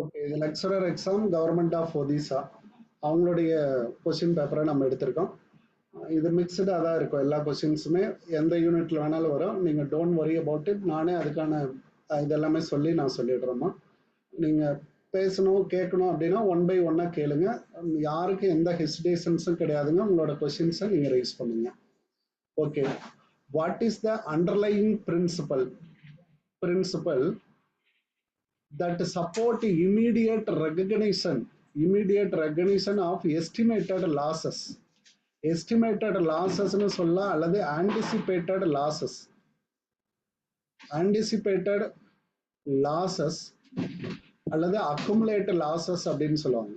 Okay, இது lecturer exam government of Odisha அவங்களுடைய question பேப்பரை நம்ம எடுத்திருக்கோம். இது மிக்சடாக தான் இருக்கும், எல்லா கொஸ்டின்ஸுமே எந்த யூனிட்ல வேணாலும் வரும். நீங்கள் டோன்ட் வரி அபவுட் இட். நானே அதுக்கான இதெல்லாமே நான் சொல்லிடுறோமா. நீங்கள் பேசணும் கேட்கணும் அப்படின்னா 1 by 1 கேளுங்க. யாருக்கும் எந்த ஹெசிடேஷன்ஸும் கிடையாதுங்க. உங்களோட கொஸ்டின்ஸை நீங்கள் ரைஸ் பண்ணுங்க. Okay, what is the underlying principle that support immediate recognition of estimated losses னு சொல்லலாம், அல்லது anticipated losses அல்லது accumulated losses அப்படின்னு சொல்லுவாங்க.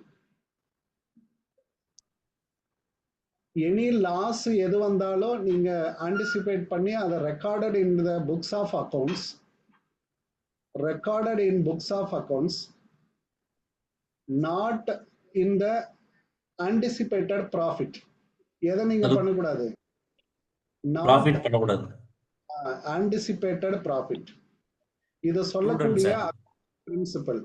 எனி லாஸ் எது வந்தாலும் நீங்க ஆன்டிசிபேட் பண்ணி அதை recorded in the books of accounts, not in the anticipated profit. எதை நீங்க பண்ணக்கூடாது? ப்ராஃபிட் பண்ணக்கூடாது. anticipated profit. இது சொல்லக்கூடிய principle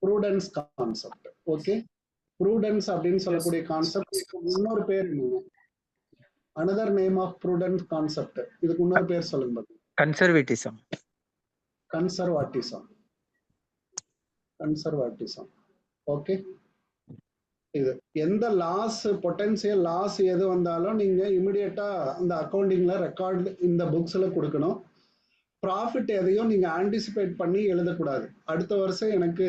prudence concept. Okay, prudence அப்படின்னு சொல்லக்கூடிய கான்செப்ட் இன்னொரு பேர் என்னங்க? another name of prudence concept, இதுக்கு இன்னொரு பேர் சொல்லுங்க. கன்சர்வேட்டிசம். ஓகே, இது எந்த லாஸ், பொட்டன்சியல் லாஸ் எது வந்தாலும் நீங்க இமிடியேட்டா அந்த அக்கௌண்டிங்ல ரெக்கார்ட் இந்த புக்ஸ்ல கொடுக்கணும். ப்ராஃபிட் எதையும் நீங்க ஆன்டிசிபேட் பண்ணி எழுதக்கூடாது. அடுத்த வருஷம் எனக்கு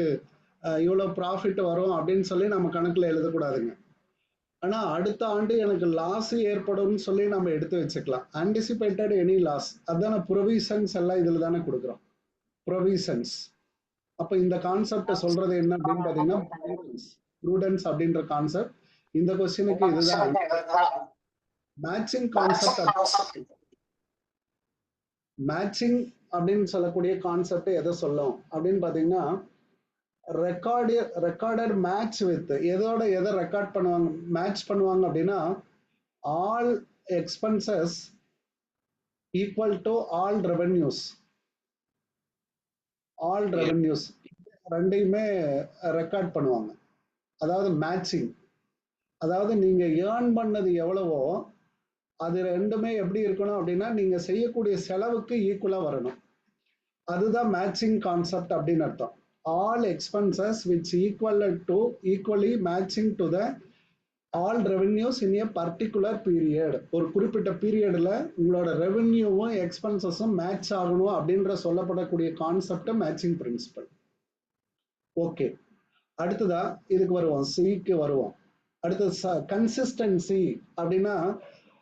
இவ்வளவு ப்ராஃபிட் வரும் அப்படின்னு சொல்லி நம்ம கணக்குல எழுதக்கூடாதுங்க. ஆனா அடுத்த ஆண்டு எனக்கு லாஸ் ஏற்படும் சொல்லி நம்ம எடுத்து வச்சுக்கலாம். ஆன்டிசிபேட்டட் எனி லாஸ், அதான ப்ரொவிஷன்ஸ் எல்லாம் இதுல தானே கொடுக்குறோம், ப்ரொவிஷன்ஸ். அப்ப இந்த கான்செப்ட் சொல்றது என்ன அப்படின்னு பாத்தீங்கன்னா prudence அப்படின்ற கான்செப்ட். இந்த क्वेश्चनக்கு இதுதான் மேட்சிங் கான்செப்ட். மேட்சிங் அப்படின்னு சொல்லக்கூடிய கான்செப்ட் எதை சொல்லும் அப்படின்னு பாத்தீங்கன்னா, ரெக்கார்டட் மேட்ச் வித், எதோட எதை ரெக்கார்ட் பண்ணுவாங்க, மேட்ச் பண்ணுவாங்க அப்படின்னா, all expenses equal to all revenues ரெண்டையுமே ரெக்கார்ட் பண்ணுவாங்க. அதாவது மேட்சிங், அதாவது நீங்க ஏர்ன் பண்ணது எவ்வளவோ அது ரெண்டுமே எப்படி இருக்கணும் அப்படின்னா, நீங்க செய்யக்கூடிய செலவுக்கு ஈக்குவலா வரணும். அதுதான் மேட்சிங் கான்செப்ட் அப்படின்னு அர்த்தம். All expenses which equally matching to the all revenues in a particular period. ஒரு குறிப்பிட்ட பீரியட்ல உங்களோட ரெவென்யூவும் எக்ஸ்பென்சஸும் மேட்ச் ஆகணும் அப்படின்ற சொல்லப்படக்கூடிய கான்செப்ட் மேட்சிங் பிரின்சிபல். ஓகே, அடுத்ததா இதுக்கு வருவோம், சிக்கு வருவோம். அடுத்தது கன்சிஸ்டன்சி அப்படின்னா,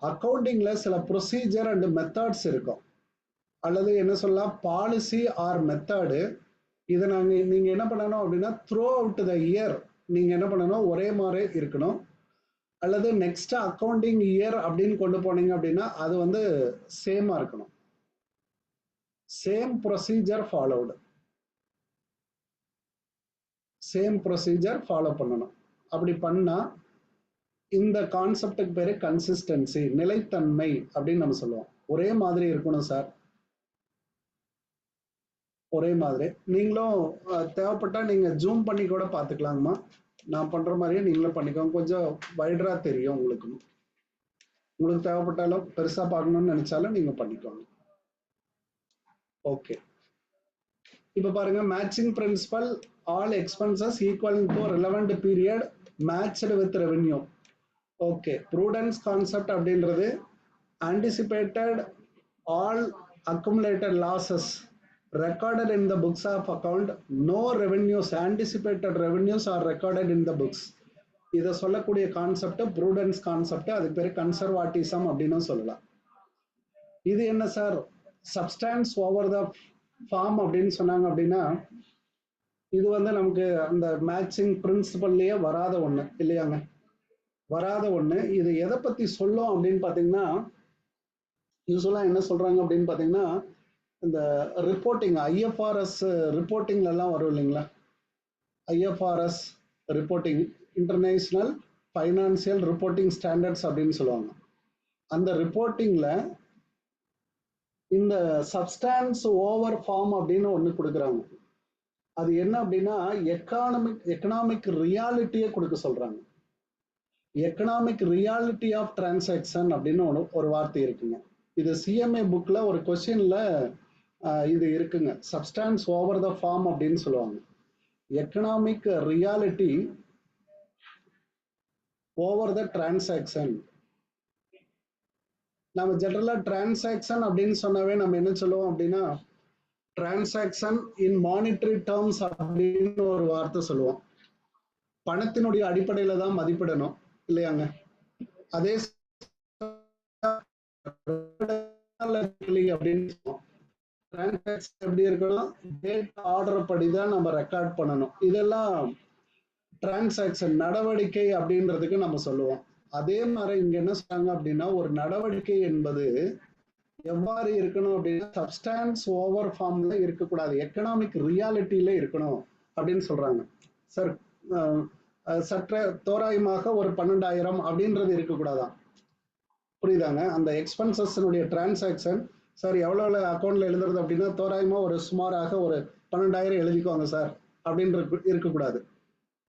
அக்கௌண்டிங்ல சில ப்ரொசீஜர் அண்ட் மெத்தட்ஸ் இருக்கும், அல்லது என்ன சொல்லலாம் பாலிசி ஆர் மெத்தடு. இதை நீங்க என்ன பண்ணணும் அப்படின்னா, த்ரூ அவுட் த இயர் நீங்க என்ன பண்ணணும், ஒரே மாதிரி இருக்கணும். அல்லது நெக்ஸ்ட் அக்கௌண்டிங் இயர் அப்படின்னு கொண்டு போனீங்க அப்படின்னா அது வந்து சேமா இருக்கணும். சேம் ப்ரொசீஜர் ஃபாலோ பண்ணணும். அப்படி பண்ணா இந்த கான்செப்டுக்கு பேரு கன்சிஸ்டன்சி, நிலைத்தன்மை அப்படின்னு நம்ம சொல்லுவோம். ஒரே மாதிரி இருக்கணும் சார், ஒரே மாதிரி. நீங்களும் தேவைப்பட்டா நீங்க ஜூம் பண்ணி கூட பாத்துக்கலாங்கம்மா. நான் பண்ற மாதிரியே நீங்களும் பண்ணிக்கோங்க, கொஞ்சம் வைடரா தெரியும் உங்களுக்கு. உங்களுக்கு தேவைப்பட்டாலும் பெருசா பார்க்கணும்னு நினைச்சாலும் நீங்க பண்ணிக்கோங்க. ஓகே, இப்ப பாருங்க, matching principle, all expenses equal to relevant period matched with revenue. Okay, prudence concept அப்படின்றது anticipated all accumulated losses recorded in the books of account, no revenues, anticipated revenues are recorded in the books. இதை சொல்லக்கூடிய concept prudence concept, அதுக்கு பேரு கன்சர்வாட்டிசம் அப்படின்னு சொல்லலாம். இது என்ன sir, substance over the form அப்படின்னு சொன்னாங்க அப்படின்னா, இது வந்து நமக்கு அந்த மேட்சிங் பிரின்சிபல்லையே வராத ஒண்ணு இல்லையாங்க, வராத ஒண்ணு. இது எதை பத்தி சொல்லும் அப்படின்னு பாத்தீங்கன்னா, யூஸ்வலா என்ன சொல்றாங்க அப்படின்னு பாத்தீங்கன்னா, இந்த ரிப்போர்ட்டிங் ஐஎஃப்ஆர்எஸ் ரிப்போர்ட்டிங்ல எல்லாம் வரும் இல்லைங்களா, IFRS reporting, international financial reporting standards அப்படின்னு சொல்லுவாங்க. அந்த ரிப்போர்ட்டிங்ல இந்த சப்ஸ்டான்ஸ் ஓவர் ஃபார்ம் அப்படின்னு ஒண்ணு கொடுக்குறாங்க. அது என்ன அப்படின்னா எக்கனாமிக் ரியாலிட்டியை கொடுக்க சொல்றாங்க. எக்கனாமிக் ரியாலிட்டி ஆஃப் டிரான்சாக்ஷன் அப்படின்னு ஒரு வார்த்தை இருக்குங்க. இது சிஎம்ஏ புக்ல ஒரு கொஸ்டின்ல இது இருக்குங்க. சப்ஸ்டான்ஸ் ஓவர் த ஃபார்ம் அப்படின்னு சொல்லுவாங்க. Economic reality over the transaction. நம்ம ஜெனரலா டிரான்சாக்ஷன் அப்படின்னு சொன்னாவே நம்ம என்ன சொல்லுவோம் அப்படின்னா, டிரான்சாக்ஷன் இன் மானிட்டரி டேர்ம்ஸ் அப்படின்னு ஒரு வார்த்தை சொல்லுவோம். பணத்தினுடைய அடிப்படையில தான் மதிப்பிடணும் இல்லையாங்க? அதே அப்படின்னு டிரான்சாக்ஷன் எப்படி இருக்கணும், டேட் ஆர்டர் படி தான் நம்ம ரெக்கார்ட் பண்ணணும். இதெல்லாம் டிரான்சாக்ஷன் நடவடிக்கை அப்படின்றதுக்கு நம்ம சொல்லுவோம். அதே மாதிரி இங்க என்ன சொல்றாங்க அப்படின்னா, ஒரு நடவடிக்கை என்பது எவ்வாறு இருக்கணும் அப்படின்னா சப்ஸ்டான்ஸ் ஓவர் ஃபார்ம்ல இருக்கக்கூடாது, எக்கனாமிக் ரியாலிட்டியில இருக்கணும் அப்படின்னு சொல்றாங்க. சார் சற்ற தோராயமாக ஒரு 12,000 அப்படின்றது இருக்கக்கூடாதான், புரியுதாங்க? அந்த எக்ஸ்பென்சஸ்னுடைய டிரான்சாக்ஷன் சார் எவ்வளவு அக்கௌண்ட்ல எழுதுறது அப்படின்னா தோராயமா ஒரு சுமாராக ஒரு 12,000 எழுதிக்கோங்க சார் அப்படின்ற இருக்கக்கூடாது.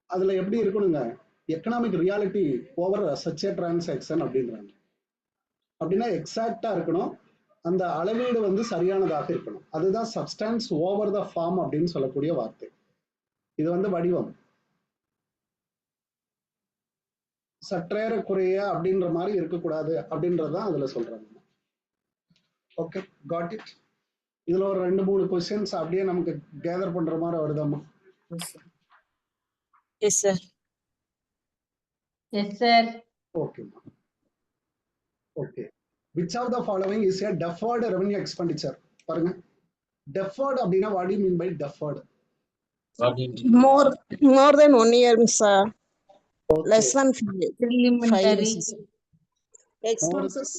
அதுல எப்படி இருக்கணுங்க, economic reality over such a transaction அப்படின்றாங்க. அப்படின்னா எக்ஸாக்டா இருக்கணும், அந்த அளவீடு வந்து சரியானதாக இருக்கணும். அதுதான் சப்ஸ்டான்ஸ் ஓவர் த ஃபார்ம் அப்படின்னு சொல்லக்கூடிய வார்த்தை. இது வந்து வடிவம், சற்றேற குறைய அப்படின்ற மாதிரி இருக்கக்கூடாது அப்படின்றதான் அதுல சொல்றாங்க. Okay, got it. இதுல ஒரு 2-3 क्वेश्चंस அப்படியே நமக்கு கேதர் பண்ற மாதிரி வருதாமா? Yes sir. Yes sir. ஓகேமா. Okay, which of the following is a deferred revenue expenditure? பாருங்க, deferred அப்படினா what do you mean by deferred? More than 1 year, sir. Okay. Less than 5 years. Expenses.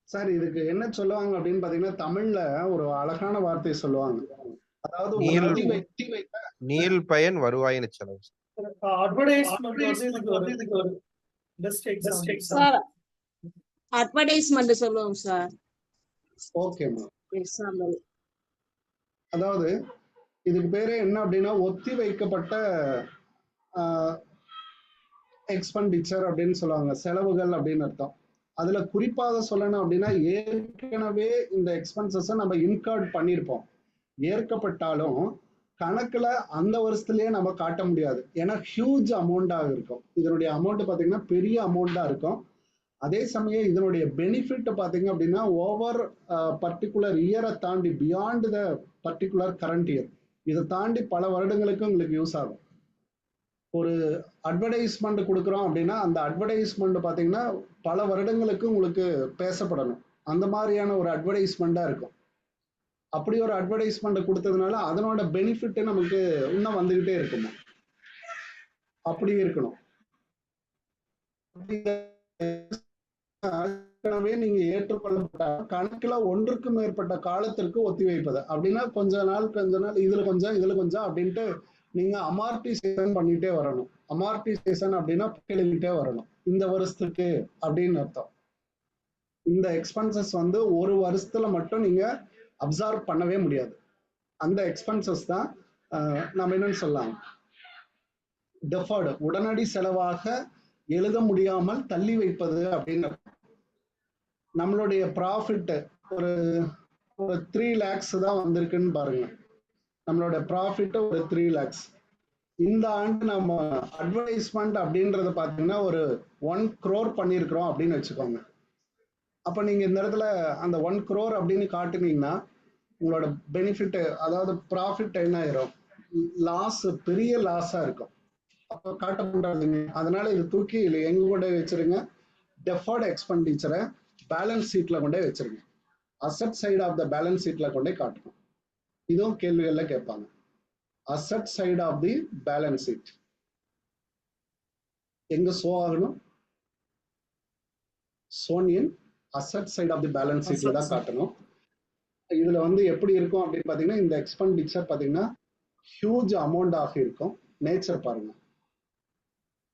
Sir இதுக்கு என்ன சொல்லுவாங்க அப்படின்னு பாத்தீங்கன்னா தமிழ்ல ஒரு அழகான வார்த்தை சொல்லுவாங்க. அதாவது நீள் பயன் வருவாயின செலவு. சார் அட்வர்டைஸ்மென்ட் சொல்லுவோம் சார். ஓகேமா. எக்ஸாம்பிள், அதாவது இதுக்கு பேரே என்ன அப்படின்னா ஒத்தி வைக்கப்பட்ட எக்ஸ்பெண்டிச்சர் அப்படின்னு சொல்லுவாங்க, செலவுகள் அப்படின்னு அர்த்தம். அதுல குறிப்பாக சொல்லணும் அப்படின்னா ஏற்கனவே இந்த எக்ஸ்பென்சஸை நம்ம இன்கர்ட் பண்ணியிருப்போம், ஏற்கப்பட்டாலும் கணக்குல அந்த வருஷத்துலயே நம்ம காட்ட முடியாது, ஏன்னா ஹியூஜ் அமௌண்டாக இருக்கும். இதனுடைய அமௌண்ட் பாத்தீங்கன்னா பெரிய அமௌண்டா இருக்கும். அதே சமயம் இதனுடைய பெனிஃபிட் பாத்தீங்க அப்படின்னா ஓவர் பர்டிகுலர் இயரை தாண்டி beyond the particular current year, இதை தாண்டி பல வருடங்களுக்கு உங்களுக்கு யூஸ் ஆகும். ஒரு அட்வர்டைஸ்மெண்ட் கொடுக்குறோம் அப்படின்னா அந்த அட்வர்டைஸ்மெண்ட் பாத்தீங்கன்னா பல வருடங்களுக்கு உங்களுக்கு பேசப்படணும், அந்த மாதிரியான ஒரு அட்வர்டைஸ்மெண்டா இருக்கும். அப்படி ஒரு அட்வர்டைஸ்மெண்ட் கொடுத்ததுனால அதனோட பெனிஃபிட் நமக்கு இன்னும் வந்துகிட்டே இருக்குமா, அப்படி இருக்கணும். ஏற்கனவே நீங்க ஏற்றுக்கொள்ளப்பட்ட கணக்குல ஒன்றுக்கு மேற்பட்ட காலத்திற்கு ஒத்தி வைப்பது அப்படின்னா கொஞ்ச நாள் இதுல கொஞ்சம் அப்படின்ட்டு நீங்க அமார்டிசேஷன் பண்ணிட்டே வரணும். அமார்டிசேஷன் அப்படின்னா கேள்விட்டே வரணும், இந்த வருஷத்துக்கு அப்படின்னு அர்த்தம். இந்த எக்ஸ்பென்சஸ் வந்து ஒரு வருஷத்துல மட்டும் நீங்க அப்சார்ப் பண்ணவே முடியாது. அந்த எக்ஸ்பென்சஸ் தான் நம்ம என்னன்னு சொல்லலாம், டெஃபர்டு, உடனடி செலவாக எழுத முடியாமல் தள்ளி வைப்பது அப்படின்னு. நம்மளுடைய ப்ராஃபிட் ஒரு 3 lakhs தான் வந்திருக்குன்னு பாருங்க, நம்மளோட ப்ராஃபிட் ஒரு 3 lakhs. இந்த ஆண்டு நம்ம அட்வர்டைஸ்மெண்ட் அப்படின்றத பாத்தீங்கன்னா ஒரு 1 crore பண்ணியிருக்கிறோம் அப்படின்னு வச்சுக்கோங்க. அப்ப நீங்க இந்த இடத்துல அந்த 1 crore அப்படின்னு காட்டுனீங்கன்னா உங்களோட பெனிஃபிட், அதாவது ப்ராஃபிட் என்ன ஆயிரும், லாஸ், பெரிய லாஸா இருக்கும். அப்போ காட்ட முடியாதுங்க. அதனால இது தூக்கி இல்லை எங்க கொண்டே வச்சிருங்க, டெஃபர்ட் எக்ஸ்பெண்டிச்சரை பேலன்ஸ் ஷீட்ல கொண்டே வச்சிருங்க, asset side of the balance ஷீட்ல கொண்டே காட்டணும். இதுவும் கேள்விகள்ல கேட்பாங்க. Asset side of the balance sheet எங்க ஷோ ஆகணும், shown in asset side of the balance sheet தான் காட்டணும். இதுல வந்து எப்படி இருக்கும் அப்படின்னு பாத்தீங்கன்னா இந்த எக்ஸ்பெண்டிச்சர் பாத்தீங்கன்னா ஹியூஜ் அமௌண்ட் ஆக இருக்கும். நேச்சர் பாருங்க,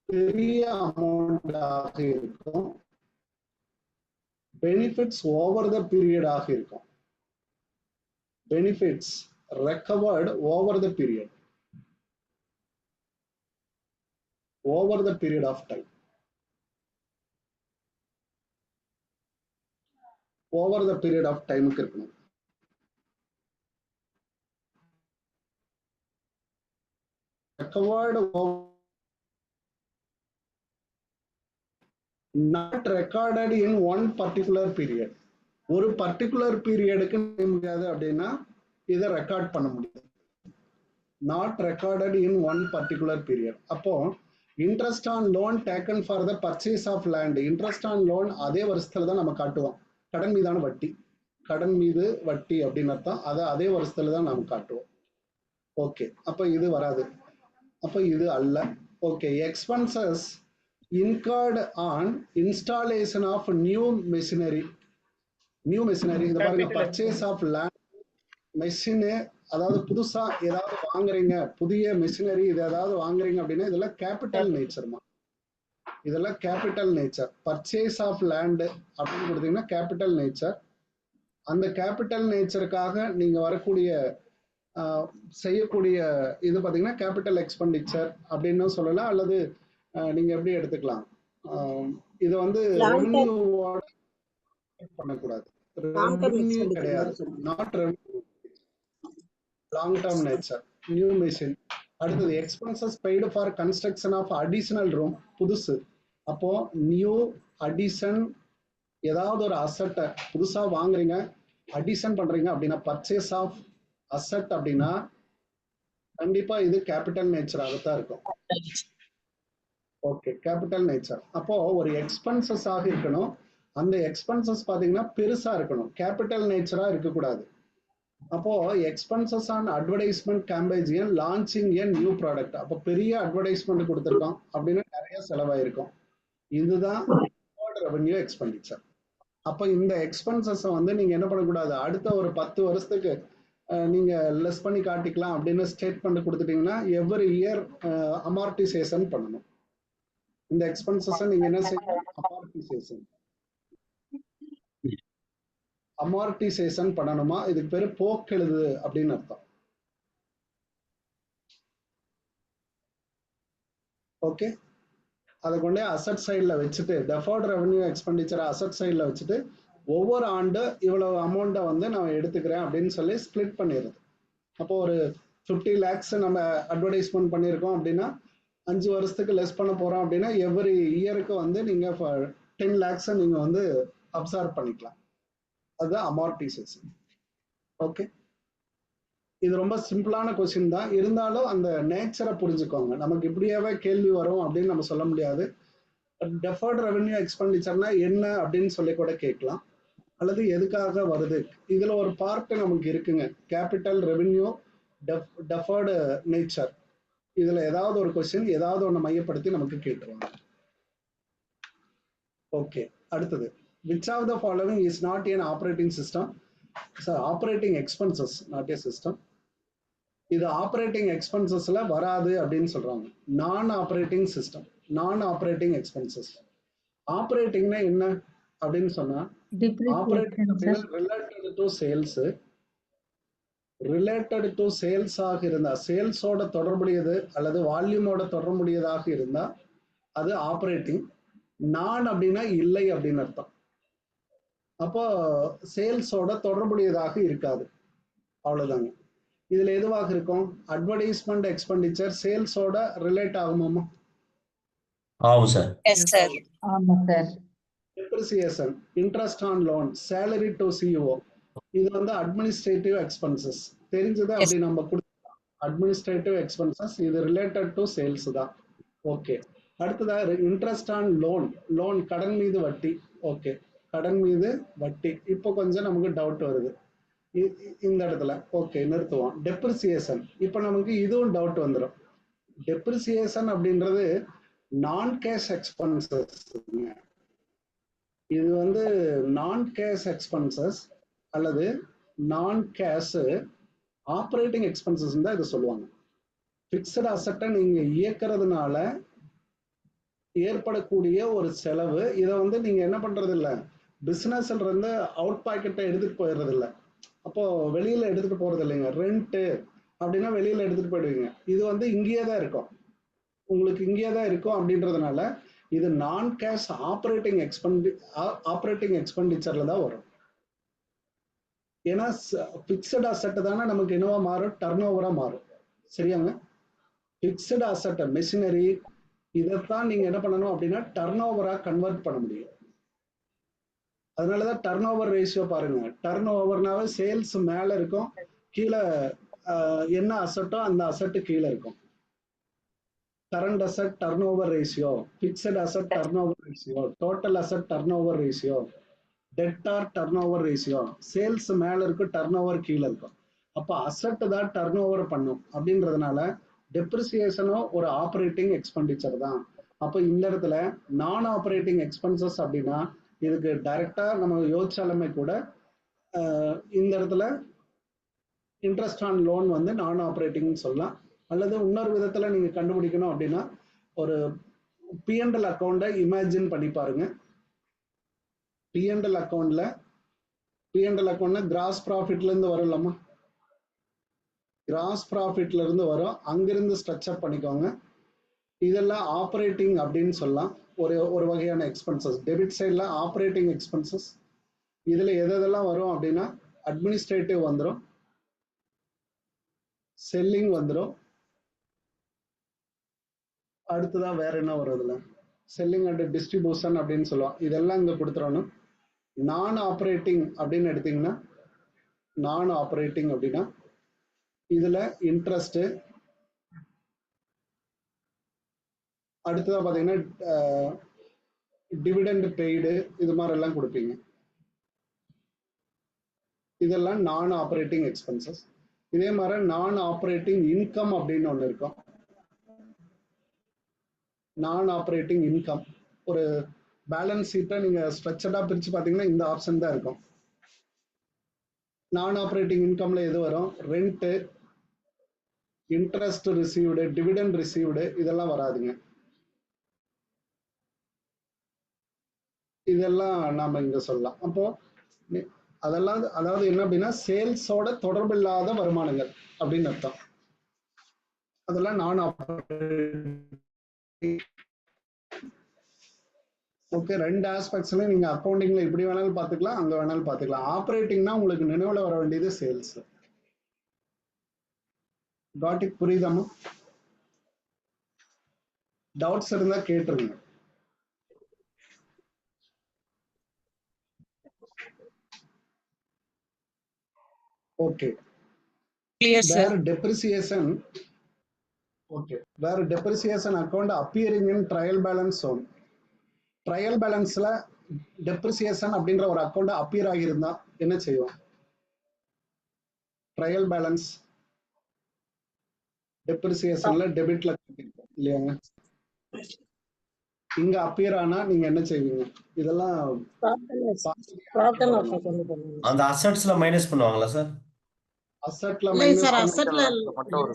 பெரிய அமௌண்ட் ஆக இருக்கும். பெனிஃபிட்ஸ் ஓவர் த பீரியட் ஆக இருக்கும். Benefits recovered over the period of time. Over the period of time இருக்கணும். Recovered over, not recorded in one particular period. ஒரு பர்டிகுலர் பீரியடுக்கு முடியாது அப்படின்னா இதை ரெக்கார்ட் பண்ண முடியாது. Not recorded in one particular period. அப்போ interest on loan taken for the purchase of land, interest on loan அதே வருஷத்துல தான் நம்ம காட்டுவோம். கடன் மீதான வட்டி, கடன் மீது வட்டி அப்படின்னு அர்த்தம். அதை அதே வருஷத்துல தான் நம்ம காட்டுவோம். ஓகே, அப்போ இது வராது. அப்போ இது அல்ல. Okay, expenses incurred on installation of new machinery. New machinery இந்த பாருங்க, பர்ச்சேஸ் ஆஃப் லேண்ட், மெஷினு, அதாவது புதுசா ஏதாவது வாங்குறீங்க, புதிய மெஷினரி இது ஏதாவது வாங்குறீங்க அப்படின்னா இதெல்லாம் கேபிட்டல் நேச்சர்மா. இதெல்லாம் capital nature. Purchase of land அப்படின்னு கொடுத்தீங்கன்னா கேபிட்டல் நேச்சர். அந்த கேபிட்டல் நேச்சருக்காக நீங்க வரக்கூடிய செய்யக்கூடிய இது பார்த்தீங்கன்னா கேபிட்டல் எக்ஸ்பெண்டிச்சர் அப்படின்னு சொல்லலாம். அல்லது நீங்க எப்படி எடுத்துக்கலாம், இது வந்து ரெவென்யூவோட பண்ணக்கூடாது. ரெவென்யூ கிடையாது, not revenue, long term nature. New machine. அடுத்தது expenses paid for construction of additional room, புதுசு. அப்போ நியூ அடிஷன், ஏதாவது ஒரு அசட்டை புதுசா வாங்குறீங்க, அடிஷன் பண்றீங்க அப்படின்னா பர்ச்சேஸ் ஆஃப் அசட் அப்படின்னா கண்டிப்பா இது கேபிட்டல் நேச்சராகத்தான் இருக்கும். Okay, capital nature. அப்போ ஒரு எக்ஸ்பென்சஸ் ஆக இருக்கணும். அந்த எக்ஸ்பென்சஸ் பாத்தீங்கன்னா பெருசா இருக்கணும், கேபிட்டல் நேச்சரா இருக்கக்கூடாது. அப்போ expenses on advertisement campaign launching a new product. அப்போ பெரிய அட்வர்டைஸ்மெண்ட் கொடுத்துருக்கோம் அப்படின்னா நிறைய செலவாயிருக்கும். இதுதான் ரெவென்யூ எக்ஸ்பெண்டிச்சர். அப்போ இந்த எக்ஸ்பென்சஸ் வந்து நீங்க என்ன பண்ணக்கூடாது, அடுத்த ஒரு 10 வருஷத்துக்கு நீங்க லெஸ் பண்ணி காட்டிக்கலாம் அப்படின்னு ஸ்டேட்மெண்ட் கொடுத்துட்டீங்கன்னா எவ்ரி இயர் அமார்டிசேஷன் பண்ணணும். இந்த எக்ஸ்பென்சஸ் நீங்க என்ன செய்யணும், அமார்டிசேஷன் பண்ணணுமா. இதுக்கு பேரு போக்கெழுது அப்படின்னு அர்த்தம். ஓகே, அதை கொண்டே அசட் சைட்ல வச்சுட்டு டெஃபர்ட் ரெவென்யூ எக்ஸ்பெண்டிச்சர் அசட் சைட்ல வச்சுட்டு ஒவ்வொரு ஆண்டு இவ்வளவு அமௌண்ட்டை வந்து நான் எடுத்துக்கிறேன் அப்படின்னு சொல்லி ஸ்பிளிட் பண்ணிடுறது. அப்போ ஒரு 50 lakhs நம்ம அட்வர்டைஸ்மெண்ட் பண்ணியிருக்கோம் அப்படின்னா 5 வருஷத்துக்கு லெஸ் பண்ண போறோம் அப்படின்னா எவ்ரி இயருக்கு வந்து நீங்க 10 lakhs நீங்க வந்து அப்சார்ப் பண்ணிக்கலாம். அதுதான் அமார்டிசேஷன். ஓகே, இது ரொம்ப சிம்பிளான கொஸ்டின் தான், இருந்தாலும் அந்த நேச்சரை புரிஞ்சுக்கோங்க. நமக்கு இப்படியாவே கேள்வி வரும் அப்படின்னு நம்ம சொல்ல முடியாது. டெஃபர்ட் ரெவென்யூ எக்ஸ்பெண்டிச்சர்னா என்ன அப்படின்னு சொல்லி கூட கேட்கலாம், அல்லது எதுக்காக வருது. இதுல ஒரு பார்ட் நமக்கு இருக்குங்க, கேபிட்டல் ரெவென்யூ டெஃபர்டு நேச்சர். இதுல ஏதாவது ஒரு கொஸ்டின் ஏதாவது ஒன்று மையப்படுத்தி நமக்கு கேட்டுருவாங்க. ஓகே, அடுத்தது which of the following is not an operating system? So operating expenses, not a system. இது ஆப்ரேட்டிங் எக்ஸ்பென்சஸ்ல வராது அப்படின்னு சொல்றாங்க. Non operating system, non operating expenses. ஆப்ரேட்டிங்னா என்ன அப்படின்னு சொன்னா operating related to sales, related to sales ஆக இருந்தா, சேல்ஸோட தொடர்புடையது அல்லது வால்யூமோட தொடர்புடையதாக இருந்தா அது ஆப்ரேட்டிங். நான் அப்படின்னா இல்லை அப்படின்னு அர்த்தம். அப்போ சேல்ஸோட தொடர்புடையதாக இருக்காது, அவ்வளவுதாங்க. இதுல எதுவாக இருக்கும், அட்வர்டைஸ்மெண்ட் எக்ஸ்பெண்டிச்சர் சேல்ஸோட ரிலேட் ஆகுமாமா? ஆகும் சார். Yes sir. ஆமா sir. Depreciation, interest on loan, salary to CEO, இது வந்து அட்மினிஸ்ட்ரேட்டிவ் எக்ஸ்பென்சஸ். தெரிஞ்சது அப்படி நம்ம கொடுத்தோம், அட்மினிஸ்ட்ரேட்டிவ் எக்ஸ்பென்சஸ், இது ரிலேட்டட் டு சேல்ஸ் தான். ஓகே, அடுத்ததாக இன்ட்ரெஸ்ட் ஆன் லோன், லோன் கடன் மீது வட்டி. ஓகே, கடன் மீது வட்டி. இப்போ கொஞ்சம் நமக்கு டவுட் வருது இந்த இடத்துல. ஓகே, நிறுத்துவோம். டெப்ரிசியேஷன், இப்போ நமக்கு இதுவும் டவுட் வந்துடும். டெப்ரிசியேஷன் அப்படின்றது நான் கேஷ் எக்ஸ்பென்சஸ். இது வந்து நான் கேஷ் எக்ஸ்பென்சஸ் அல்லது நான் கேஷ் ஆப்ரேட்டிங் எக்ஸ்பென்சஸ் தான் இதை சொல்லுவாங்க. பிக்சட் அசட்டை நீங்க இயக்கிறதுனால ஏற்படக்கூடிய ஒரு செலவு. இதை வந்து நீங்க என்ன பண்றது இல்லை, பிசினஸ்ல இருந்து அவுட் பாக்கெட்டை எடுத்துட்டு போயிடுறது இல்லை. அப்போ வெளியில எடுத்துட்டு போறது இல்லைங்க. ரெண்ட் அப்படின்னா வெளியில எடுத்துட்டு போயிடுவீங்க. இது வந்து இங்கேயே தான் இருக்கும், உங்களுக்கு இங்கேயே தான் இருக்கும். அப்படின்றதுனால இது நான் கேஷ் ஆப்ரேட்டிங் எக்ஸ்பெண்டிச்சர்ல தான் வரும். ஏன்னா பிக்சட் அசெட் தானே நமக்கு என்னவா மாறும், டர்ன் ஓவரா மாறும். சரியாங்க? பிக்சட் அசெட் மெஷினரி இதைத்தான் நீங்க என்ன பண்ணணும் அப்படின்னா டர்ன் ஓவரா கன்வெர்ட் பண்ண முடியும். அதனாலதான் டர்ன் ஓவர் ரேஷியோ பாருங்க. டர்ன் ஓவர்னாவே சேல்ஸ் மேல இருக்கும், கீழே என்ன அசெட்டோ அந்த அசெட் கீழே இருக்கும். Current asset turnover ratio, fixed asset turnover ratio, total asset turnover ratio, debtor turn over ratio. Sales மேல இருக்கும், டர்ன் ஓவர் கீழே இருக்கும். அப்ப அசெட் தான் டர்ன் ஓவர் பண்ணும். அப்படின்றதுனால டெப்ரிசியேஷனும் ஒரு ஆப்ரேட்டிங் எக்ஸ்பெண்டிச்சர் தான். அப்ப இந்த இடத்துல நான் ஆப்ரேட்டிங் எக்ஸ்பென்சஸ் அப்படின்னா இதுக்கு டைரக்டா நம்ம யோசிச்சாலுமே கூட இந்த இடத்துல இன்ட்ரெஸ்ட் ஆன் லோன் வந்து நான் ஆப்ரேட்டிங் சொல்லலாம். அல்லது இன்னொரு விதத்துல நீங்க கண்டுபிடிக்கணும் அப்படின்னா ஒரு P&L அக்கௌண்ட்டை இமேஜின் பண்ணி பாருங்க. P&L அக்கௌண்ட்னா கிராஸ் ப்ராஃபிட்ல இருந்து வரலாமா, கிராஸ் ப்ராஃபிட்ல இருந்து வரும், அங்கிருந்து ஸ்ட்ரக்சர் பண்ணிக்கோங்க. இதெல்லாம் ஆப்ரேட்டிங் அப்படின்னு சொல்லலாம். ஒரு வகையான எக்ஸ்பென்சஸ் டெபிட் சைட்ல ஆப்ரேட்டிங் எக்ஸ்பென்சஸ். இதுல எதெல்லாம் வரும் அப்படின்னா அட்மினிஸ்ட்ரேட்டிவ் வந்துடும், செல்லிங் வந்துடும், அடுத்ததான் வேற என்ன வரும், இதுல செல்லிங் அண்ட் டிஸ்ட்ரிபியூஷன் அப்படின்னு சொல்லுவோம். இதெல்லாம் இங்க கொடுத்துடணும். நான் ஆப்ரேட்டிங் அப்படின்னு எடுத்தீங்கன்னா நான் ஆப்ரேட்டிங் அப்படின்னா இதுல இன்ட்ரெஸ்ட், அடுத்ததான் பாத்தீங்கன்னா டிவிடெண்ட் பெய்டு, இது மாதிரி எல்லாம் கொடுப்பீங்க. இதெல்லாம் நான் ஆப்ரேட்டிங் எக்ஸ்பென்சஸ். இதே மாதிரி நான் ஆப்ரேட்டிங் இன்கம் அப்படின்னு ஒன்று இருக்கும். நான் ஆப்ரேட்டிங் இன்கம் ஒரு பேலன்ஸ் ஷீட்டை நீங்க ஸ்ட்ரக்சர்டா பிரிச்சு பாத்தீங்கன்னா இந்த ஆப்ஷன் தான் இருக்கும். நான் ஆப்ரேட்டிங் இன்கம்ல எது வரும், rent, interest received, dividend received, இதெல்லாம் வராதுங்க. இதெல்லாம் நாம இங்க சொல்லலாம். அப்போ அதெல்லாம் அதாவது என்ன அப்படின்னா சேல்ஸோட தொடர்பு இல்லாத வருமானங்கள் அப்படின்னு அர்த்தம். அதெல்லாம் நான் ஓகே. ரெண்டு ஆஸ்பெக்ட்ஸ்லயும் நீங்க அக்கௌண்டிங்ல இப்படி வேணாலும் பாத்துக்கலாம், அங்க வேணாலும் பாத்துக்கலாம். ஆப்ரேட்டிங்னா உங்களுக்கு நினைவுல வர வேண்டியது சேல்ஸ். Got it? புரியுதாமா? டவுட்ஸ் இருந்தா கேட்டுருங்க. Okay. Where depreciation, okay, where depreciation account appearing in trial balance zone. Trial பேலன்ஸ்ல டெப்ரிசியேஷன் அப்படின்ற ஒரு அக்கௌண்ட் அப்பியர் ஆகியிருந்தா என்ன செய்வோம்? ட்ரையல் பேலன்ஸ் டெப்ரிசியேஷன்ல டெபிட்ல இல்லையாங்க, இங்க அப்பியர் ஆனா நீங்க என்ன செய்வீங்க? இதெல்லாம் அந்த அசெட்ஸ்ல மைனஸ் பண்ணுவாங்களா சார்? அசெட்ல இல்லை மைனஸ் சார், அசெட்ல மட்டும் ஒரு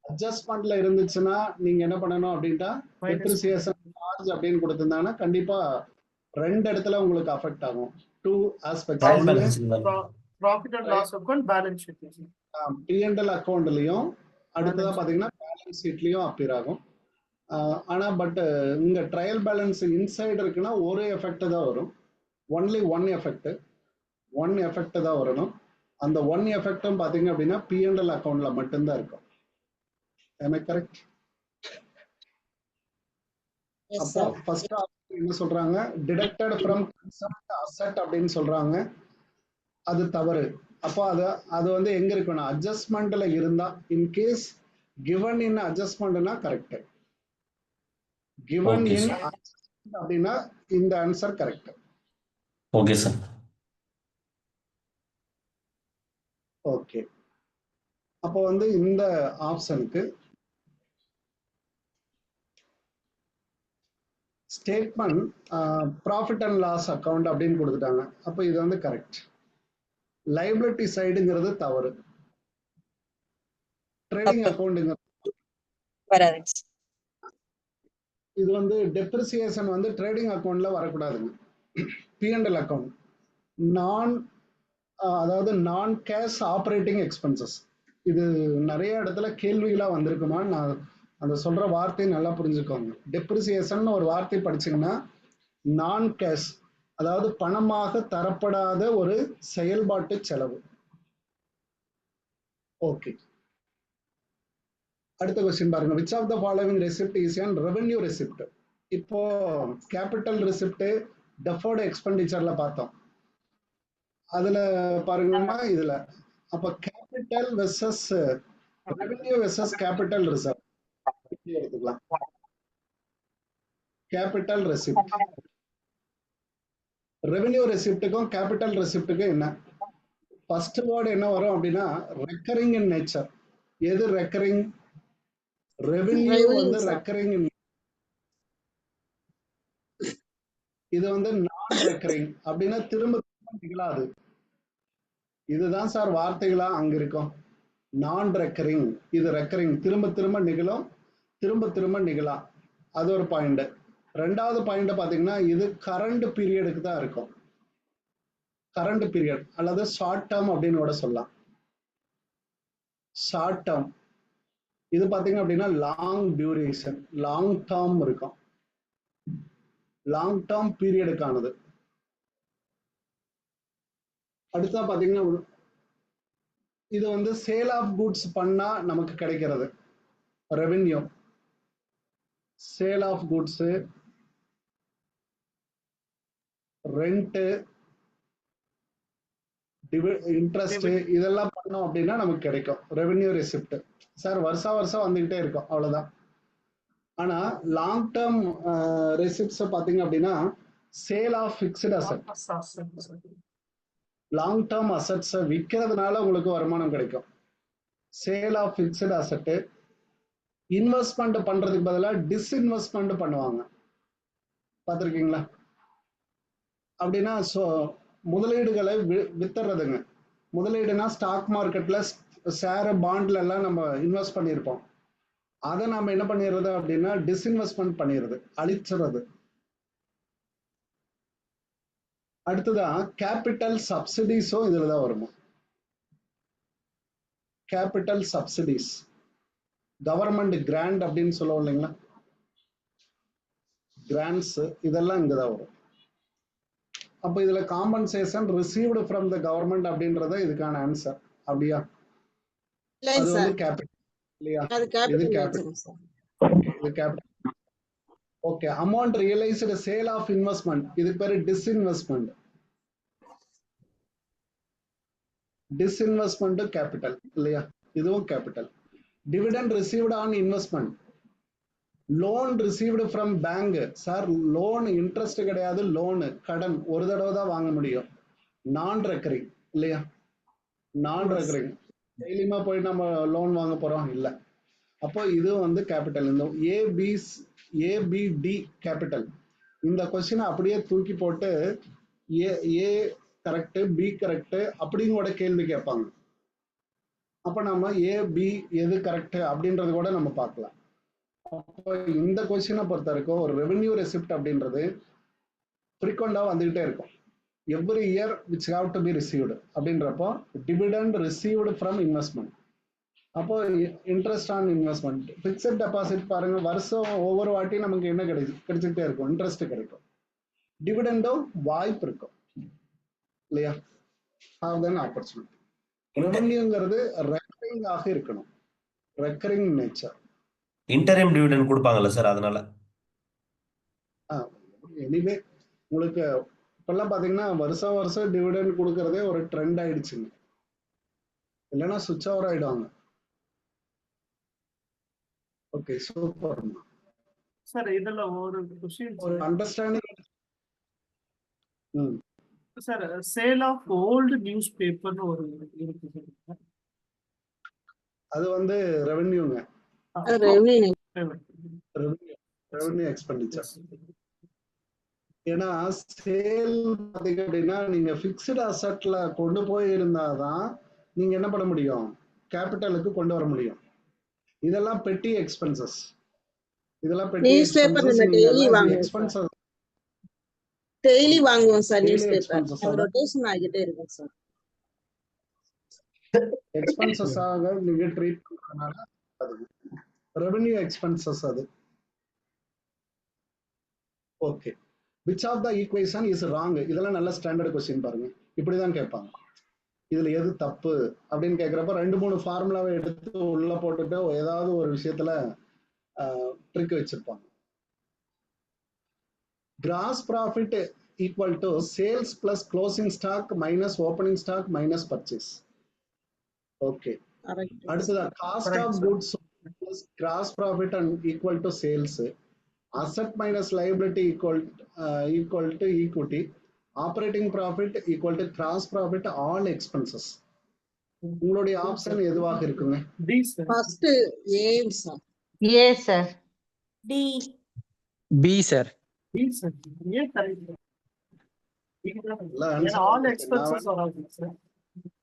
அட்ஜஸ்ட்மெண்ட்ல இருந்துச்சுன்னா நீங்க என்ன பண்ணணும் அப்படின்ட்டா டெப்ரிசியேஷன் சார்ஜ் அப்படின்னு கொடுத்திருந்தாங்கன்னா கண்டிப்பா ரெண்டு இடத்துல உங்களுக்கு அஃபெக்ட் ஆகும். Two aspects, profit and loss account, balance sheet, P&L அக்கவுண்ட்லயும் அடுத்ததா பாத்தீங்கன்னா பேலன்ஸ் ஷீட்லயும் அப்பியர் ஆகும். ஆனா பட் இங்க ட்ரையல் பேலன்ஸ் இன்சைடு இருக்குன்னா ஒரு எஃபெக்ட் தான் வரும், ஒன்லி ஒன் எஃபெக்ட் தான் வரணும். அந்த ஒன் எஃபெக்டும் பாத்தீங்க அப்படின்னா P&L அக்கவுண்ட்ல மட்டும்தான் இருக்கும். Am I correct? அப்போ ஃபர்ஸ்ட் என்ன சொல்றாங்க, டிடக்டட் ஃப்ரம் கன்சர்ன்ட் அசெட் அப்படின்னு சொல்றாங்க. அது தவறு. அப்போ அது வந்து எங்க இருக்கணும், அட்ஜஸ்ட்மெண்ட்ல இருந்தா. இன் கேஸ் கிவன் இன் அட்ஜஸ்ட்மெண்ட்னா கரெக்ட், கிவன் இன் அப்படின்னா இந்த answer correct. Okay sir. Okay. அப்போ வந்து இந்த ஆப்ஷனுக்கு statement profit and loss account அப்படின்னு கொடுத்துட்டாங்க. அப்போ இது வந்து கரெக்ட். லைபிலிட்டி சைடுங்கிறது தவறு. ட்ரேடிங் அக்கவுண்ட்ங்கிறது இது வந்து டெப்ரிசியேஷன் வந்து ட்ரேடிங் அக்கவுண்ட்ல வரக்கூடாதுங்க. P&L account அதாவது நான் கேஷ் ஆப்ரேட்டிங் எக்ஸ்பென்சஸ். இது நிறைய இடத்துல கேள்விகளா வந்திருக்குமா, நான் அந்த சொல்ற வார்த்தையை நல்லா புரிஞ்சுக்கோங்க. டெப்ரிசியேஷன் ஒரு வார்த்தை படிச்சீங்கன்னா நான் கேஷ், அதாவது பணமாக தரப்படாத ஒரு செயல்பாட்டு செலவு. ஓகே, அடுத்த கொஸ்டின் பாருங்க. Which of the following receipt is an revenue receipt? இப்போ கேபிட்டல் ரெசிப்ட் டெஃபர்டு எக்ஸ்பெண்டிச்சர்ல பார்த்தோம். அதுல பாருங்கன்னா இதுல அப்ப capital versus revenue versus capital reserve எடுத்துக்கலாம். கேபிட்டல் ரெசிப்ட், ரெவென்யூ ரெசிப்டுக்கும் கேபிட்டல் ரெசிப்டுக்கும் என்ன? ஃபர்ஸ்ட் வேர்டு என்ன வரும் அப்படின்னா ரெக்கரிங் இன் நேச்சர். எது ரெக்கரிங்? ரெவென்யூ வந்து ரெக்கரிங், இது வந்து நான் ரெக்கரிங் அப்படின்னா திரும்ப திரும்ப நிகழாது. இதுதான் சார் வார்த்தைகளா அங்க இருக்கும். நான் ரெக்கரிங், இது ரெக்கரிங், திரும்ப திரும்ப நிகழும், திரும்ப திரும்ப நிகழா. அது ஒரு பாயிண்ட். ரெண்டாவது பாயிண்ட் பாத்தீங்கன்னா இது கரண்ட் பீரியடுக்கு தான் இருக்கும். கரண்ட் பீரியட் அல்லது ஷார்ட் டேர்ம் அப்படின்னு கூட சொல்லலாம். ஷார்ட் டேர்ம் இது பாத்தீங்க அப்படின்னா லாங் டியூரேஷன், லாங் டேர்ம் இருக்கும். லாங் டேர்ம் பீரியடுக்கானது. அடுத்தா பாத்தீங்கன்னா இது வந்து சேல் ஆஃப் குட்ஸ் பண்ணா நமக்கு கிடைக்கிறது revenue. Sale of goods, rent, interest இதெல்லாம் பண்ணோம் அப்படின்னா நமக்கு கிடைக்கும் ரெவென்யூ ரெசிப்ட். சார் வருஷம் வருஷம் வந்துகிட்டே இருக்கும், அவ்வளவுதான். ஆனா லாங் டேர்ம் ரெசிப்ட்ஸ் பாத்தீங்க அப்படின்னா sale of fixed asset, long term assets விற்கிறதுனால உங்களுக்கு வருமானம் கிடைக்கும். Sale of fixed asset. Investment பண்றதுக்கு பதிலாக டிஸ்இன்வெஸ்ட்மெண்ட் பண்ணுவாங்க, பார்த்துருக்கீங்களா? அப்படின்னா முதலீடுகளை வித்துறதுங்க. முதலீடுனா ஸ்டாக் மார்க்கெட்ல ஷேர் பாண்ட்ல எல்லாம் நம்ம இன்வெஸ்ட் பண்ணியிருப்போம். அதை நம்ம என்ன பண்ணிடுறது அப்படின்னா டிஸ்இன்வெஸ்ட்மெண்ட் பண்ணிடுறது, அழிச்சுறது. அடுத்ததான் கேபிட்டல் சப்சிடிஸும் இதுலதான் வருமா. கேபிட்டல் சப்சிடிஸ், கவர்மெண்ட் கிராண்ட் அப்படின்னு சொல்லுவோம் இல்லைங்களா, கிராண்ட்ஸ் இதெல்லாம் இங்கதான் வரும். அப்ப இதுல compensation received from the government அப்படின்றத இதுக்கான ஆன்சர். அப்படியா? அது வந்து கேபிட்டல் இல்லையா? இது கேபிட்டல். இது capital. Okay, amount realised sale of investment, இதுக்கு பேரு டிஸ்இன்வெஸ்ட்மெண்ட். டிஸ்இன்வெஸ்ட்மெண்ட் கேபிட்டல் இல்லையா? இதுவும் capital. Dividend received on investment. Loan received from bank. Sir loan interest கிடையாது, லோனு கடன் ஒரு தடவை தான் வாங்க முடியும். நான் ரெக்கரிங் இல்லையா? நான் ரெக்கரிங் டெய்லியுமா போய் நம்ம லோன் வாங்க போறோம் இல்ல. அப்போ இது வந்து கேபிட்டல். இந்த ஏபிடி கேபிட்டல். இந்த கொஸ்டினை அப்படியே தூக்கி போட்டு ஏ கரெக்ட், பி கரெக்ட் அப்படின்னு கூட கேள்வி கேட்பாங்க. அப்ப நம்ம ஏ பி எது கரெக்ட் அப்படின்றது கூட நம்ம பார்க்கலாம். அப்போ இந்த கொஸ்டினை பொறுத்த வரைக்கும் ஒரு ரெவென்யூ ரெசிப்ட் அப்படின்றது ஃப்ரீக்வெண்டா வந்துகிட்டே இருக்கும். Every year which have to be received அப்படின்றப்போ டிவிடெண்ட் ரிசீவ்டு ஃப்ரம் இன்வெஸ்ட்மெண்ட். அப்போ interest on investment. Fixed deposit பாருங்க, வருஷம் ஒவ்வொரு வாட்டியும் நமக்கு என்ன கிடைச்சிக்கிட்டே இருக்கும், இன்ட்ரெஸ்ட் கிடைக்கும். டிவிடெண்டும் வாய்ப்பு இருக்கும் இல்லையா? ஆப்பர்ச்சுனிட்டி. ரெவென்யூங்கிறது ரெக்கரிங் ஆக இருக்கணும், ரெக்கரிங் நேச்சர். இன்டரிம் டிவிடெண்ட் கொடுப்பாங்கல்ல சார், அதனால. எனிவே உங்களுக்கு இப்பெல்லாம் பாத்தீங்கன்னா வருஷம் வருஷம் டிவிடெண்ட் கொடுக்கறதே ஒரு ட்ரெண்ட் ஆயிடுச்சுங்க, இல்லைன்னா சுவிட்ச் ஓவர் ஆயிடுவாங்க. Okay, super sir. இதுல ஒரு கொஸ்டின், ஒரு understanding. Sir sale of old news பேப்பர்னு ஒரு இருக்கு, அது வந்து ரெவென்யூங்க, ரெவென்யூ எக்ஸ்பெண்டிச்சர். ஏன்னா சேல் பாத்தீங்க அப்படின்னா நீங்க பிக்ஸ்டு அசெட்ல கொண்டு போய் இருந்தாதான் நீங்க என்ன பண்ண முடியும், கேபிட்டலுக்கு கொண்டு வர முடியும். இதெல்லாம் பெட்டி எக்ஸ்பென்சஸ். இதெல்லாம் பெட்டி எக்ஸ்பென்சஸ். டெய்லி வாங்குவோம் sir Daily news paper. expenses அது ஆக ரொட்டேஷன் ஆகிட்டே இருக்கும் சார். எக்ஸ்பென்சஸ் ஆக நீங்க ட்ரீட் பண்றதுனால அது ரெவென்யூ எக்ஸ்பென்சஸ் அது. Okay, which of the equation is wrong? இதெல்லாம் நல்ல ஸ்டாண்டர்ட் கொஸ்டின் பாருங்க. இப்படிதான் கேட்பாங்க. இதுல எது தப்பு அப்படின்னு கேட்கிறப்ப 2-3 ஃபார்முலாவை எடுத்து உள்ள போட்டுட்டு ஏதாவது ஒரு விஷயத்துல ட்ரிக் வச்சிருப்பாங்க. Gross profit equal to sales plus closing stock minus opening stock minus purchase. Okay, Correct. அடுத்தது cost Correct, of sir. Goods plus gross profit and equal to sales. Asset minus liability equal to equity. Operating profit equal to gross profit all expenses. உங்களுடைய option எதுவாக இருக்குங்க? D, sir. First A sir. A, sir. D. B, sir. D, sir. ஏன் correct? எல்லாம் ஏன்னா answer all வந்துருச்சு. expenses வராது sir.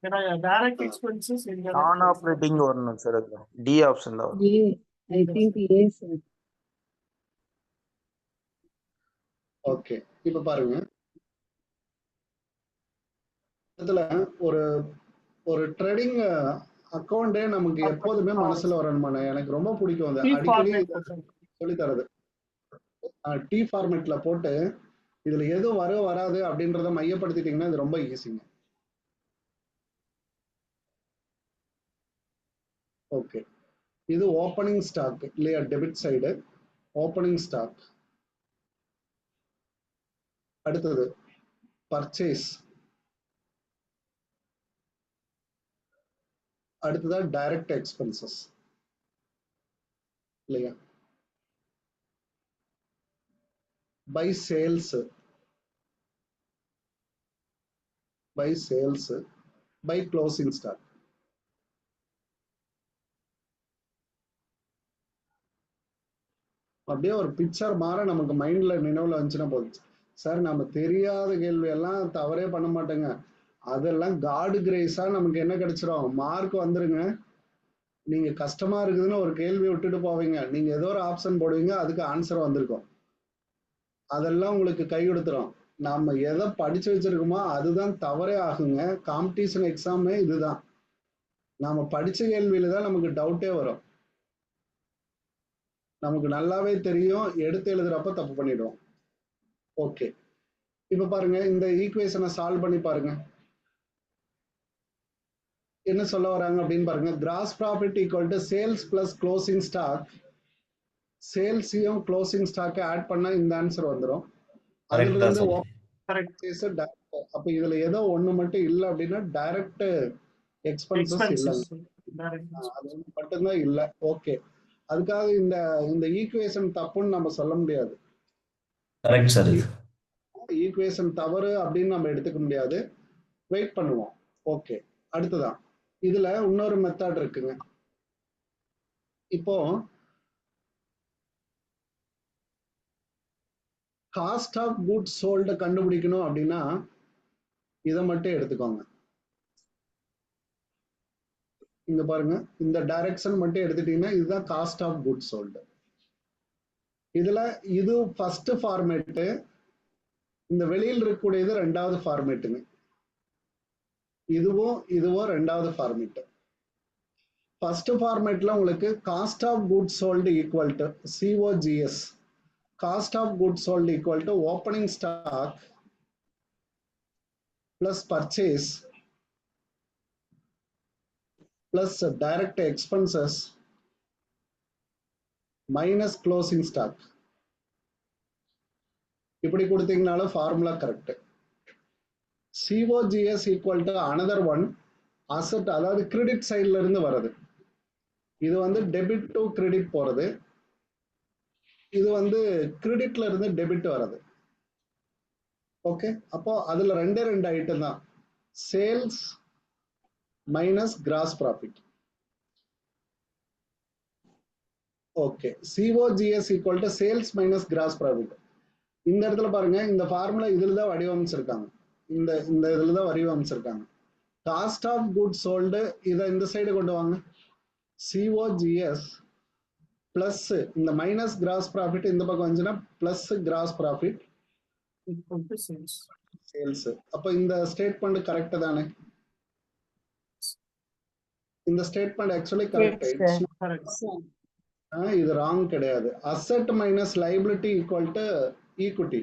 ஏன்னா direct expenses indirect நான் expenses. ஆப்ரேட்டிங் வரணும் சார். டி ஆப்ஷன் தான் வரும். I think A, sir. Okay, இப்ப பாருங்க, இதுல ஒரு ஒரு ட்ரேடிங் அக்கௌண்டே நமக்கு எப்போதுமே மனசுல வரணுமான எனக்கு ரொம்ப பிடிக்கும். அது T அடிக்கடி format sir. சொல்லி தரது. டி ஃபார்மேட்ல போட்டு இதுல எது வராது அப்படின்றத மையப்படுத்திட்டீங்கன்னா இது ரொம்ப ஈஸிங்க. ஓகே, இது ஓப்பனிங் ஸ்டாக் இல்லையா? Debit side opening stock. அடுத்தது பர்ச்சேஸ். அடுத்ததா டைரக்ட் எக்ஸ்பென்சஸ் இல்லையா? By sales, by closing stock. அப்படியே ஒரு பிக்சர் மாற நமக்கு மைண்ட்ல நினைவுல வந்துச்சுன்னா போதும். சார் நம்ம தெரியாத கேள்வி எல்லாம் தவறே பண்ண மாட்டேங்க, அதெல்லாம் காடு கிரேஸா நமக்கு என்ன கிடைச்சிரும், மார்க் வந்துருங்க. நீங்க கஷ்டமா இருக்குதுன்னு ஒரு கேள்வி விட்டுட்டு போவீங்க, நீங்க ஏதோ ஒரு ஆப்ஷன் போடுவீங்க, அதுக்கு ஆன்சர் வந்திருக்கும். அதெல்லாம் உங்களுக்கு கை கொடுத்துரும். நாம எதை படிச்சு வச்சிருக்கோமோ அதுதான் தவறே ஆகுங்க. காம்படிஷன் எக்ஸாமே இதுதான். நாம படிச்ச கேள்வியில தான் நமக்கு டவுட்டே வரும். நமக்கு நல்லாவே தெரியும், எடுத்து எழுதுறப்ப தப்பு பண்ணிடுவோம். ஓகே, இப்ப பாருங்க, இந்த ஈக்குவேஷனை சால்வ் பண்ணி பாருங்க. என்ன சொல்ல வராங்க அப்படின்னு பாருங்க. Gross profit equal to sales plus closing stock. சேல்ஸையும் க்ளோசிங் ஸ்டாக் ஆட் பண்ணா இந்த ஆன்சர் வந்துடும். அதுல இருந்து அப்ப இதுல ஏதோ ஒண்ணு மட்டும் இல்ல அப்படின்னா டைரக்ட் எக்ஸ்பென்சஸ் இல்லைங்க, அது மட்டும்தான் இல்ல. ஓகே, அதுக்காக இந்த ஈக்குவேஷன் தப்புன்னு நம்ம சொல்ல முடியாது. Correct sir. ஈக்குவேஷன் தவறு அப்படின்னு நம்ம எடுத்துக்க முடியாது. வெயிட் பண்ணுவோம். ஓகே, அடுத்ததான் இதுல இன்னொரு மெத்தட் இருக்குங்க. இப்போ காஸ்ட் ஆஃப் குட்ஸ் சோல்டு கண்டுபிடிக்கணும் அப்படின்னா இதை மட்டும் எடுத்துக்கோங்க. இங்க பாருங்க, இந்த டைரக்ஷன் மட்டும் எடுத்துட்டீங்கன்னா இதுதான் காஸ்ட் ஆஃப் குட்ஸ் சோல்டு. இதுல இது ஃபர்ஸ்ட் ஃபார்மேட்டு, இந்த வெளியில் இருக்கக்கூடியது ரெண்டாவது ஃபார்மேட்டுங்க. இதுவும் ரெண்டாவது ஃபார்மேட். ஃபர்ஸ்ட் ஃபார்மேட்ல உங்களுக்கு cost of goods sold equal to COGS, cost of goods sold equal to opening stock plus purchase plus direct expenses minus closing stock. இப்படி கொடுத்தீங்கனாலும் formula correct. COGS equal to another one asset, அதாவது credit சைட்ல இருந்து வருது. இது வந்து debit to credit போறது, இது வந்து கிரெடிட்ல இருந்து டெபிட் வர்றது. ஓகே, அப்போ அதுல ரெண்டு ஐட்டம் தான், sales minus gross profit. Okay, COGS equal to sales minus gross profit. இந்த இடத்துல பாருங்க, இந்த ஃபார்முலா இதுல தான் வடிவமைச்சிருக்காங்க. இந்த இதுல தான் வடிவமைச்சிருக்காங்க. காஸ்ட் ஆஃப் குட் சோல்டு இதை இந்த சைடு கொண்டு வாங்க. COGS பிளஸ் இந்த மைனஸ் கிராஸ் ப்ராஃபிட் இந்த பக்கம் வந்துச்சுன்னா plus gross profit equal to sales. Sales. அப்ப இந்த ஸ்டேட்மெண்ட் கரெக்ட் தானே? இந்த statement actually correct. Yes, sir. Correct. இது ராங் கிடையாது. Asset minus liability equal to equity.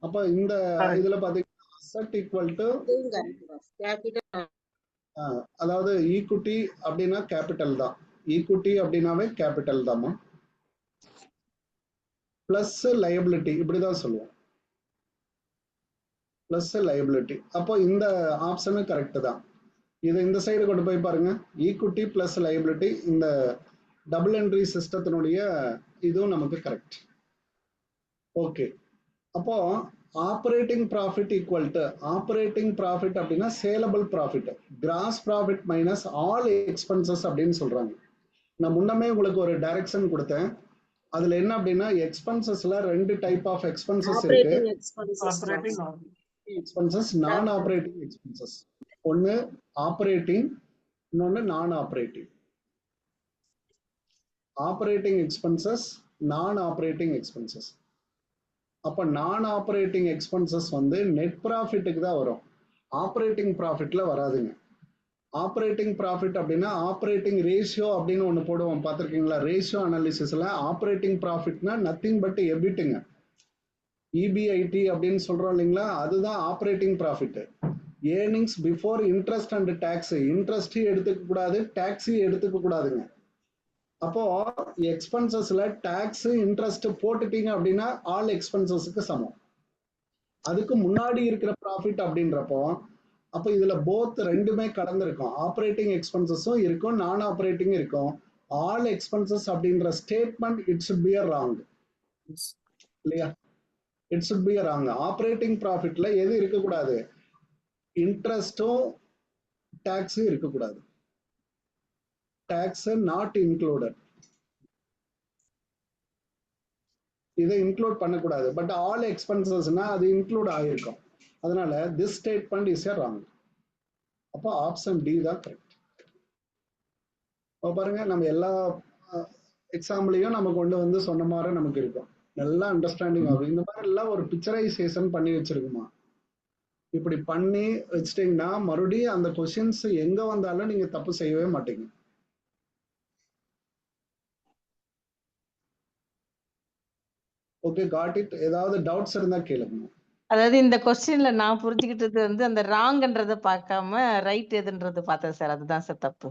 அப்ப இந்த Correct. இதுல பாத்தீங்கன்னா அசெட் ஈக்குவல் டு கேபிட்டல் அதாவது ஈக்விட்டி அப்படின்னா கேபிட்டல் தான். ஈக்விட்டி அப்படின்னாவே கேபிட்டல் தாம்மா. பிளஸ் லைபிலிட்டி இப்படிதான் சொல்லுவோம். Plus liability. அப்போ இந்த ஆப்ஷனும் கரெக்ட் தான். இதை இந்த சைடு கொண்டு போய் பாருங்க. ஈக்விட்டி பிளஸ் லைபிலிட்டி இந்த டபுள் என்ட்ரி சிஸ்டத்தினுடைய இதுவும் நமக்கு கரெக்ட். ஓகே. அப்போ operating profit equal to operating profit அப்படின்னா saleable profit gross profit minus all expenses அப்படின்னு சொல்றாங்க. நான் முன்னமே உங்களுக்கு ஒரு டைரக்ஷன் கொடுத்தேன். அதுல என்ன அப்படின்னா எக்ஸ்பென்சஸ்ல 2 டைப் ஆஃப் எக்ஸ்பென்சஸ் இருக்கு. Operating or expenses non operating expenses. ஒன்னு ஆப்பரேட்டிங், இன்னொன்னு non operating. Operating expenses, non operating expenses. அப்ப நான் ஆப்பரேட்டிங் எக்ஸ்பென்சஸ் வந்து நெட் ப்ராஃபிட்டுக்கு தான் வரும், ஆப்பரேட்டிங் ப்ராஃபிட்ல வராதுங்க. ஆப்பரேட்டிங் ப்ராஃபிட் அப்படின்னா ஆப்பரேட்டிங் ரேஷியோ அப்படின்னு ஒன்று போடுவோம், பார்த்துருக்கீங்களா? ரேஷியோ அனாலிசிஸ்ல ஆப்பரேட்டிங் ப்ராஃபிட்னா நத்திங் பட் எபிட்டுங்க. இபிஐடி அப்படின்னு சொல்றோம் இல்லைங்களா, அதுதான் operating profit. Earnings before interest and taxes. இன்ட்ரெஸ்டையும் எடுத்துக்க கூடாது, டேக்ஸையும் எடுத்துக்க கூடாதுங்க. அப்போ எக்ஸ்பென்சஸ்ல டாக்ஸ் இன்ட்ரெஸ்ட் போட்டுட்டீங்க அப்படின்னா ஆல் எக்ஸ்பென்சஸ்க்கு சமம். அதுக்கு முன்னாடி இருக்கிற ப்ராஃபிட் அப்படின்றப்போ அப்போ இதுல போத் ரெண்டுமே கலந்துருக்கும். ஆப்பரேட்டிங் எக்ஸ்பென்சஸும் இருக்கும், நான் ஆப்பரேட்டிங் இருக்கும். ஆல் எக்ஸ்பென்சஸ் அப்படின்ற statement it should be wrong இல்லையா? It should be wrong. Operating ப்ராஃபிட்ல எது இருக்கக்கூடாது? இன்ட்ரெஸ்டும் டாக்ஸும் இருக்கக்கூடாது. டாக்ஸ் நாட் இன்க்ளூடட், இதை இன்க்ளூட் பண்ணக்கூடாது. பட் ஆல் எக்ஸ்பென்சஸ்னா அது இன்க்ளூட் ஆகிருக்கும். அதனால this statement is a wrong. அப்போ ஆப்ஷன் டி தான் கரெக்ட். பாருங்க, நம்ம எல்லா எக்ஸாம்பிளையும் நம்ம கொண்டு வந்து சொன்ன மாதிரி நமக்கு இருக்கும், நல்லா அண்டர்ஸ்டாண்டிங் ஆகும். இந்த மாதிரி எல்லாம் ஒரு பிக்சரைசேஷன் பண்ணி வச்சிருக்குமா, இப்படி பண்ணி வச்சிட்டீங்கன்னா மறுபடியும் அந்த கொஸ்டின்ஸ் எங்க வந்தாலும் நீங்க தப்பு செய்யவே மாட்டீங்க. Okay, got it. ஏதாவது டவுட்ஸ் இருந்தா கேளுங்க. அதாவது இந்த கொஸ்டின்ல நான் புரிஞ்சுக்கிட்டது வந்து அந்த ராங்ன்றத பார்க்காம ரைட் எதுன்றது பார்த்தேன் சார். அதுதான் சார் தப்பு.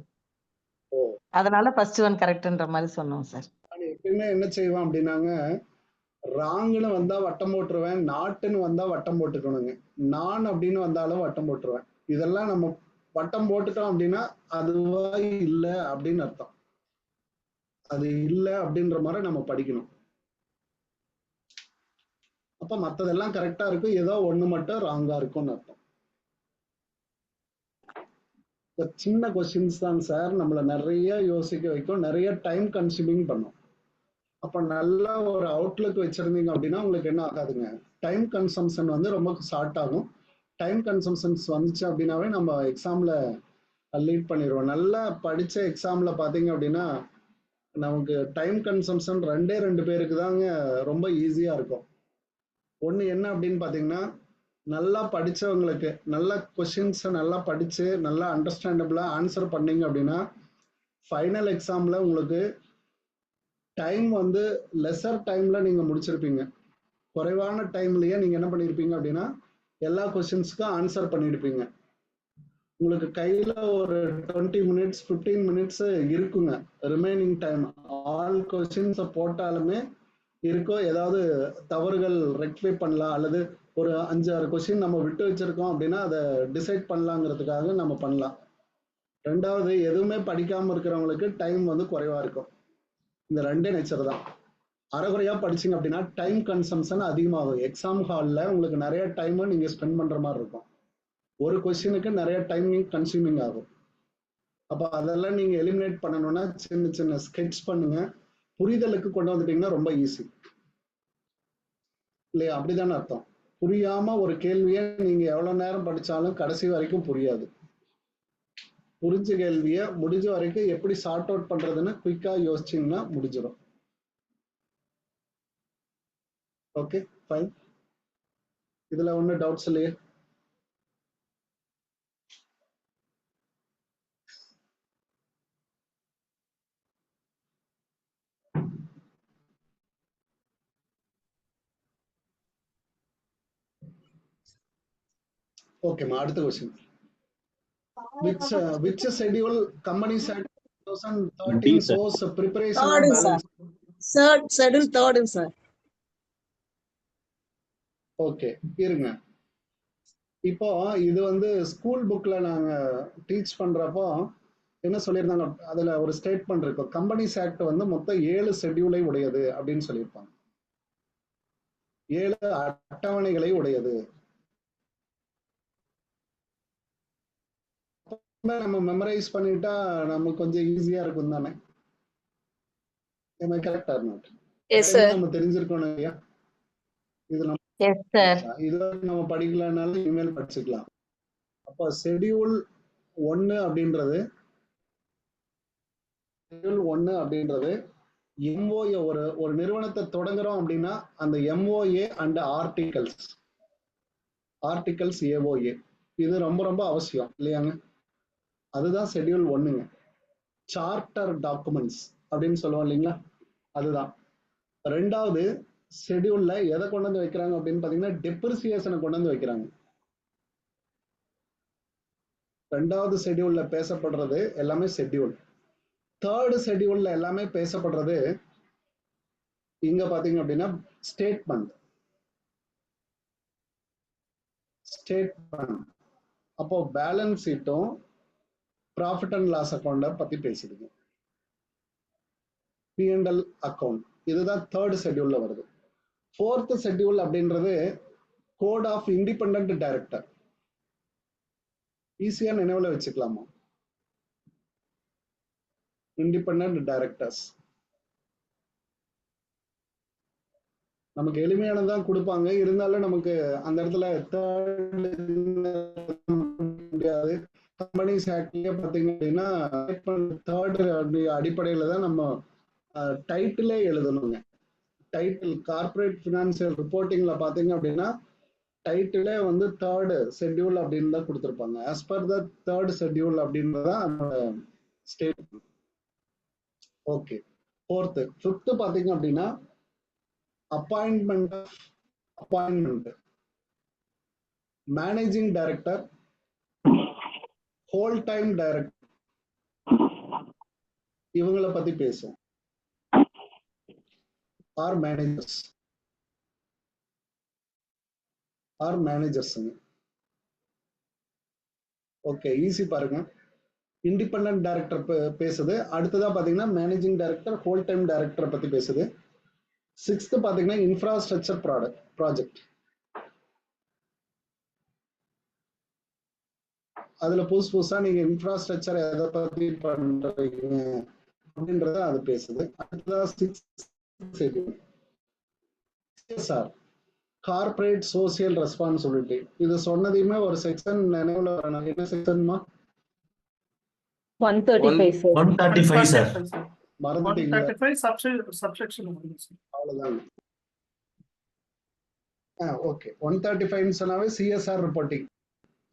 அதனால ஃபர்ஸ்ட் ஒன் கரெக்ட்ன்ற மாதிரி சொன்னோம் சார். நான் எப்பயுமே என்ன செய்வேன் அப்படின்னாங்க, ராங்குன்னு வந்தா வட்டம் போட்டுருவேன், நாட்டுன்னு வந்தா வட்டம் போட்டுக்கணுங்க. நான் அப்படின்னு வந்தாலும் வட்டம் போட்டுருவேன். இதெல்லாம் நம்ம வட்டம் போட்டுட்டோம் அப்படின்னா அதுவா இல்லை அப்படின்னு அர்த்தம். அது இல்லை அப்படின்ற மாதிரி நம்ம படிக்கணும். அப்ப மத்ததெல்லாம் கரெக்டா இருக்கும், ஏதோ ஒண்ணு மட்டும் ராங்கா இருக்கும்னு அர்த்தம். சின்ன கொஸ்டின்ஸ் தான் சார் நம்மள நிறைய யோசிக்க வைக்கும், நிறைய டைம் கன்சியூமிங் பண்ணும். அப்ப நல்ல ஒரு அவுட்லுக் வச்சிருந்தீங்க அப்படின்னா உங்களுக்கு என்ன ஆகாதுங்க, டைம் கன்சம்ஷன் வந்து ரொம்ப ஷார்ட் ஆகும். டைம் கன்சம்ஷன்ஸ் வந்துச்சு அப்படின்னாவே நம்ம எக்ஸாம்ல லீட் பண்ணிடுவோம். நல்லா படிச்ச எக்ஸாம்ல பாத்தீங்க அப்படின்னா நமக்கு டைம் கன்சம்ஷன் 2 பேருக்கு தாங்க ரொம்ப ஈஸியா இருக்கும். ஒன்று என்ன அப்படின்னு பார்த்தீங்கன்னா, நல்லா படித்தவங்களுக்கு நல்ல கொஷின்ஸை நல்லா படித்து நல்லா அண்டர்ஸ்டாண்டபிளாக ஆன்சர் பண்ணீங்க அப்படின்னா ஃபைனல் எக்ஸாமில் உங்களுக்கு டைம் வந்து லெஸர் டைமில் நீங்கள் முடிச்சிருப்பீங்க. குறைவான டைம்லேயே நீங்கள் என்ன பண்ணியிருப்பீங்க அப்படின்னா எல்லா கொஷின்ஸுக்கும் ஆன்சர் பண்ணியிருப்பீங்க. உங்களுக்கு கையில் ஒரு 20 மினிட்ஸ் 15 மினிட்ஸ் இருக்குங்க ரிமைனிங் டைம். ஆல் கொஷின்ஸை போட்டாலுமே இருக்கும், ஏதாவது தவறுகள் ரெக்டிஃபை பண்ணலாம், அல்லது ஒரு 5-6 கொஸ்டின் நம்ம விட்டு வச்சிருக்கோம் அப்படின்னா அதை டிசைட் பண்ணலாங்கிறதுக்காக நம்ம பண்ணலாம். ரெண்டாவது, எதுவுமே படிக்காம இருக்கிறவங்களுக்கு டைம் வந்து குறைவா இருக்கும். இந்த 2 நேச்சர் தான். அரைகுறையா படிச்சிங்க அப்படின்னா டைம் கன்சம்ஷன் அதிகமாகும். எக்ஸாம் ஹாலில் உங்களுக்கு நிறைய டைமை நீங்க ஸ்பெண்ட் பண்ற மாதிரி இருக்கும். ஒரு கொஸ்டினுக்கு நிறைய டைமிங் கன்சியூமிங் ஆகும். அப்போ அதெல்லாம் நீங்க எலிமினேட் பண்ணணும்னா சின்ன சின்ன ஸ்கெட்ச் பண்ணுங்க. புரிதலுக்கு கொண்டு வந்துட்டீங்கன்னா ரொம்ப ஈஸி இல்லையா? அப்படிதானே அர்த்தம். புரியாம ஒரு கேள்வியை நீங்க எவ்வளவு நேரம் படிச்சாலும் கடைசி வரைக்கும் புரியாது. புரிஞ்ச கேள்வியை முடிஞ்ச வரைக்கும் எப்படி சார்ட் அவுட் பண்றதுன்னு குயிக்கா யோசிச்சீங்கன்னா முடிஞ்சிடும். Okay, fine. இதுல ஒன்றும் டவுட்ஸ் இல்லையே? ஓகேம்மா, அடுத்த question. which schedule Companies Act 2013 sir. shows preparation of Third, sir. balance? Schedule third, sir. Okay, இருங்க. இப்போ இது வந்து ஸ்கூல் புக்ல நாங்க டீச் பண்றப்போ என்ன சொல்லியிருந்தாங்க, அதுல ஒரு ஸ்டேட்மெண்ட் இருக்கும். கம்பெனிஸ் ஆக்ட் வந்து மொத்தம் 7 ஷெட்யூலை உடையது அப்படின்னு சொல்லியிருப்பாங்க. 7 அட்டவணைகளை உடையது. நம்ம மெமரைஸ் பண்ணிட்டா நமக்கு கொஞ்சம் ஈஸியா இருக்கும் தானே? கரெக்டா நம்ம தெரிஞ்சிருக்கணும் இல்லையா? இது நம்ம எஸ் சார். இது நம்ம படிக்கலனாலும் இனிமேல் படிச்சுக்கலாம். அப்ப ஷெட்யூல் 1 அப்படின்றது MOA, ஒரு நிறுவனத்தை தொடங்குறோம் அப்படின்னா அந்த MOA அண்ட் ஆர்டிகல்ஸ் AOA இது ரொம்ப ரொம்ப அவசியம் இல்லையாங்க? அதுதான் ஷெட்யூல் 1ங்க. சார்ட்டர் டாக்குமெண்ட்ஸ் அப்படின்னு சொல்லுவோம் இல்லைங்களா, அதுதான். ரெண்டாவது ஷெட்யூல்ல எதை கொண்டு வந்து வைக்கிறாங்க அப்படின்னு பாத்தீங்கன்னா டெப்ரிசியேஷனை கொண்டு வந்து வைக்கிறாங்க. ரெண்டாவது ஷெட்யூல்ல பேசப்படுறது எல்லாமே ஷெட்யூல். தேர்டு ஷெட்யூல்ல எல்லாமே பேசப்படுறது இங்க பாத்தீங்க அப்படின்னா ஸ்டேட்மெண்ட். அப்போ பேலன்ஸ் ஷீட்டும் ப்ராஃபிட் அண்ட் லாஸ் அக்கௌண்ட பத்தி பேசிடுங்க. P&L அக்கௌண்ட் இதுதான் தேர்ட் ஷெட்யூல்ல வருது. ஃபோர்த் ஷெட்யூல் அப்படின்றது கோட் ஆஃப் இண்டிபெண்டன்ட் டைரக்டர். ஈஸியா நினைவுல வச்சுக்கலாமா? இண்டிபெண்டன்ட் டைரக்டர்ஸ் நமக்கு எளிமையானதான் கொடுப்பாங்க, இருந்தாலும் நமக்கு அந்த இடத்துல முடியாது. கம்பெனிஸ் ஆக்ட்லயே பாத்தீங்க அப்படின்னா தேர்ட் அடிப்படையில தான் நம்ம டைட்டிலே எழுதணுங்க. டைட்டில் கார்பரேட் பினான்சியல் ரிப்போர்ட்டிங்ல பாத்தீங்க அப்படின்னா டைட்டிலே வந்து தேர்டு ஷெட்யூல் அப்படின்னு தான் கொடுத்துருப்பாங்க. As per the third schedule அப்படின்றதான் அந்த ஸ்டேட்மெண்ட். Okay, fourth. ஃபிஃப்த் பாத்தீங்க அப்படின்னா appointment, managing director, whole time director, இவங்களை பத்தி பேசும். Or managers. ஓகே, ஈஸி பாருங்க. இண்டிபெண்டன்ட் டைரக்டர் பேசுது. அடுத்ததா பாத்தீங்கன்னா managing director, whole time director பத்தி பேசுது. சிக்ஸ்த் பாத்தீங்கன்னா இன்ஃப்ராஸ்ட்ரக்சர் ப்ராஜெக்ட். அதுல புதுசா நீங்க இன்ஃப்ராஸ்ட்ரக்சர் எதை பத்தி பண்றீங்க அப்படின்றத அது பேசுது. அடுத்ததா CSR, கார்பரேட் சோசியல் ரெஸ்பான்சிபிலிட்டி. இது சொன்னதையுமே ஒரு செக்ஷன் நினைவுல வரணும். என்ன செக்ஷன்மா? 135 sir. மறந்துட்டீங்களா? 135 subsection 1, sir. அவ்வளவுதான். ஓகே, 135 சொன்னாவே CSR ரிப்போர்ட்டிங்.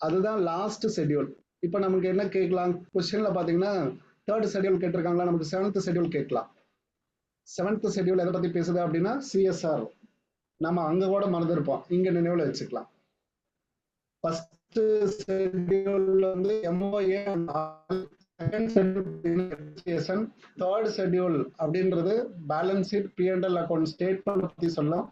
அதுதான் லாஸ்ட் ஷெட்யூல். இப்ப நமக்கு என்ன கேட்கலாம் கொஸ்டின்ல பாத்தீங்கன்னா தேர்ட் ஷெட்யூல் கேட்டிருக்காங்களா, நமக்கு 7th ஷெட்யூல் கேட்கலாம். 7th ஷெட்யூல் எதை பத்தி பேசுது அப்படின்னா CSR. நம்ம அங்க கூட மறந்துருப்போம், இங்க நினைவுல வச்சுக்கலாம். ஃபர்ஸ்ட் ஷெட்யூல் வந்து MOA, second schedule third schedule அப்படின்றது balance sheet, P&L account statement பத்தி சொல்லும்.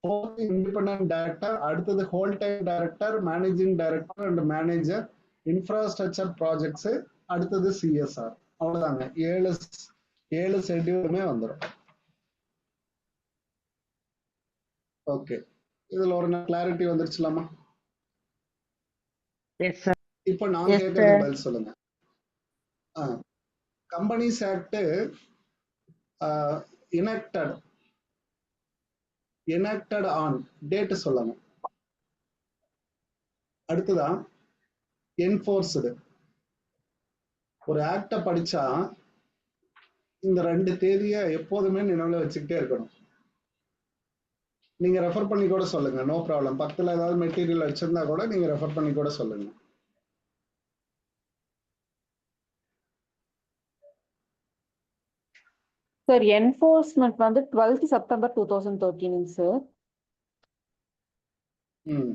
ஃபோர்த் இண்டிபெண்டன்ட் டைரக்டர், அடுத்தது whole time director, managing director and manager, infrastructure projects, அடுத்தது CSR. அவ்வளவுதாங்க. 7 ஷெட்யூலுமே வந்துடும். ஓகே, இதுல ஒரு கிளாரிட்டி வந்துருச்சுலாமா? இப்போ நான் கேட்கறது பதில் சொல்லுங்க. Companies act enacted on date சொல்லுங்க. அடுத்ததான் என்ஃபோர்ஸ்டு. ஒரு ஆக்ட படிச்சா இந்த 2 தேதியை எப்போதுமே நினைவுல வச்சுக்கிட்டே இருக்கணும். நீங்க ரெஃபர் பண்ணி கூட சொல்லுங்க, நோ ப்ராப்ளம். 10ல ஏதாவது மெட்டீரியல் வச்சிருந்தா கூட நீங்க ரெஃபர் பண்ணி கூட சொல்லுங்க. சார் என்ஃபோர்ஸ்மெண்ட் வந்து 12th September 2013 சார். ம்.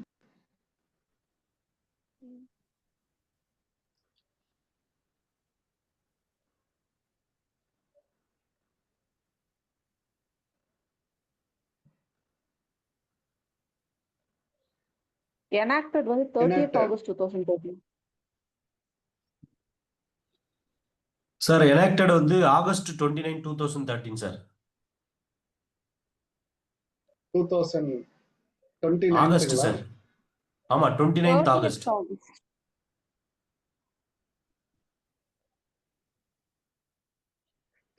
enacted வந்து 30th Enacted. August 2013. Sir enacted வந்து ஆகஸ்ட் 29, 2013 சார். 2029 August sir. ஆமா 29th ஆகஸ்ட்.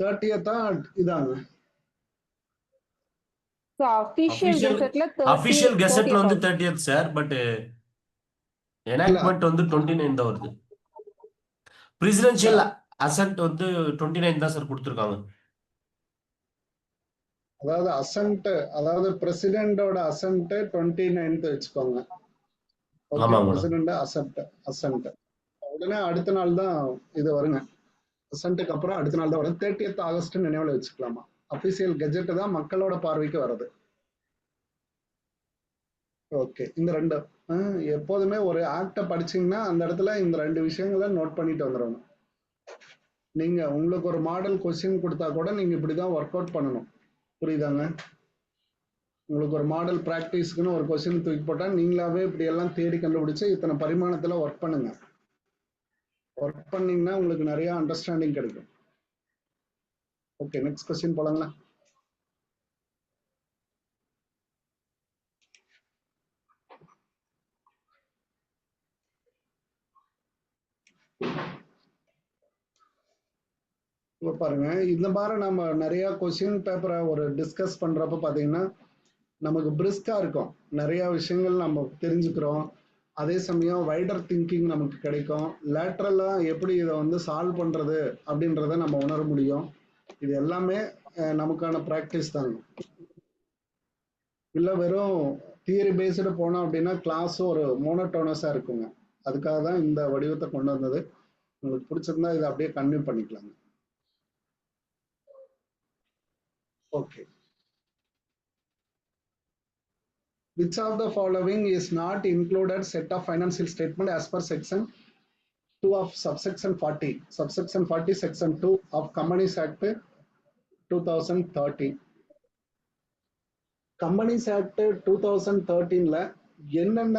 30th இதாங்க. So official gazetteல 30th. அபிஷியல் கெசெட்ல வந்து 30th சார், பட் enactment வந்து 29 தான் வருது. பிரசிடென்ஷியல் அசென்ட் வந்து 29 தான் சார் கொடுத்திருக்காங்க. அதாவது அசென்ட், அதாவது பிரசிடென்டோட அசென்ட் 29th வச்சுக்கோங்க. ஓகே, பிரசிடென்ட் அசென்ட் உடனே அடுத்த நாள் தான் இது வருங்க. அசென்ட்டுக்கு அப்புறம் அடுத்த நாள் தான் வரும். 30th ஆகஸ்ட் நினைவுல வச்சுக்கலாமா. அபிஷியல் கெஜெட் தான் மக்களோட பார்வைக்கு வருது. ஓகே, இந்த ரெண்டு எப்போதுமே ஒரு ஆக்ட படிச்சீங்கன்னா அந்த இடத்துல இந்த ரெண்டு விஷயங்களை நோட் பண்ணிட்டு வந்துடணும். நீங்க உங்களுக்கு ஒரு மாடல் கொஸ்டின் கொடுத்தா கூட நீங்க இப்படிதான் ஒர்க் அவுட் பண்ணணும். புரியுதாங்க? உங்களுக்கு ஒரு மாடல் பிராக்டிஸ்க்குன்னு ஒரு கொஸ்டின் தூக்கி போட்டா நீங்களாவே இப்படி எல்லாம் தேடி கண்டுபிடிச்சு இத்தனை பரிமாணத்துல ஒர்க் பண்ணுங்க. ஒர்க் பண்ணீங்கன்னா உங்களுக்கு நிறைய அண்டர்ஸ்டாண்டிங் கிடைக்கும். ஓகே, நெக்ஸ்ட் கொஸ்டின் போலாங்களா? இப்போ பாருங்க, இந்த மாதிரி நம்ம நிறைய கொஸ்டின் பேப்பரை ஒரு டிஸ்கஸ் பண்றப்ப பாத்தீங்கன்னா நமக்கு பிரிஸ்கா இருக்கும். நிறைய விஷயங்கள் நம்ம தெரிஞ்சுக்கிறோம். அதே சமயம் வைடர் திங்கிங் நமக்கு கிடைக்கும். லேட்ரலா எப்படி இதை வந்து சால்வ் பண்றது அப்படின்றத நம்ம உணர முடியும். இது எல்லாமே நமக்கான ப்ராக்டிஸ் தாங்க. இல்லை வெறும் தியரி பேஸ்டு போனோம் அப்படின்னா கிளாஸ் ஒரு மோனோட்டோனஸா இருக்குங்க. அதுக்காக தான் இந்த வடிவத்தை கொண்டு வந்தது. உங்களுக்கு பிடிச்சிருந்தா இதை அப்படியே கன்டினியூ பண்ணிக்கலாங்க. Okay, which of the following is not included set of financial statement as per section 2 of subsection 40 section 2 of Companies Act 2013. Companies Act 2013ல என்னென்ன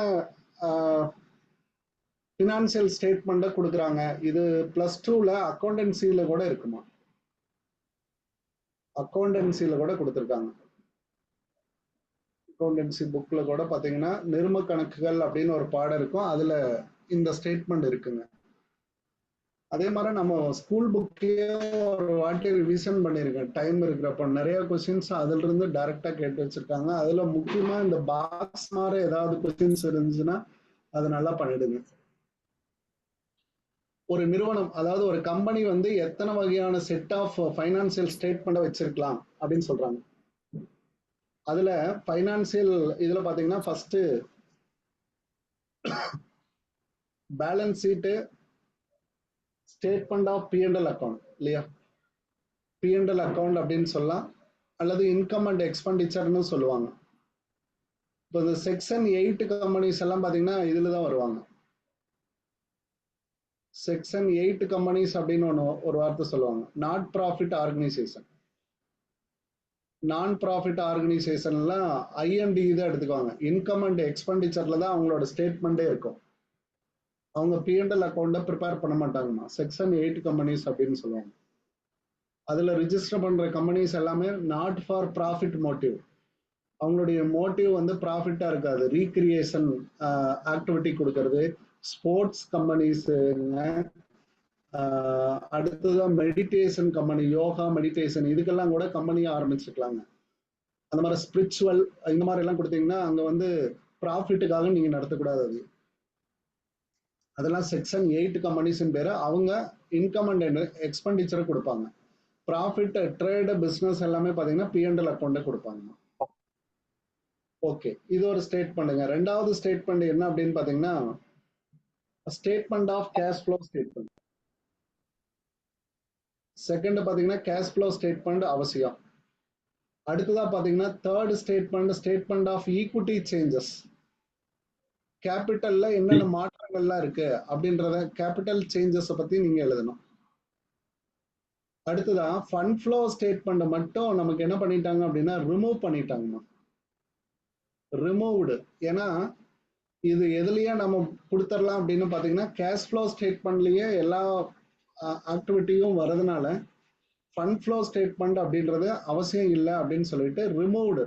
ஃபினான்சியல் ஸ்டேட்மெண்ட்டை கொடுக்குறாங்க? இது +2ல அக்கௌண்டன்சியில கூட இருக்குமா? அக்கௌண்டன்சியில கூட கொடுத்துருக்காங்க. அக்கௌண்டன்சி புக்ல கூட பாத்தீங்கன்னா நிர்ம கணக்குகள் அப்படின்னு ஒரு பாடம் இருக்கும். அதுல இந்த ஸ்டேட்மெண்ட் இருக்குங்க. அதே மாதிரி நம்ம ஸ்கூல் புக்கே ஒரு வாட்டி ரிவிஷன் பண்ணிருக்கேன் டைம் இருக்கிறப்ப. நிறைய கொஸ்டின்ஸ் அதுல இருந்து டைரக்டா கேட்டு வச்சிருக்காங்க. அதுல முக்கியமா இந்த பாக்ஸ் மாதிரி ஏதாவது கொஸ்டின்ஸ் இருந்துச்சுன்னா அதை நல்லா பண்ணிடுங்க. ஒரு நிறுவனம், அதாவது ஒரு கம்பெனி வந்து எத்தனை வகையான செட் ஆஃப் ஃபைனான்சியல் ஸ்டேட்மெண்ட்டை வச்சிருக்கலாம் அப்படின்னு சொல்றாங்க. அதுல ஃபைனான்சியல் இதுல பாத்தீங்கன்னா first balance sheet, statement of P&L account இல்லையா? P&L அக்கௌண்ட் அப்படின்னு சொல்லலாம், அல்லது இன்கம் அண்ட் எக்ஸ்பெண்டிச்சர்னு சொல்லுவாங்க. இப்போ இந்த செக்ஷன் 8 கம்பெனிஸ் எல்லாம் பாத்தீங்கன்னா இதுல தான் வருவாங்க. செக்ஷன் 8 கம்பெனிஸ் அப்படின்னு ஒரு வார்த்தை சொல்லுவாங்க. Not profit organisation. நான் ப்ராஃபிட் ஆர்கனைசேஷன்லாம் IND தான் எடுத்துக்குவாங்க. இன்கம் அண்ட் எக்ஸ்பெண்டிச்சர்ல தான் அவங்களோட ஸ்டேட்மெண்ட்டே இருக்கும். அவங்க P&L அக்கௌண்ட்டை ப்ரிப்பேர் பண்ண மாட்டாங்கம்மா. செக்ஷன் 8 கம்பெனிஸ் அப்படின்னு சொல்லுவாங்க. அதுல ரிஜிஸ்டர் பண்ற கம்பெனிஸ் எல்லாமே நாட் ஃபார் ப்ராஃபிட் மோட்டிவ். அவங்களுடைய மோட்டிவ் வந்து ப்ராஃபிட்டா இருக்காது. ரீக்ரியேஷன் ஆக்டிவிட்டி கொடுக்கறது. ஸ்போர்ட்ஸ் கம்பெனிஸுங்க. அடுத்ததான் மெடிடேஷன் கம்பெனி, யோகா மெடிடேஷன், இதுக்கெல்லாம் கூட கம்பெனியை ஆரம்பிச்சுக்கலாங்க. அந்த மாதிரி ஸ்பிரிச்சுவல் இந்த மாதிரி எல்லாம் கொடுத்தீங்கன்னா அங்க வந்து ப்ராஃபிட்டுக்காக நீங்க நடத்தக்கூடாது. அது அதெல்லாம் செக்ஷன் 8 கம்பெனிஸ் பேரு. அவங்க இன்கம் அண்ட் எக்ஸ்பெண்டிச்சரை கொடுப்பாங்க. ப்ராஃபிட், ட்ரேடு, பிசினஸ் எல்லாமே பாத்தீங்கன்னா P&L அக்கௌண்ட்டை கொடுப்பாங்க. ஓகே, இது ஒரு ஸ்டேட்மெண்ட்டுங்க. ரெண்டாவது ஸ்டேட்மெண்ட் என்ன அப்படின்னு பாத்தீங்கன்னா statement of cash flow statement. Second பாத்தீங்கன்னா கேஷ் ஃப்ளோ ஸ்டேட்மெண்ட் அவசியம். அடுத்ததா பாத்தீங்கன்னா third statement of equity changes. கேபிட்டல்ல என்னென்ன மாற்றங்கள்லாம் இருக்கு அப்படின்றத கேபிட்டல் சேஞ்சஸ் பத்தி நீங்க எழுதணும். அடுத்ததான் ஃபண்ட் ஃப்ளோ ஸ்டேட்மெண்ட் மட்டும் நமக்கு என்ன பண்ணிட்டாங்க அப்படின்னா ரிமூவ் பண்ணிட்டாங்கம்மா. ரிமூவ்டு. ஏன்னா இது எதுலயே நம்ம கொடுத்துடலாம் அப்படின்னு பாத்தீங்கன்னா கேஷ் ஃப்ளோ ஸ்டேட்மெண்ட்லயே எல்லா ஆக்டிவிட்டியும் வரதுனால ஃபண்ட் ஃப்ளோ ஸ்டேட்மெண்ட் அப்படின்றது அவசியம் இல்லை அப்படின்னு சொல்லிட்டு ரிமூவ்டு.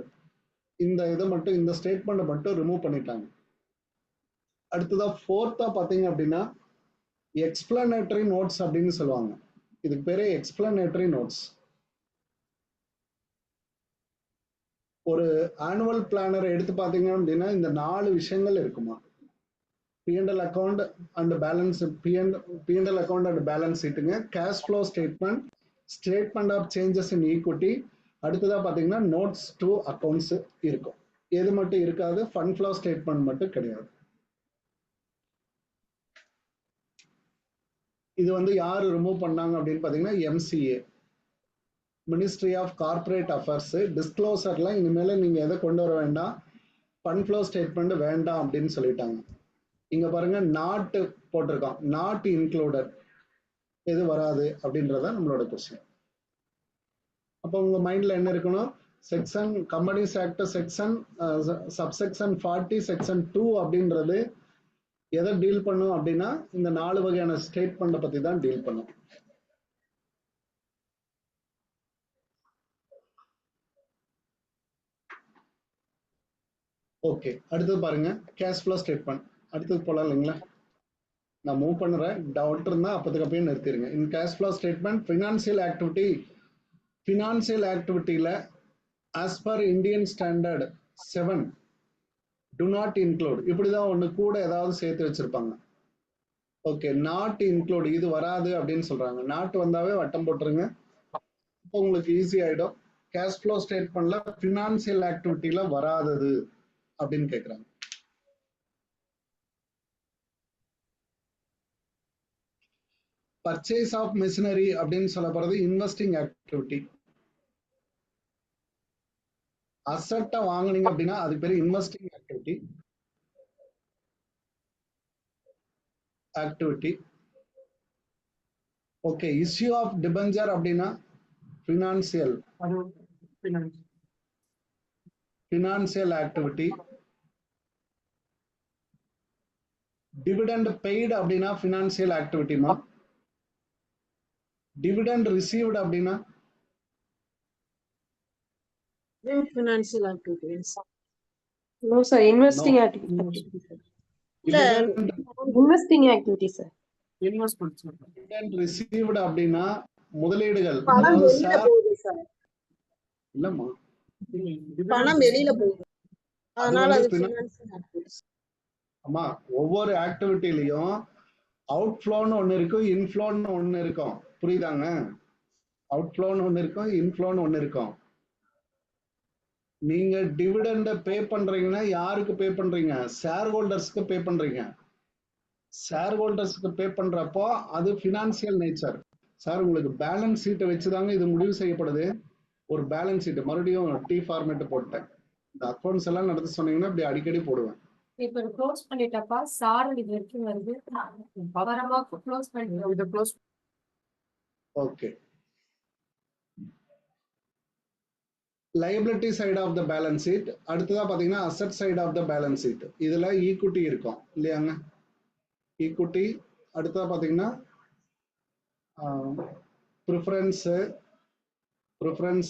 இந்த இதை மட்டும் இந்த ஸ்டேட்மெண்ட் மட்டும் ரிமூவ் பண்ணிட்டாங்க. அடுத்ததா ஃபோர்த்தா பாத்தீங்க அப்படின்னா எக்ஸ்பிளனேட்டரி நோட்ஸ் அப்படின்னு சொல்லுவாங்க. இதுக்கு பேரு எக்ஸ்பிளனேட்டரி நோட்ஸ். ஒரு ஆனுவல் பிளானர் எடுத்து பாத்தீங்க அப்படின்னா இந்த 4 விஷயங்கள் இருக்குமா. P&L account and balance, P&L account and balance ஷீட்டுங்க, cash flow statement, statement of changes in equity, அடுத்ததா பாத்தீங்கன்னா நோட்ஸ் டு அக்கௌண்ட்ஸ் இருக்கும். எது மட்டும் இருக்காது, ஃபண்ட் ஃப்ளோ ஸ்டேட்மெண்ட் மட்டும் கிடையாது. இது வந்து யாரு ரிமூவ் பண்ணாங்க அப்படின்னு பாத்தீங்கன்னா MCA, ministry of corporate affairs. டிஸ்க்ளோசர்ல இனிமேல நீங்க எதை கொண்டு வர வேண்டாம், ஃபண்ட் ஃப்ளோ ஸ்டேட்மெண்ட் வேண்டாம் அப்படின்னு சொல்லிட்டாங்க. இங்க பாருங்க நாட் போட்டிருக்கோம், நாட் இன்க்ளூடட், எது வராது அப்படின்றத நம்மளோட கொஸ்டின். அப்போ உங்க மைண்ட்ல என்ன இருக்கணும், section companies act section subsection 40 section 2 அப்படின்றது எதை டீல் பண்ணும் அப்படின்னா இந்த 4 வகையான ஸ்டேட்மெண்ட் பத்தி தான் டீல் பண்ணும். ஓகே, அடுத்தது பாருங்க கேஷ் ஃப்ளோ ஸ்டேட்மெண்ட். அடுத்தது போலாம் இல்லைங்களா, நான் மூவ் பண்ணுறேன். டவுட் இருந்தா அப்போதுக்கு அப்பயே நிறுத்திடுங்க. In cash flow statement financial ஆக்டிவிட்டியில as per Indian standard 7 do not include, இப்படிதான் ஒண்ணு கூட ஏதாவது சேர்த்து வச்சிருப்பாங்க. ஓகே, நாட் இன்க்ளூட் இது வராது அப்படின்னு சொல்றாங்க. நாட் வந்தாவே வட்டம் போட்டுருங்க, இப்போ உங்களுக்கு ஈஸி ஆயிடும். கேஷ் ஃப்ளோ ஸ்டேட்மெண்ட்ல ஃபினான்சியல் ஆக்டிவிட்டியில வராதது அப்படின்னு கேட்குறாங்க. பர்ச்சேஸ் ஆஃப் மிஷினரி அப்படின்னு சொல்லப்படுறது இன்வெஸ்டிங் ஆக்டிவிட்டி. அசட்டை வாங்குனீங்க அப்படின்னா அது பேரு investing activity. Okay, issue of debenture அப்படின்னா ஃபினான்சியல் ஆக்டிவிட்டி. டிவிடெண்ட் பெய்டு அப்படின்னா ஃபினான்சியல் ஆக்டிவிட்டிமா. டிவிடெண்ட் ரிசீவ்டு அப்படின்னா financial activities. No, sir. Investing No. activity, sir. இல்ல Investing activity, sir. Investment dividend received அப்படின்னா முதலீடுகள், பணம் அதாவது வெளியில ஷேர் போகுது சார், இல்லம்மா, பணம் வெளியில போகுது, அதனால வந்து அது finan- financial activities. ஆமா, ஒவ்வொரு ஆக்டிவிட்டிலையும் அவுட்ஃப்ளோன்னு ஒண்ணு இருக்கும், இன்ஃப்ளோன்னு ஒண்ணு இருக்கும். புரியுதாங்க? அவுட்ஃப்ளோன்னு ஒண்ணு இருக்கும், இன்ஃப்ளோன்னு ஒண்ணு இருக்கும். நீங்க டிவிடெண்ட பே பண்றீங்கன்னா யாருக்கு பே பண்றீங்க, ஷேர் ஹோல்டர்ஸ்க்கு பே பண்றீங்க. ஷேர் ஹோல்டர்ஸ்க்கு பே பண்றப்போ அது பினான்சியல் நேச்சர். சார் உங்களுக்கு பேலன்ஸ் ஷீட்டை வச்சுதாங்க இது முடிவு செய்யப்படுது. ஒரு பேலன்ஸ் ஷீட் மறுபடியும் டி ஃபார்மேட் போட்டேன். இந்த அக்கௌண்ட்ஸ் எல்லாம் நடத்த சொன்னீங்கன்னா இப்படி அடிக்கடி போடுவேன். இப்ப க்ளோஸ் பண்ணிட்டப்பா, சார் இது வரைக்கும் வருது, பவரமா க்ளோஸ் பண்ணிட்டோம். இதை close okay, liability side of the balance sheet. அடுத்ததா பாத்தீங்கன்னா asset side of the balance sheet. இதுல ஈக்விட்டி இருக்கும் இல்லையாங்க, ஈக்விட்டி. அடுத்ததா பாத்தீங்கன்னா preference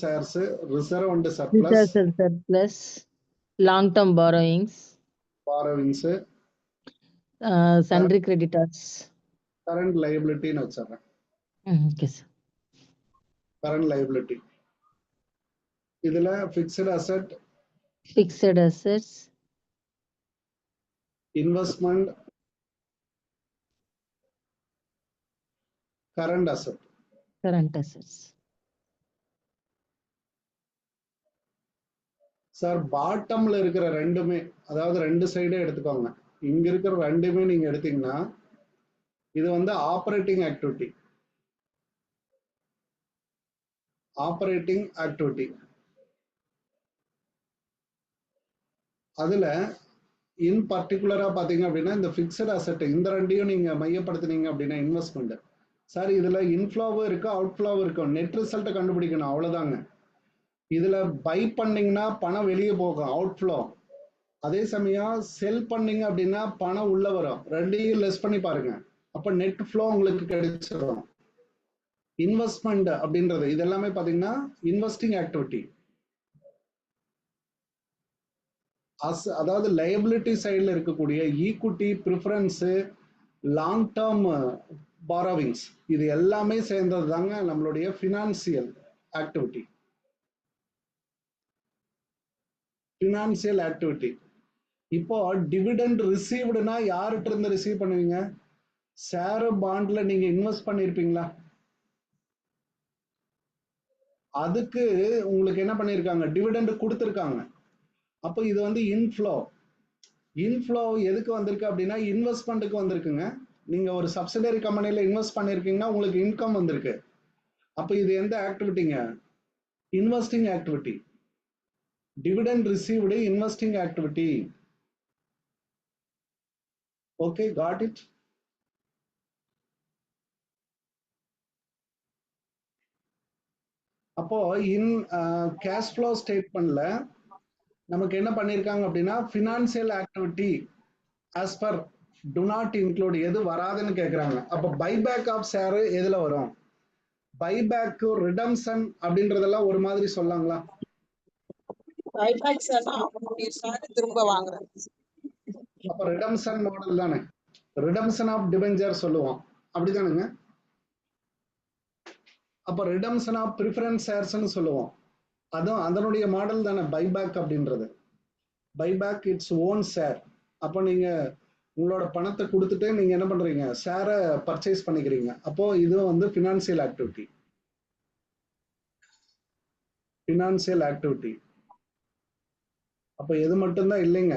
shares, reserve and surplus, surplus, long-term borrowings, borrowings, sundry creditors. Current லைபிலிட்டின்னு வச்சிடறேன். Okay, sir. Current liability. இதுல fixed asset, Fixed assets, investment, current asset. current assets. Sir பாட்டம்ல இருக்கிற ரெண்டுமே, அதாவது ரெண்டு சைடே எடுத்துக்கோங்க. இங்க இருக்கிற ரெண்டுமே நீங்க எடுத்தீங்கன்னா இது வந்து ஆப்ரேட்டிங் ஆக்டிவிட்டி. ஆப்ரேட்டிங் ஆக்டிவிட்டி அதுல இன் பர்டிகுலரா பாத்தீங்க அப்படின்னா இந்த பிக்சட் அசெட் இந்த ரெண்டையும் நீங்க மையப்படுத்தினீங்க அப்படின்னா இன்வெஸ்ட்மெண்ட். சார் இதுல இன்ஃப்ளோவும் இருக்கு அவுட்ஃப்ளோவும் இருக்கும். நெட் ரிசல்ட்டை கண்டுபிடிக்கணும், அவ்வளவுதாங்க. இதுல பை பண்ணீங்கன்னா பணம் வெளியே போகும், அவுட்ஃப்ளோ. அதே சமயம் செல் பண்ணீங்க அப்படின்னா பணம் உள்ள வரும். ரெண்டையும் லெஸ் பண்ணி பாருங்க, அப்ப நெட் ஃப்ளோ உங்களுக்கு கிடைச்சிடும். இன்வெஸ்ட்மெண்ட் அப்படின்றது இது எல்லாமே பாத்தீங்கன்னா இன்வெஸ்டிங் ஆக்டிவிட்டி. அதாவது லைபிலிட்டி சைடில் இருக்கக்கூடிய equity, preference, long term borrowings, இது எல்லாமே சேர்ந்தது தாங்க நம்மளுடைய ஃபினான்சியல் ஆக்டிவிட்டி. Financial activity. இப்போ டிவிடெண்ட் ரிசீவ்டுனா யார்கிட்ட இருந்து ரிசீவ் பண்ணுவீங்க? ஷேர் பாண்ட்ல நீங்க இன்வெஸ்ட் பண்ணிருப்பீங்களா? அதுக்கு உங்களுக்கு என்ன பண்ணிருக்காங்க? டிவிடெண்ட் கொடுத்துருக்காங்க. அப்போ இது வந்து இன்ஃப்ளோ. இன்ஃப்ளோ எதுக்கு வந்திருக்கு அப்படின்னா இன்வெஸ்ட்மெண்ட்டுக்கு வந்திருக்குங்க. நீங்க ஒரு சப்சிடரி கம்பெனில இன்வெஸ்ட் பண்ணிருக்கீங்கன்னா உங்களுக்கு இன்கம் வந்திருக்கு. அப்போ இது எந்த ஆக்டிவிட்டிங்க? Investing activity. Dividend received investing activity. Okay, got it? அப்போ இன் கேஷ் ஃப்ளோ ஸ்டேட்மெண்ட்ல நமக்கு என்ன பண்ணிருக்காங்க அப்படின்னா financial activity as per do not include எது வராதுன்னு கேட்குறாங்க. அப்போ பைபேக் ஆஃப் ஷேர் எதுல வரும்? பைபேக், ரிடம்ஷன் அப்படின்றதெல்லாம் ஒரு மாதிரி சொல்லாங்களா? பைபேக் ஷேர்னா அவங்களுடைய ஷேர் திரும்ப வாங்குறது. அப்போ ரிடம்ஷன் மாடல் தானே, ரிடம்ஷன் ஆஃப் டிபெஞ்சர் சொல்லுவோம், அப்படிதானுங்க? அப்போ ரிடம்ஷன் ஆஃப் ப்ரிஃபரன்ஸ் ஷேர்ஸ்ன்னு சொல்லுவோம், அதுவும் அதனுடைய மாடல் தானே பைபேக் அப்படின்றது. Buyback its own share. அப்போ நீங்க உங்களோட பணத்தை கொடுத்துட்டு நீங்க என்ன பண்றீங்க? ஷேரை பர்ச்சேஸ் பண்ணிக்கிறீங்க. அப்போ இது வந்து ஃபினான்சியல் ஆக்டிவிட்டி. Financial activity. அப்போ எது மட்டும்தான் இல்லைங்க?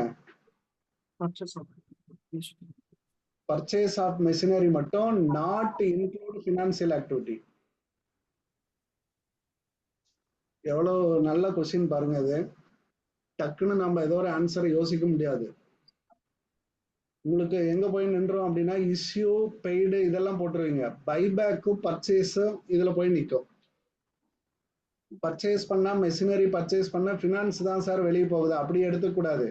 பர்ச்சேஸ் ஆஃப் மெஷினரி மட்டும் நாட் இன்க்ளூட் ஃபினான்சியல் ஆக்டிவிட்டி. எவ்வளவு நல்ல கொஸ்டின் பாருங்க. இது டக்குன்னு நம்ம ஏதோ ஒரு ஆன்சரை யோசிக்க முடியாது. உங்களுக்கு எங்க போய் நின்றோம் அப்படின்னா இஷ்யூ, பெய்டு இதெல்லாம் போட்டுருவீங்க. பைபேக்கும் பர்ச்சேஸும் இதுல போய் நிற்கும். பர்ச்சேஸ் பண்ணா மெஷினரி பர்ச்சேஸ் பண்ண ஃபினான்ஸ் தான் சார் வெளியே போகுது, அப்படி எடுத்துக்கூடாது.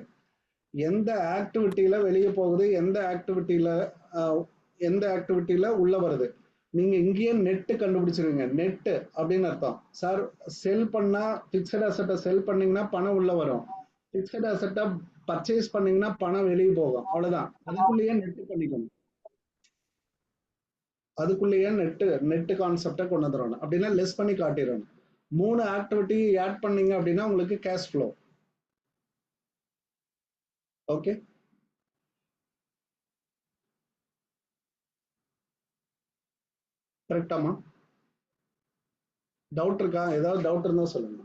எந்த ஆக்டிவிட்டியில வெளியே போகுது, எந்த ஆக்டிவிட்டியில உள்ள வருது, நீங்க இங்கேயே நெட்டு கண்டுபிடிச்சிருவீங்க. நெட்டு அப்படின்னு அர்த்தம். சார் செல் பண்ணா பிக்சட் அசெட்டை செல் பண்ணீங்கன்னா பணம் உள்ள வரும், பிக்சட் அசெட்டை பர்ச்சேஸ் பண்ணீங்கன்னா பணம் வெளியே போகும், அவ்வளவுதான். அதுக்குள்ளேயே நெட்டு பண்ணிக்கணும். அதுக்குள்ளேயே நெட்டு கான்செப்டை கொண்டு வந்துடணும். அப்படின்னா லெஸ் பண்ணி காட்டிடணும். 3 ஆக்டிவிட்டி ஆட் பண்ணீங்க அப்படின்னா உங்களுக்கு கேஷ் ஃப்ளோ. ஓகே, கரெக்டாமா? டவுட் இருக்கா? ஏதாவது டவுட் இருந்தா சொல்லுங்க.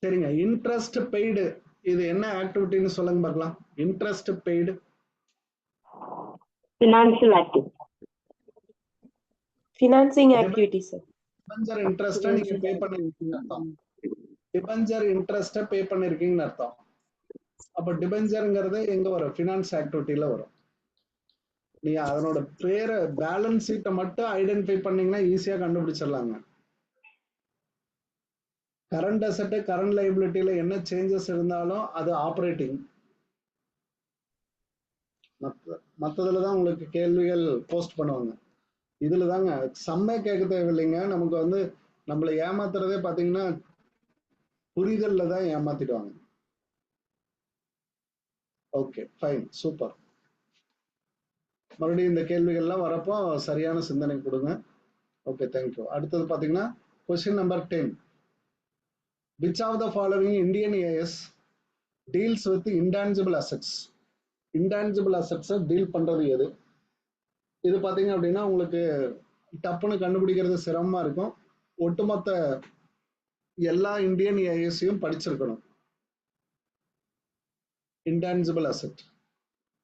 சரிங்க. இன்ட்ரெஸ்ட் பெய்டு இது என்ன ஆக்டிவிட்டின்னு சொல்லுங்க பார்க்கலாம். Interest paid financial activity. Financing activity sir. Debenture இன்ட்ரெஸ்ட்டை நீங்க பே பண்ணிருக்கீங்கன்னு அர்த்தம். டிபெஞ்சர் இன்ட்ரெஸ்ட்டை பே பண்ணிருக்கீங்கன்னு அர்த்தம். அப்ப டிபெஞ்சர்ங்கிறது எங்க வரும்? ஃபினான்ஸ் ஆக்டிவிட்டியில வரும். நீங்க அதனோட பேரை பேலன்ஸ் ஷீட்டை மட்டும் ஐடென்டிஃபை பண்ணீங்கன்னா ஈஸியா கண்டுபிடிச்சிடலாங்க. கரண்ட் அசெட், கரண்ட் லைபிலிட்டியில என்ன சேஞ்சஸ் இருந்தாலும் அது ஆப்ரேட்டிங். மற்றதுல தான் உங்களுக்கு கேள்விகள் போஸ்ட் பண்ணுவாங்க. இதுல தாங்க செம்மை கேட்க தேவையில்லைங்க. நமக்கு வந்து நம்மளை ஏமாத்துறதே பாத்தீங்கன்னா புரிதல்ல தான் ஏமாத்திடுவாங்க. Okay, fine, super. மறுபடியும் இந்த கேள்விகள்லாம் வரப்போ சரியான சிந்தனை கொடுங்க. Okay, thank you. அடுத்தது பாத்தீங்கன்னா question number 10. Which of the following Indian AS deals with intangible assets? Intangible assets deal பண்றது எது? இது பார்த்தீங்க அப்படின்னா உங்களுக்கு டப்புன்னு கண்டுபிடிக்கிறது சிரமமா இருக்கும். ஒட்டுமொத்த எல்லா இந்தியன் ஏஎஸ்சியும் படிச்சிருக்கணும். இன்டான்ஜிபிள் அசெட்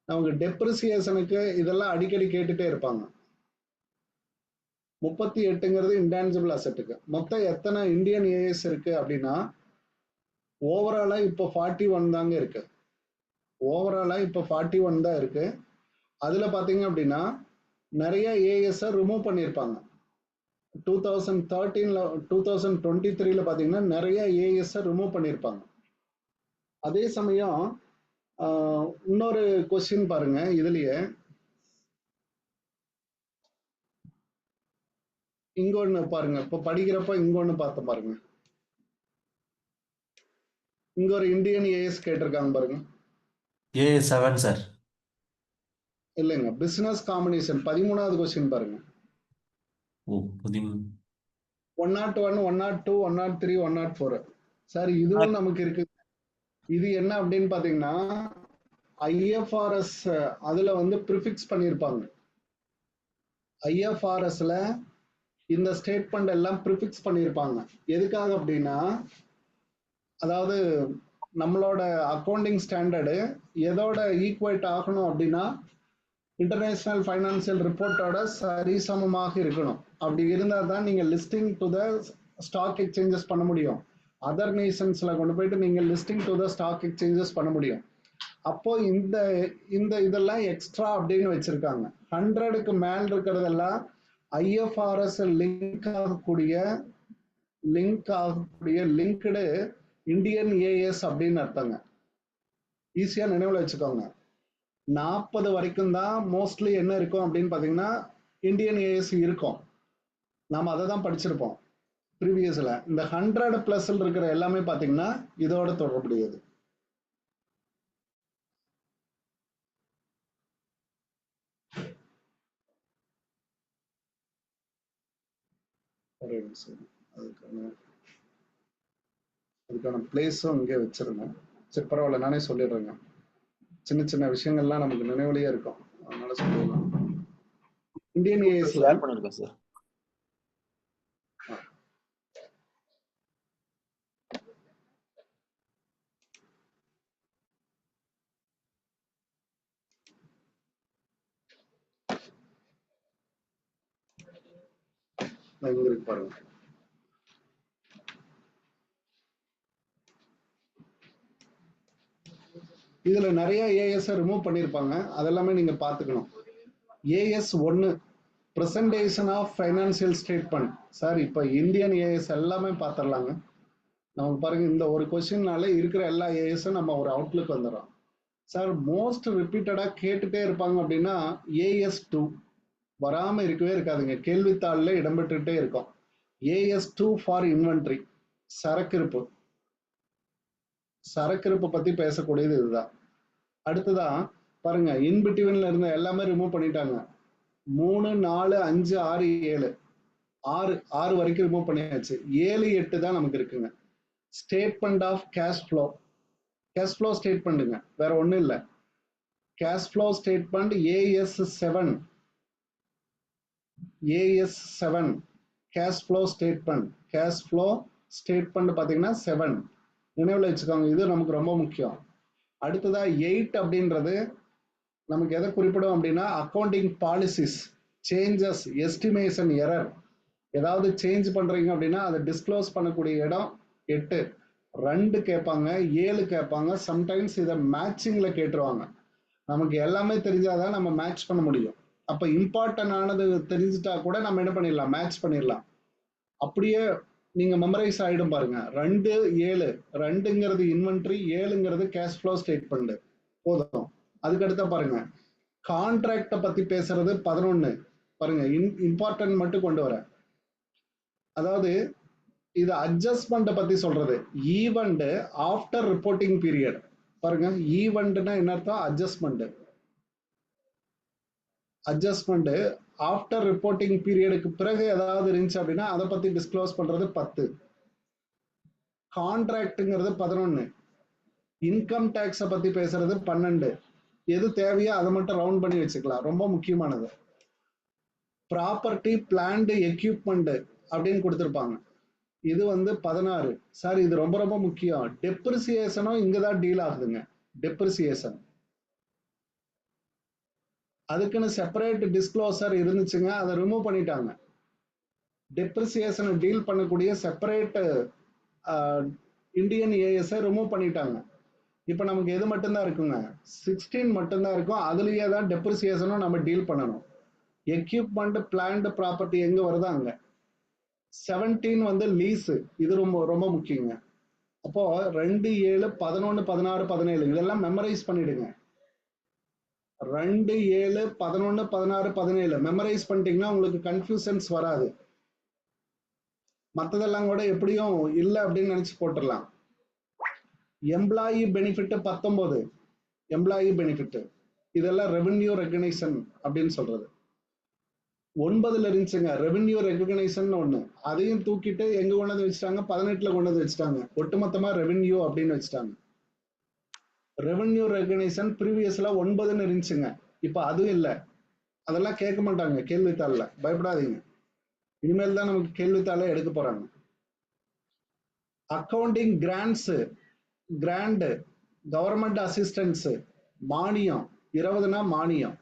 அவங்க டெப்ரிசியேஷனுக்கு இதெல்லாம் அடிக்கடி கேட்டுட்டே இருப்பாங்க. 38ங்கிறது இன்டான்ஜிபிள் அசெட்டுக்கு. மொத்தம் எத்தனை இந்தியன் ஏஎஸ் இருக்கு அப்படின்னா ஓவராலா இப்போ 41 தாங்க இருக்கு. ஓவராலா இப்போ 41 தான் இருக்கு. அதுல பாத்தீங்க அப்படின்னா நிறைய ஏஎஸ் ரிமூவ் பண்ணியிருப்பாங்க. 2013ல 2023ல பாத்தீங்கன்னா நிறைய ஏஎஸ் ரிமூவ் பண்ணியிருப்பாங்க. அதே சமயம் இன்னொரு கொஸ்டின் பாருங்க, இதுலயே இங்க ஒண்ணு பாருங்க. இப்ப படிக்கிறப்ப இங்க ஒண்ணு பார்த்த பாருங்க. இங்க ஒரு இந்தியன் ஏஎஸ் கேட்டிருக்காங்க பாருங்க. A7 sir. இல்லைங்க, பிசினஸ் காம்பினேஷன் 13வது கொஸ்டின் பாருங்க. ஓ 13. 101, 102, 103, 104. சார் இதுவும் நமக்கு இருக்கு. இது என்ன அப்படின்னு பாத்தீங்கன்னா ஐஎஃப்ஆர்எஸ் அதுல வந்து ப்ரிஃபிக்ஸ் பண்ணியிருப்பாங்க. ஐஎஃப்ஆர்எஸ்ல இந்த ஸ்டேட்மெண்ட் எல்லாம் ப்ரிஃபிக்ஸ் பண்ணியிருப்பாங்க. எதுக்காக அப்படின்னா அதாவது நம்மளோட அக்கௌண்டிங் ஸ்டாண்டர்டு எதோட ஈக்குவேட் ஆகணும் அப்படின்னா இன்டர்நேஷனல் ஃபைனான்சியல் ரிப்போர்ட்டோட சரிசமமாக இருக்கணும். அப்படி இருந்தால் தான் நீங்கள் listing to the stock exchanges பண்ண முடியும். அதர் நேஷன்ஸ்ல கொண்டு போயிட்டு நீங்கள் listing to the stock exchanges பண்ண முடியும். அப்போ இந்த இந்த இதெல்லாம் எக்ஸ்ட்ரா அப்படின்னு வச்சிருக்காங்க. 100க்கு மேல் இருக்கிறதெல்லாம் IFRS linked linked Indian as அப்படின்னு அர்த்தங்க. ஈஸியா நினைவுல வச்சுக்கோங்க. 40 வரைக்கும் தான் மோஸ்ட்லி என்ன இருக்கும் அப்படின்னு பாத்தீங்கன்னா இந்தியன் ஏஎஸ் இருக்கும். நாம அதை தான் படிச்சிருப்போம் ப்ரீவியஸ்ல. இந்த 100+ இருக்கிற எல்லாமே பாத்தீங்கன்னா இதோட தொடர்புடையது. அதுக்கான பிளேஸும் இங்கே வச்சிருந்தேன். சரி பரவாயில்ல, நானே சொல்லிடுறேங்க. சின்ன சின்ன விஷயங்கள்லாம் நமக்கு நினைவுலயே இருக்கும், அதனால சொல்லிடலாம். இந்தியன் ஏஎஸ்ல பண்ணிருக்கேன் சார். இங்க இருக்கு பாருங்க. இதுல நிறைய ஏஎஸ் ரிமூவ் பண்ணிருப்பாங்க. அதெல்லாமே நீங்க பாத்துக்கணும். AS 1 presentation of financial statement. Sir இப்ப இந்தியன் ஏஎஸ் எல்லாமே பாத்திரலாங்க. நமக்கு பாருங்க இந்த ஒரு கொஸ்டின்னால இருக்கிற எல்லா ஏஎஸும் நம்ம ஒரு அவுட்லுக் வந்துடும். சார் மோஸ்ட் ரிப்பீட்டடா கேட்டுட்டே இருப்பாங்க அப்படின்னா AS2 வராம இருக்கவே இருக்காதுங்க. கேள்வித்தாள்ல இடம்பெற்றுட்டே இருக்கும். AS2 ஃபார் இன்வென்ட்ரி, சரக்கிருப்பு. சரக்கிருப்பு பத்தி பேசக்கூடியது இதுதான். அடுத்ததான் பாருங்க, இன்பிட்வீன்ல இருந்த எல்லாமே ரிமூவ் பண்ணிட்டாங்க. 3, 4, 5, 6, 7 6 வரைக்கும் ரிமூவ் பண்ணியாச்சு. 7, 8 தான் நமக்கு இருக்குங்க. Statement of cash flow. Cash flow ஸ்டேட்மெண்ட்டுங்க, வேற ஒண்ணும் இல்லை. Cash flow statement AS7 cash flow statement. Cash flow statement பாத்தீங்கன்னா 7 நினைவுல வச்சுக்கோங்க. இது நமக்கு ரொம்ப முக்கியம். அடுத்ததா 8 அப்படின்றது நமக்கு எதை குறிப்பிடும் அப்படின்னா accounting policies, changes, estimation error. ஏதாவது சேஞ்ச் பண்றீங்க அப்படின்னா அதை டிஸ்க்ளோஸ் பண்ணக்கூடிய இடம் 8. 2 கேட்பாங்க, 7 கேட்பாங்க. சம்டைம்ஸ் இதை மேட்சிங்ல கேட்டுருவாங்க. நமக்கு எல்லாமே தெரிஞ்சாதான் நம்ம மேட்ச் பண்ண முடியும். அப்ப இம்பார்ட்டன்ட் ஆனது தெரிஞ்சுட்டா கூட நம்ம என்ன பண்ணிடலாம், மேட்ச் பண்ணிடலாம். அப்படியே நீங்க மெமரைஸ் ஆயிடும் பாருங்க. 2, 7. 2ங்கிறது இன்வென்ட்ரி, 7ங்கிறது கேஷ் ஃப்ளோ ஸ்டேட்மெண்ட். போதும். அதுக்கடுத்த பாருங்க, கான்ட்ராக்ட பத்தி பேசுறது 11. பாருங்க, இம்பார்ட்டன்ட் மட்டும் கொண்டு வர. அதாவது இது அட்ஜஸ்ட்மெண்ட் பத்தி சொல்றது. Event after reporting period. பாருங்க, ஈவெண்ட்னா என்ன அர்த்தம்? அட்ஜஸ்ட்மெண்ட். அட்ஜஸ்ட்மெண்ட் ஆஃப்டர் ரிப்போர்ட்டிங் பீரியடுக்கு பிறகு ஏதாவது இருந்துச்சு அப்படின்னா அதை பத்தி டிஸ்க்ளோஸ் பண்றது 10. கான்ட்ராக்ட்ங்கிறது 11. இன்கம் டேக்ஸை பத்தி பேசுறது 12. எது தேவையோ அதை மட்டும் ரவுண்ட் பண்ணி வச்சுக்கலாம். ரொம்ப முக்கியமானது. ப்ராப்பர்ட்டி பிளான்டு எக்யூப்மெண்ட் அப்படின்னு கொடுத்துருப்பாங்க. இது வந்து 16. சார் இது ரொம்ப ரொம்ப முக்கியம். டெப்ரிசியேஷனும் இங்கதான் டீல் ஆகுதுங்க. டெப்ரிசியேஷன் அதுக்குன்னு செப்பரேட் டிஸ்க்ளோசர் இருந்துச்சுங்க, அதை ரிமூவ் பண்ணிட்டாங்க. டெப்ரிசியேஷனை டீல் பண்ணக்கூடிய செப்பரேட் இந்தியன் ஏஎஸ் ரிமூவ் பண்ணிட்டாங்க. இப்போ நமக்கு எது மட்டும்தான் இருக்குங்க? 16 மட்டும்தான் இருக்கும். அதுலயே தான் டெப்ரிசியேஷனும் நம்ம டீல் பண்ணணும். எக்யூப்மெண்ட் பிளான்டு ப்ராப்பர்ட்டி எங்க வருதோ அங்க. 17 வந்து லீஸு. இது ரொம்ப ரொம்ப முக்கியங்க. அப்போ 2, 7, 11, 16, 17 இதெல்லாம் மெமரைஸ் பண்ணிடுங்க. 2, 7, 11, 16, 17 மெமரைஸ் பண்ணிட்டீங்கன்னா உங்களுக்கு கன்ஃபியூஷன்ஸ் வராது. மற்றதெல்லாம் கூட எப்படியும் இல்லை அப்படின்னு நினைச்சு போட்டுடலாம். Employee benefit 19. எம்ப்ளாயி பெனிஃபிட் இதெல்லாம் ரெவென்யூ ரெகனைசேஷன் அப்படின்னு சொல்றது. 9ல் இருந்துச்சுங்க ரெவென்யூ ரெகனைசேஷன் ஒண்ணு. அதையும் தூக்கிட்டு எங்க கொண்டு வந்து வச்சுட்டாங்க? 18ல் கொண்டு வந்து வச்சுட்டாங்க. ஒட்டுமொத்தமா ரெவென்யூ அப்படின்னு வச்சுட்டாங்க. ரெவென்யூ ரெகனைசேஷன் ப்ரீவியஸ்ல 9ன்னு இருந்துச்சுங்க. இப்ப அதுவும் இல்லை. அதெல்லாம் கேட்க மாட்டாங்க கேள்வித்தாள்ல. பயப்படாதீங்க, இனிமேல் தான் நமக்கு கேள்வித்தாளே எடுக்க போறாங்க. Accounting grants, grant government assistance, மானியம் 20னா மானியம்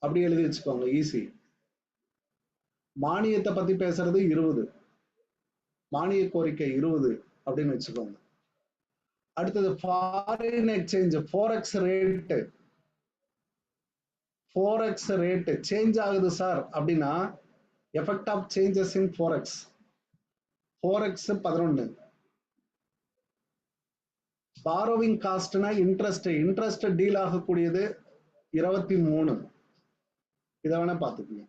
அப்படி எழுதி வச்சுக்கோங்க, ஈஸி. மானியத்தை பத்தி பேசுறது 20, மானிய கோரிக்கை 20 அப்படின்னு வச்சுக்கோங்க. அடுத்தது foreign exchange, forex rate. Forex rate change ஆகுது சார் அப்படின்னா effect of changes in forex. Forex 11. Borrowing காஸ்ட்னா இன்ட்ரெஸ்ட், இன்ட்ரெஸ்ட் டீல் ஆகக்கூடியது 23. இதை வேணா பார்த்துக்கோங்க.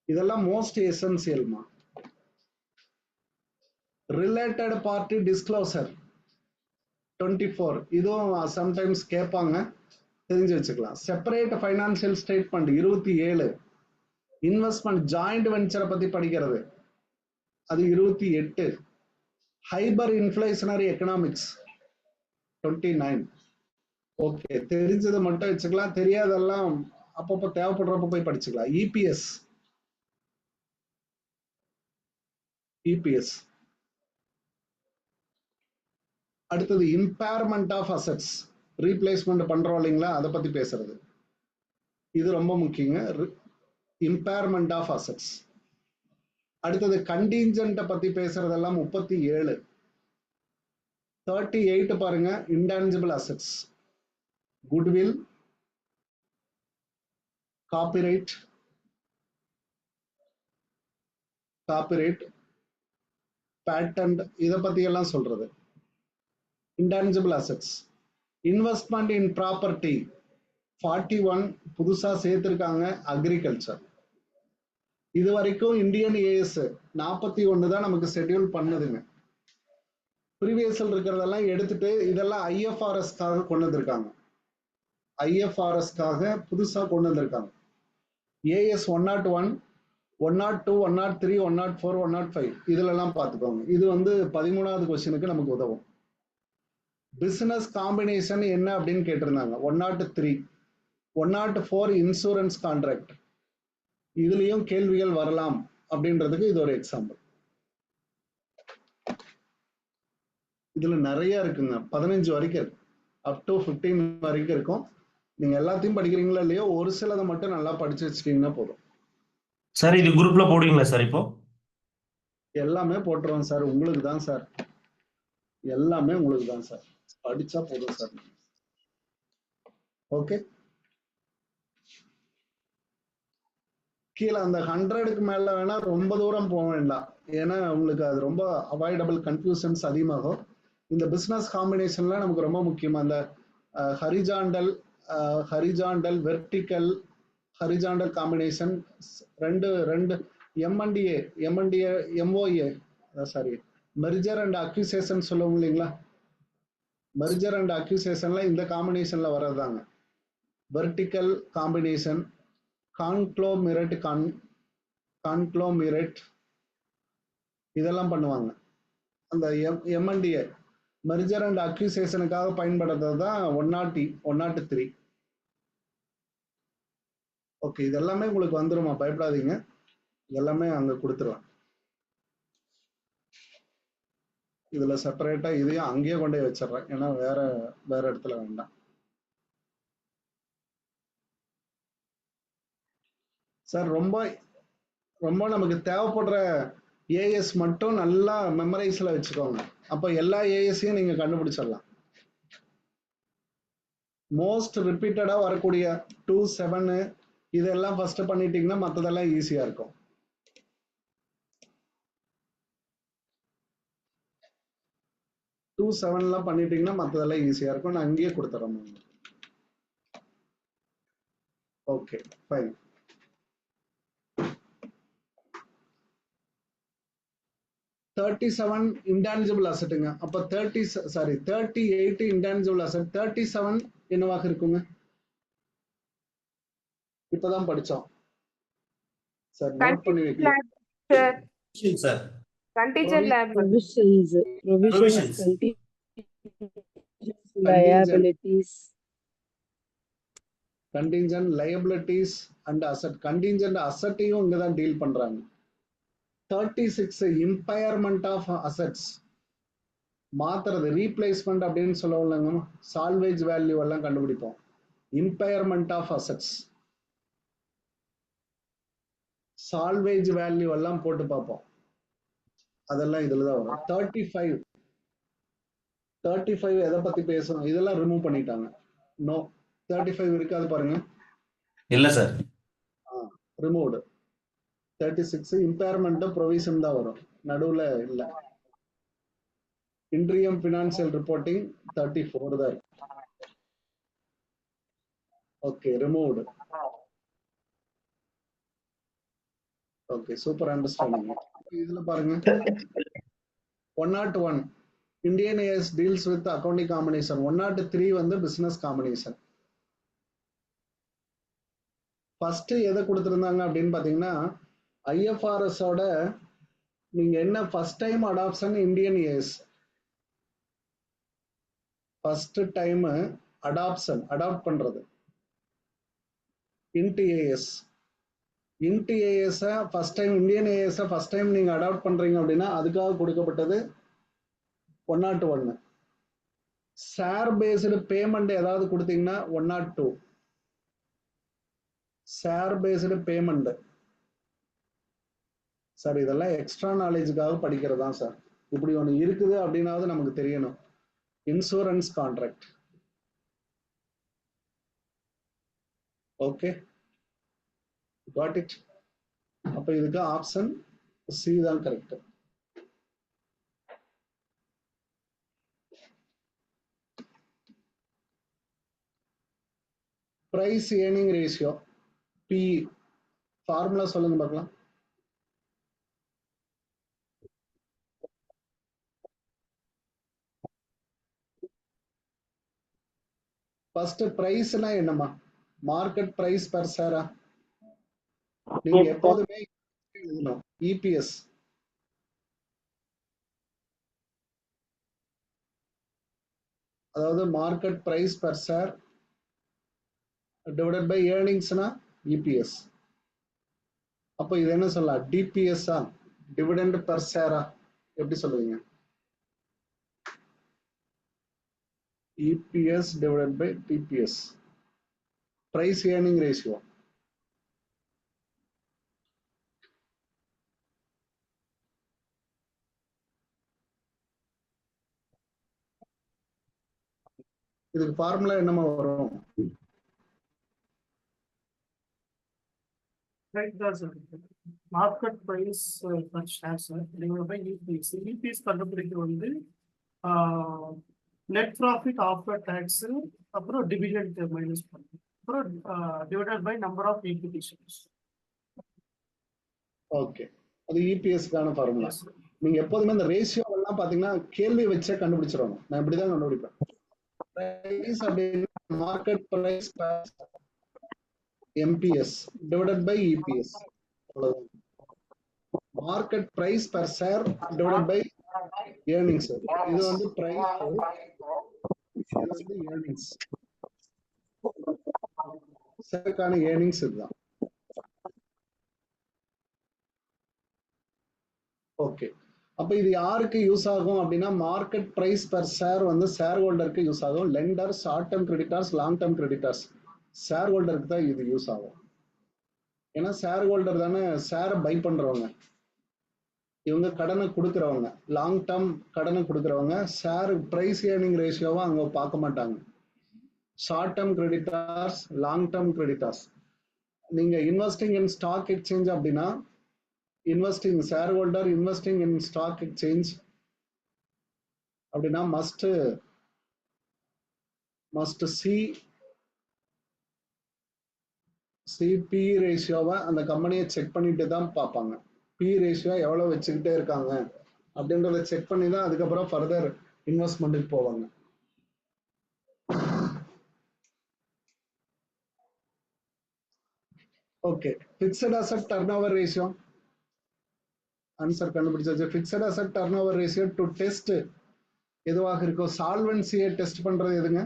இதெல்லாம் மோஸ்ட் எசென்சியல்மா. Related party disclosure 24. இதுவும் சம்டைம்ஸ் கேட்பாங்க, தெரிஞ்சு வச்சுக்கலாம். Separate financial statement 27. Investment joint வெஞ்சரை பத்தி படிக்கிறது அது 28. Hyper inflationary economics 29. ஓகே, தெரிஞ்சதை மட்டும் வச்சுக்கலாம், தெரியாதெல்லாம் அப்பப்போ தேவைப்படுறப்ப போய் படிச்சுக்கலாம். இபிஎஸ் அடுத்தது இம்பேர்மெண்ட் ஆஃப் அசெட்ஸ், ரீப்ளேஸ்மெண்ட் பண்றோம் இல்லைங்களா, அதை பத்தி பேசுறது. இது ரொம்ப முக்கியங்க, இம்பேர்மெண்ட் ஆஃப் அசெட்ஸ். அடுத்தது கண்டிஞ்சன்ட் பத்தி பேசுறதெல்லாம் 37. 38 பாருங்க, intangible assets, goodwill, copyright, patent, இதை பத்தி எல்லாம் சொல்றது. Intangible assets. இன்வெஸ்ட்மெண்ட் இன் ப்ராப்பர்ட்டி 41 புதுசா சேர்த்திருக்காங்க, அக்ரிகல்ச்சர். இது வரைக்கும் இந்தியன் ஏஎஸ் 41 தான் நமக்கு ஷெட்யூல் பண்ணுதுங்க. ப்ரீவியஸ்ல இருக்கிறதெல்லாம் எடுத்துட்டு இதெல்லாம் ஐஎஃப்ஆர்எஸ்க்காக கொண்டு வந்திருக்காங்க. ஐஎஃப்ஆர்எஸ்க்காக புதுசா கொண்டு வந்திருக்காங்க. ஏஎஸ் 101, 102, 103, 104, 105 இதுல எல்லாம் பார்த்துக்கோங்க. இது வந்து 13வது கொஸ்டினுக்கு நமக்கு உதவும். பிசினஸ் காம்பினேஷன் என்ன அப்படின்னு கேட்டிருந்தாங்க. 103, 104 இன்சூரன்ஸ் கான்ட்ராக்ட். இதுலயும் கேள்விகள் வரலாம் அப்படின்றதுக்கு இது ஒரு எக்ஸாம்பிள். இதுல நிறைய இருக்குங்க, 15 வரைக்கும் இருக்கு, அப் டு 15 வரைக்கும் இருக்கும். நீங்க எல்லாத்தையும் படிக்கிறீங்களா இல்லையோ, ஒரு சிலதை மட்டும் நல்லா படிச்சு வச்சுட்டீங்கன்னா போதும். சார் இது குரூப்ல போடுவீங்களா சார்? இப்போ எல்லாமே போட்டுருவோம் சார், உங்களுக்கு தான் சார், எல்லாமே உங்களுக்கு தான் சார், படிச்சா போதும் சார். ஓகே, கீழே அந்த 100க்கு மேல வேணா ரொம்ப தூரம் போக வேண்டாம், ஏன்னா உங்களுக்கு அது ரொம்ப அவாய்டபிள், கன்ஃபியூஷன்ஸ் அதிகமாகும். இந்த பிசினஸ் காம்பினேஷன்ல நமக்கு ரொம்ப முக்கியமா அந்த ஹரிஜாண்டல் வெர்டிக்கல் ஹரிஜாண்டல் காம்பினேஷன், ரெண்டு M and A MOA sorry merger and acquisition சொல்லுவோம் இல்லைங்களா, மெர்ஜர் அண்ட் அக்யூசேஷன்ல இந்த காம்பினேஷன்ல வர்றதுதாங்க. வெர்டிக்கல் காம்பினேஷன், கான்க்ளோமிரேட் இதெல்லாம் பண்ணுவாங்க. அந்த எம்என்டிஏ மெர்ஜர் அண்ட் அக்யூசேஷனுக்காக பயன்படுத்துறது தான் 103. ஓகே, இது எல்லாமே உங்களுக்கு வந்துருமா, பயப்படாதீங்க. எல்லாமே அங்க கொடுத்துருவேன். இதுல செப்பரேட்டா இதையும் அங்கேயே கொண்டு போய் வச்சிடுறேன், ஏன்னா வேற வேற இடத்துல வேண்டாம். சார் ரொம்ப ரொம்ப நமக்கு தேவைப்படுற ஏஎஸ் மட்டும் நல்லா மெமரைஸ்ல வச்சுக்கோங்க. அப்போ எல்லா ஏஎஸ்ஸையும் நீங்க கண்டுபிடிச்சிடலாம். மோஸ்ட் ரிப்பீட்டடா வரக்கூடிய 2, 7 இதெல்லாம் ஃபர்ஸ்ட் பண்ணிட்டீங்கன்னா மற்றதெல்லாம் ஈஸியா இருக்கும். டூ 7 பண்ணிட்டீங்கன்னா மற்றதெல்லாம் ஈஸியா இருக்கும். நான் அங்கேயே கொடுத்துறேன். Okay, fine. $37 இன்டான்ஜிபிள் அசட்டுங்க. அப்ப 38 இன்டான்ஜிபிள் அசட். 37 என்னவாக இருக்குங்க? இப்பதான் படிச்சோம் சார், நோட் பண்ணி வைக்கலாம். Sir Contingent Provisions, Provisions. liabilities. Contingent liabilities and asset. Contingent அசட்டையும் இங்க தான் டீல் பண்றாங்க. 36 இம்பயர்மெண்ட் ஆஃப் அசட்ஸ், மாத்துறது, ரீப்ளேஸ்மெண்ட் அப்படின்னு சொல்லுவாங்க. சால்வேஜ் வேல்யூ எல்லாம் கண்டுபிடிப்போம். Impairment of assets, salvage value எல்லாம் போட்டு பார்ப்போம். அதெல்லாம் இதுலதான் வரும். 35 எதை பத்தி பேசணும்? இதெல்லாம் ரிமூவ் பண்ணிட்டாங்க. நோ, 35 இருக்காது பாருங்க. இல்ல சார், ரிமூவ்டு. 36 இம்பேர்மெண்ட் ப்ரொவிஷன் தான் வரும், நடுவுல இல்ல. இன்ட்ரியம் பினான்சியல் ரிப்போர்ட்டிங் 34 தான் இருக்கு. Okay, removed. Okay, super understanding. இதுல பாருங்க 101 Indian as deals with accounting combination. 103 வந்து பிசினஸ் காம்பினேஷன். ஃபர்ஸ்ட் எதை கொடுத்திருந்தாங்க அப்படின்னு பாத்தீங்கன்னா, ஐஎஃப்ஆர்எஸ் ஓட நீங்க என்ன first time adoption Indian AS, first time adoption, adopt பண்றது Ind AS. Ind AS first time, Indian AS first time நீங்க அடாப்ட் பண்றீங்க அப்படின்னா அதுக்காக கொடுக்கப்பட்டது 101. ஷேர் பேஸ்டு பேமெண்ட் ஏதாவது கொடுத்தீங்கன்னா 102. ஷேர் பேஸ்டு பேமெண்ட் சார், இதெல்லாம் எக்ஸ்ட்ரா நாலேஜுக்காக படிக்கிறது தான் சார். இப்படி ஒன்று இருக்குது அப்படின்னாவது நமக்கு தெரியணும். Insurance contract. Okay, got it. அப்ப இதுக்கு ஆப்ஷன் சி தான் correct. Price earning ratio, P, formula சொல்லுங்க பார்க்கலாம். ஃபர்ஸ்ட் பிரைஸ்னா என்னமா? மார்க்கெட் பிரைஸ் பெர் ஷேரா? நீங்க எப்போதுமே எழுதணும் இபிஎஸ். அதாவது market price per share divided by ஏர்னிங்ஸ்னா இபிஎஸ். அப்போ இது என்ன சொல்லலாம்? டிபிஎஸ்ஆ, டிவிடெண்ட் பெர் ஷேரா? எப்படி சொல்லுவீங்க? EPS divided by DPS, price earning ratio. இதுக்கு ஃபார்முலா என்னமா வரும்? Market price per share sir divided by EPS. EPS கண்டுபிடிக்க வந்து நெட் ப்ராஃபிட் ஆஃப்டர் டாக்ஸ், அப்புறம் டிவிடெண்ட் மைனஸ் பண்ணி, அப்புறம் divided by number of equity shares. Okay, அது இபிஎஸ்க்கான ஃபார்முலா. நீங்க எப்போதுமே இந்த ரேஷியோ எல்லாம் பாத்தீங்கன்னா கேள்வி வச்சே கண்டுபிடிச்சிடணும். நான் இப்படிதான் கண்டுபிடிப்பேன். பிரைஸ் அப்படின்னா market price MPS divided by EPS. Market price per share divided by earnings. இது வந்து பிரைஸ், இது வந்து ஏர்னிங்ஸ். ஷேருக்கான ஏர்னிங்ஸ் இதுதான். ஓகே, அப்ப இது யாருக்கு யூஸ் ஆகும் அப்படின்னா மார்க்கெட் பிரைஸ் பெர் ஷேர் வந்து ஷேர் ஹோல்டருக்கு யூஸ் ஆகும். Lender, short term creditors, long term creditors, share ஹோல்டருக்கு தான் இது யூஸ் ஆகும். ஏன்னா ஷேர் ஹோல்டர் தானே ஷேரை பை பண்றவங்க, இவங்க கடனை கொடுக்குறவங்க, லாங் டேர்ம் கடனை கொடுக்குறவங்க. ஷேர் பிரைஸ் ஏர்னிங் ரேஷியோவை அவங்க பார்க்க மாட்டாங்க. Short term creditors, long term creditors. நீங்க இன்வெஸ்டிங் இன் ஸ்டாக் எக்ஸ்சேஞ்ச் அப்படின்னா investing share holder investing in stock exchange அப்படின்னா மஸ்ட் பி ரேஷியோவை அந்த கம்பெனியை செக் பண்ணிட்டு தான் பார்ப்பாங்க. பி ரேஷியோ எவ்வளவு வச்சுக்கிட்டே இருக்காங்க அப்படின்றத செக் பண்ணி தான் அதுக்கப்புறம் ஃபர்தர் இன்வெஸ்ட்மெண்ட்டுக்கு போவாங்க. Okay, fixed asset turnover ratio answer கண்டுபிடிச்சாச்சு. Fixed asset turnover ratio to test எதுவாக இருக்கும்? சால்வன்சியை டெஸ்ட் பண்றது எதுங்க?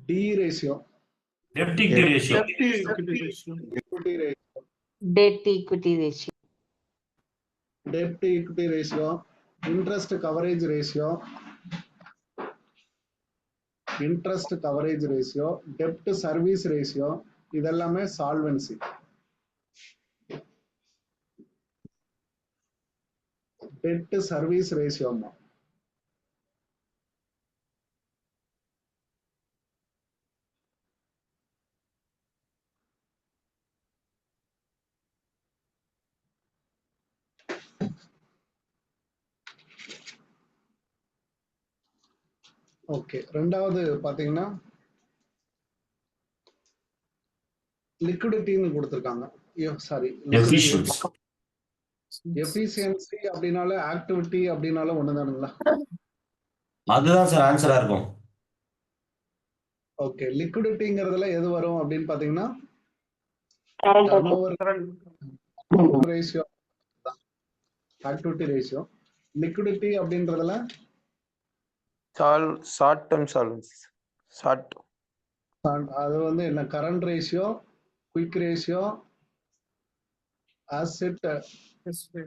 டி ரேஷியோ, டெப்ட் equity ratio, dead equity ratio, டெப்ட் equity ratio, interest coverage ratio, interest coverage ratio, டெப்ட் service ratio, இதெல்லாமே solvency. Dead service ரேஷியோமா. Okay, ரெண்டாவது பாத்தீங்கன்னா லிக்விடிட்டின்னு கொடுத்துருக்காங்க. Sorry, efficiency அப்படின்னால activity அப்படின்னால ஒண்ணுதானுங்களா? அதுதான் சார் ஆன்சரா இருக்கும். ஓகே, லிக்விடிட்டிங்கிறதுல எது வரும் அப்படின்னு பாத்தீங்கன்னா ரேஷியோ, ஆக்டிவிட்டி ரேஷியோ. லிக்விடிட்டி அப்படின்றதுல ஷார்ட் டேர்ம் சால்வன்சி, ஷார்ட் அது வந்து என்ன? Current ratio, quick ratio, asset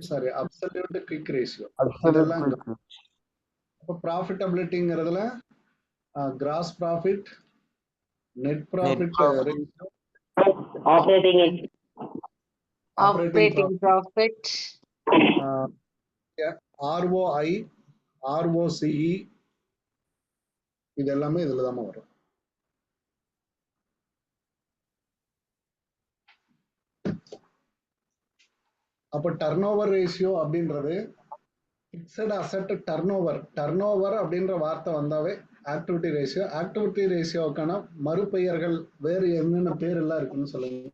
sorry absolute quick ratio. இதெல்லாம் அப்ப ப்ராஃபிட்டபிலிட்டிங்கிறதுல gross profit, net profit ratio, operating profit, ROI, ROCE, இது எல்லாமே இதுல தான் வரும். அப்ப டர்ன் ஓவர் ரேஷியோ அப்படின்றது பிக்சட் அசெட் டர்ன் ஓவர் அப்படின்ற வார்த்தை வந்தாவே ஆக்டிவிட்டி ரேஷியோ. ஆக்டிவிட்டி ரேஷியோக்கான மறுபெயர்கள் வேறு என்னென்ன பேர் எல்லாம் இருக்குன்னு சொல்லுங்க.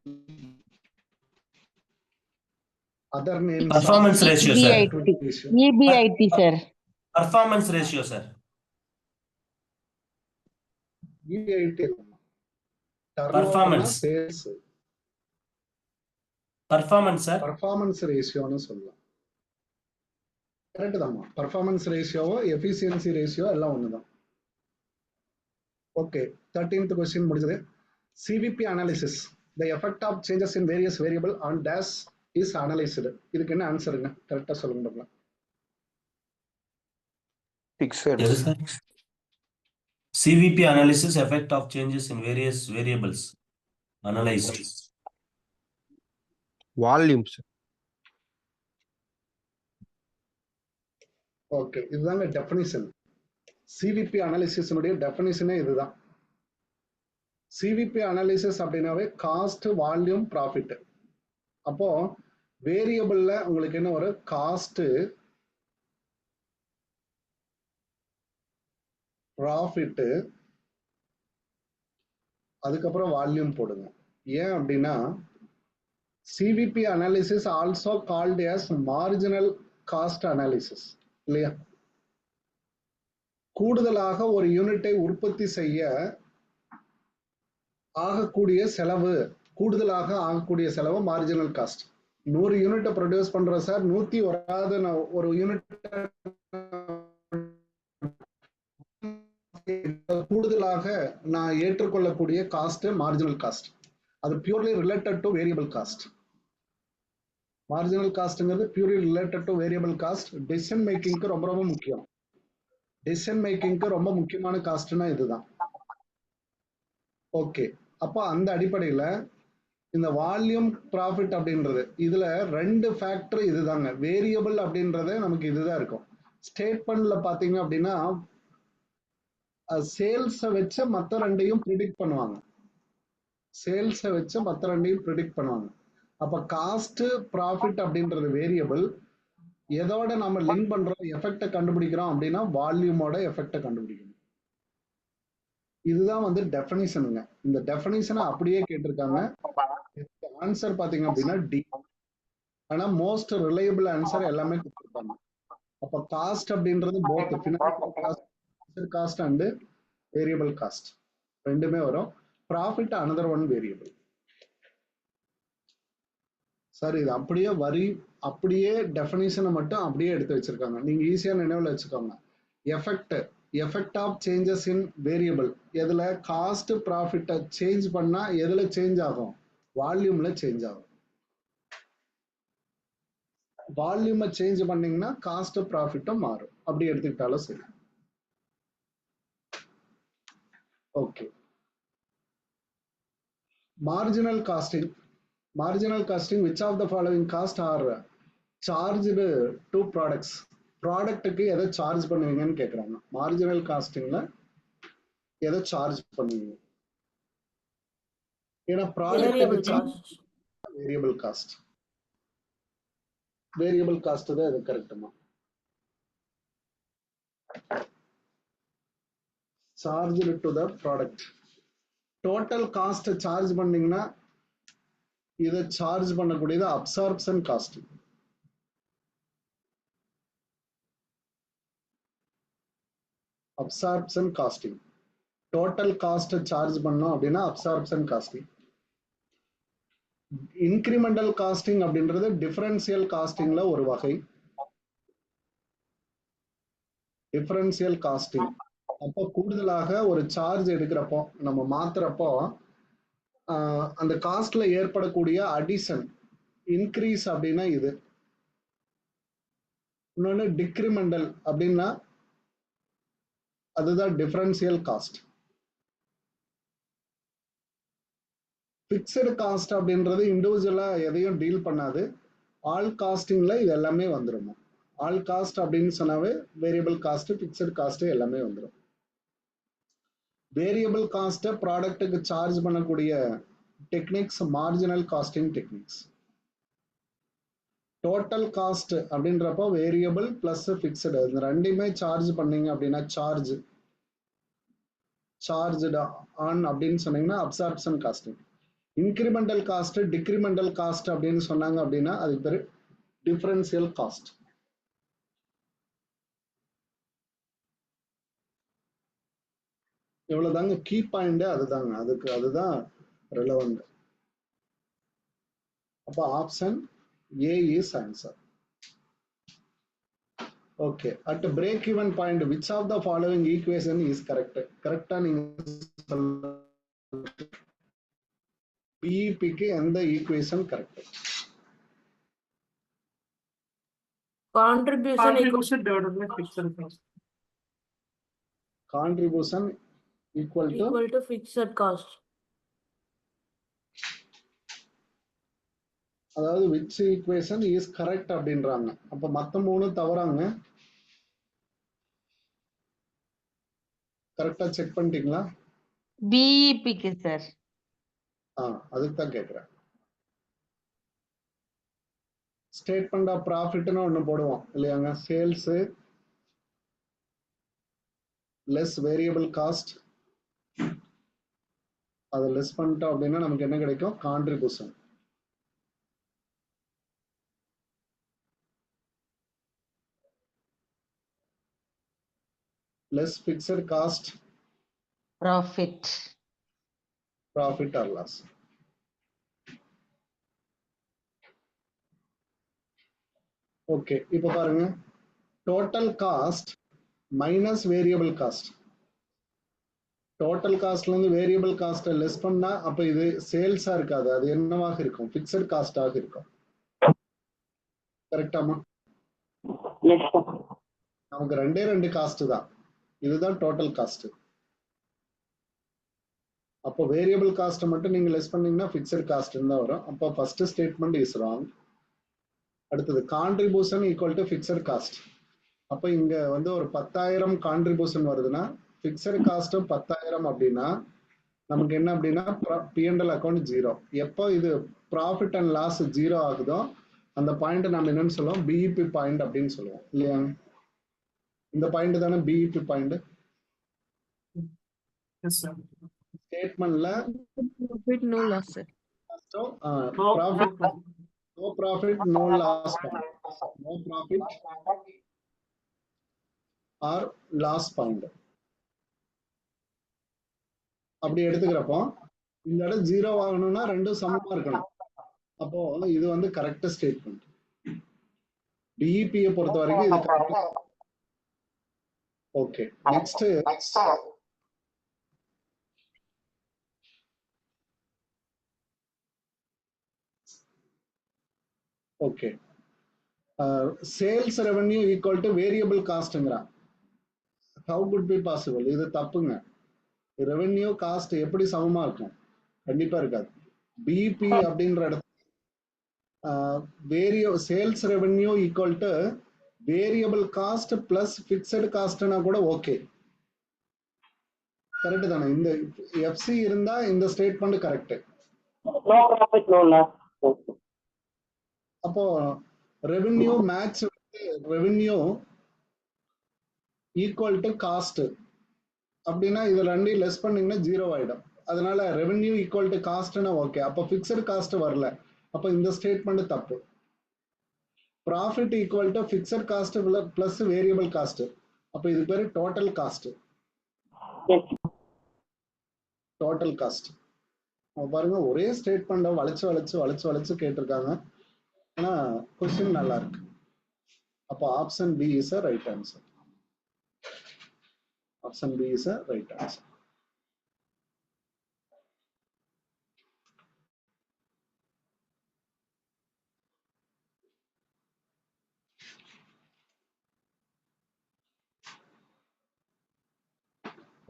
Other name performance ratio sir, EBIT sir, performance ratio sir, EBIT performance sales, performance sir, performance ரேஷியோன்னு சொல்லலாம். கரெக்ட் தான்மா. பர்ஃபார்மன்ஸ் ரேஷியோவோ எஃபிஷியன்சி ரேஷியோ எல்லாம் ஒண்ணுதான். ஓகே, 13th கொஸ்டின் முடிஞ்சது. CVP analysis, the effect of changes in various variable on dash is analysed. இதுக்கு என்ன ஆன்சருங்க? கரெக்டா சொல்லுங்க பாக்கலாம். Fixed CVP analysis, effect of changes in various variables analyzed. Volumes. Okay, இதுதாங்க டெஃபினிஷன். சிவிபி அனாலிசிஸ்னுடைய டெஃபினிஷனே இதுதான். சிவிபி அனாலிசிஸ் அப்படின்னாவே காஸ்ட், வால்யூம், ப்ராஃபிட். அப்போ வேரியபிள்ல உங்களுக்கு என்ன ஒரு காஸ்ட், ப்ராஃபிட், அதுக்கப்புறம் வால்யூம் போடுங்க. ஏன் அப்படின்னா CVB analysis also called as marginal cost analysis இல்லையா? கூடுதலாக ஒரு யூனிட்டை உற்பத்தி செய்ய ஆகக்கூடிய செலவு, கூடுதலாக ஆகக்கூடிய செலவு மார்ஜினல் காஸ்ட். 100 யூனிட்டை ப்ரொடியூஸ் பண்ற சார், 101 ஒரு யூனிட் கூடுதலாக நான் ஏற்றுக்கொள்ளக்கூடிய காஸ்ட் மார்ஜினல் காஸ்ட். அது purely related to variable cost. Marginal காஸ்ட்ங்கிறது purely related to variable cost. Decision மேக்கிங்க்கு ரொம்ப ரொம்ப முக்கியம். டெசிஷன் மேக்கிங்க்கு ரொம்ப முக்கியமான காஸ்ட்னா இதுதான். ஓகே, அப்போ அந்த அடிப்படையில் இந்த வால்யூம் ப்ராஃபிட் அப்படின்றது இதுல 2 ஃபேக்டர் இதுதாங்க. வேரியபிள் அப்படின்றத நமக்கு இதுதான் இருக்கும். ஸ்டேட்மெண்ட்ல பாத்தீங்க அப்படின்னா சேல்ஸை வச்சு மற்ற ரெண்டையும் ப்ரிடிக்ட் பண்ணுவாங்க. சேல்ஸை வச்சு மற்ற ரெண்டையும் ப்ரிடிக்ட் பண்ணுவாங்க. அப்ப காஸ்ட் ப்ராஃபிட் அப்படின்றது வேரியபிள். எதோட நம்ம லிங்க் பண்றோம், எஃபெக்டை கண்டுபிடிக்கிறோம் அப்படின்னா வால்யூமோட எஃபெக்டை கண்டுபிடிக்கணும். இதுதான் வந்து டெஃபினிஷனுங்க. இந்த டெஃபினிஷனை அப்படியே கேட்டிருக்காங்க. ஆன்சர் பாத்தீங்க அப்படின்னா டி. ஆனா மோஸ்ட் ரிலையபிள் ஆன்சர் எல்லாமே கொடுத்துருக்காங்க. அப்ப காஸ்ட் அப்படின்றது both financial cost and variable cost ரெண்டுமே வரும். Profit another one variable. Sir இது அப்படியே வரி அப்படியே டெஃபினிஷனை மட்டும் அப்படியே எடுத்து வச்சிருக்காங்க. நீங்க ஈஸியா நினைவுல வச்சுக்கோங்க. Effect of changes in variable எதுல காஸ்ட் ப்ராஃபிட்டை சேஞ்ச் பண்ணா எதுல சேஞ்ச் ஆகும், வால்யூம்ல சேஞ்ச் ஆகும். வால்யூமை சேஞ்ச் பண்ணீங்கன்னா காஸ்ட் ப்ராஃபிட்டும் மாறும். அப்படி எடுத்துக்கிட்டாலும் சரி. Okay, marginal costing. Marginal costing, which of the following cost are charged to products? ப்ராடக்ட்டுக்கு எதை சார்ஜ் பண்ணுவீங்கன்னு கேட்குறாங்க. மார்ஜினல் காஸ்டிங்ல எதை சார்ஜ் பண்ணுவீங்க? ஏன்னா ப்ராடக்ட்டுக்கு வேரியபிள் காஸ்ட். வேரியபிள் காஸ்ட் தான் இது கரெக்டுமா? Charge to the product. Total cost charge பண்ணீங்கன்னா இதை சார்ஜ் பண்ணக்கூடியது absorption cost. Absorption costing. Total cost charge பண்ணோம் அப்படின்னா அப்சார்ப்ஷன் காஸ்டிங். இன்கிரிமெண்டல் காஸ்டிங் அப்படின்றது டிஃபரன்சியல் காஸ்டிங்ல ஒரு வகை. டிஃபரன்சியல் காஸ்டிங் அப்போ கூடுதலாக ஒரு சார்ஜ் எடுக்கிறப்போ நம்ம மாத்துறப்போ அந்த காஸ்ட்ல ஏற்படக்கூடிய அடிஷன் இன்க்ரீஸ் அப்படின்னா இது. இன்னொன்னு டிக்ரிமெண்டல் அப்படின்னா அதுதான் டிஃபரன்சியல் காஸ்ட். பிக்சடு காஸ்ட் அப்படின்றது இண்டிவிஜுவலா எதையும் டீல் பண்ணாது. ஆல் காஸ்டிங்ல இது எல்லாமே வந்துடும். ஆல் காஸ்ட் அப்படின்னு சொன்னாவே வேரியபிள் காஸ்ட், பிக்சடு காஸ்ட் எல்லாமே வந்துடும். வேரியபிள் காஸ்ட் ப்ராடக்ட்டுக்கு சார்ஜ் பண்ணக்கூடிய techniques marginal costing techniques. Total cost அப்படின்றப்போ வேரியபிள் பிளஸ் பிக்சடு இந்த ரெண்டையுமே சார்ஜ் பண்ணீங்க அப்படின்னா சார்ஜ் ஆன் அப்படின்னு சொன்னீங்கன்னா absorption costing. Incremental cost decremental cost அப்படின்னு சொன்னாங்க அப்படின்னா அதுக்கு பேரு டிஃபரன்சியல் காஸ்ட். இவ்வளவுதாங்க கீ பாயிண்ட். அதுதாங்க அதுதான் ரெலவெண்ட். அப்ப option A is answer. Okay, at break even point which of the following equation is correct? கரெக்டா நீங்க BEP க்கு எந்த equation correct? Contribution divided by fixed cost. Contribution equal to fixed cost. அதாவது which equation is correct அப்படின்றாங்க. அப்ப மத்த மூணு தவறாங்க. கரெக்டா செக் பண்ணிட்டீங்களா? BEP க்கு சார். அதுக்கு தான் கேட்கிறேன். ஸ்டேட்மெண்ட் ஆஃப் ப்ராஃபிட்னு ஒண்ணு போடுவோம் இல்லையாங்க? சேல்ஸ் லெஸ் வேரியபிள் காஸ்ட், அதை லெஸ் பண்ணிட்டோம் அப்படின்னா நமக்கு என்ன கிடைக்கும்? Contribution. less fixed cost, Profit. Profit or loss. Okay, இப்போ பாருங்க total cost minus variable cost. Total costல இருந்து variable cost less பண்ணா அப்ப இது சேல்ஸா இருக்காது. அது என்னவாக இருக்கும்? Fixed cost ஆக இருக்கும். கரெக்டாமா? Yes, sir. நமக்கு ரெண்டு காஸ்ட் தான். இதுதான் டோட்டல் காஸ்ட். அப்போ வேரியபிள் காஸ்ட் மட்டும் நீங்க லெஸ் பண்ணீங்கன்னா ஃபிக்ஸட் காஸ்ட் தான் வரும். அப்போ ஃபர்ஸ்ட் ஸ்டேட்மெண்ட் இஸ் ராங். அடுத்தது contribution equal to fixed cost. அப்போ இங்க வந்து ஒரு 10,000 கான்ட்ரிபியூஷன் வருதுன்னா ஃபிக்ஸட் காஸ்ட்டும் 10,000 அப்படின்னா நமக்கு என்ன அப்படின்னா P&L அக்கௌண்ட் 0. எப்போ இது ப்ராஃபிட் அண்ட் லாஸ் 0 ஆகுதோ அந்த பாயிண்ட் நம்ம என்னன்னு சொல்லுவோம், பிஇபி பாயிண்ட் அப்படின்னு சொல்லுவோம் இல்லையா? இந்த பாயிண்ட் தானே PIB point. Yes, sir. ஸ்டேட்மெண்ட்ல Profit, no loss, sir. Profit no profit no loss point. No profit or loss point அப்படி எடுத்துக்கிறப்போ இந்த இடம் 0 ஆகணும்னா ரெண்டும் சமமா இருக்கணும். அப்போ இது வந்து கரெக்ட் ஸ்டேட்மெண்ட். டிஇபியை பொறுத்த வரைக்கும் இது correct. Okay, next okay, sales revenue equal to variable காஸ்ட்ங்கிறான். How could be possible? இது தப்புங்க. ரெவென்யூ காஸ்ட் எப்படி சமமா இருக்கும்? கண்டிப்பா இருக்காது. பிபி அப்படின்ற இடத்துல sales revenue equal to variable cost plus fixed காஸ்ட்னா கூட ஓகே, கரெக்ட் தானே? இந்த எஃப்சி இருந்தா இந்த statement correct. No profit, no loss. அப்போ revenue match revenue equal to cost அப்படின்னா இது ரெண்டையும் லெஸ் பண்ணீங்கன்னா 0 ஆயிடும். அதனால ரெவென்யூ ஈக்குவல் டு காஸ்ட்னா ஓகே. அப்போ பிக்சட் காஸ்ட் வரல, அப்போ இந்த ஸ்டேட்மெண்ட் தப்பு. Profit equal to fixed cost plus variable cost, அப்போ இது பேரு டோட்டல் காஸ்ட். டோட்டல் காஸ்ட் பாருங்க, ஒரே ஸ்டேட்மெண்ட்டை வளைச்சு கேட்டிருக்காங்க. ஆனா கொஸ்டின் நல்லா இருக்கு. அப்போ option B is a right answer. Option B is a right answer.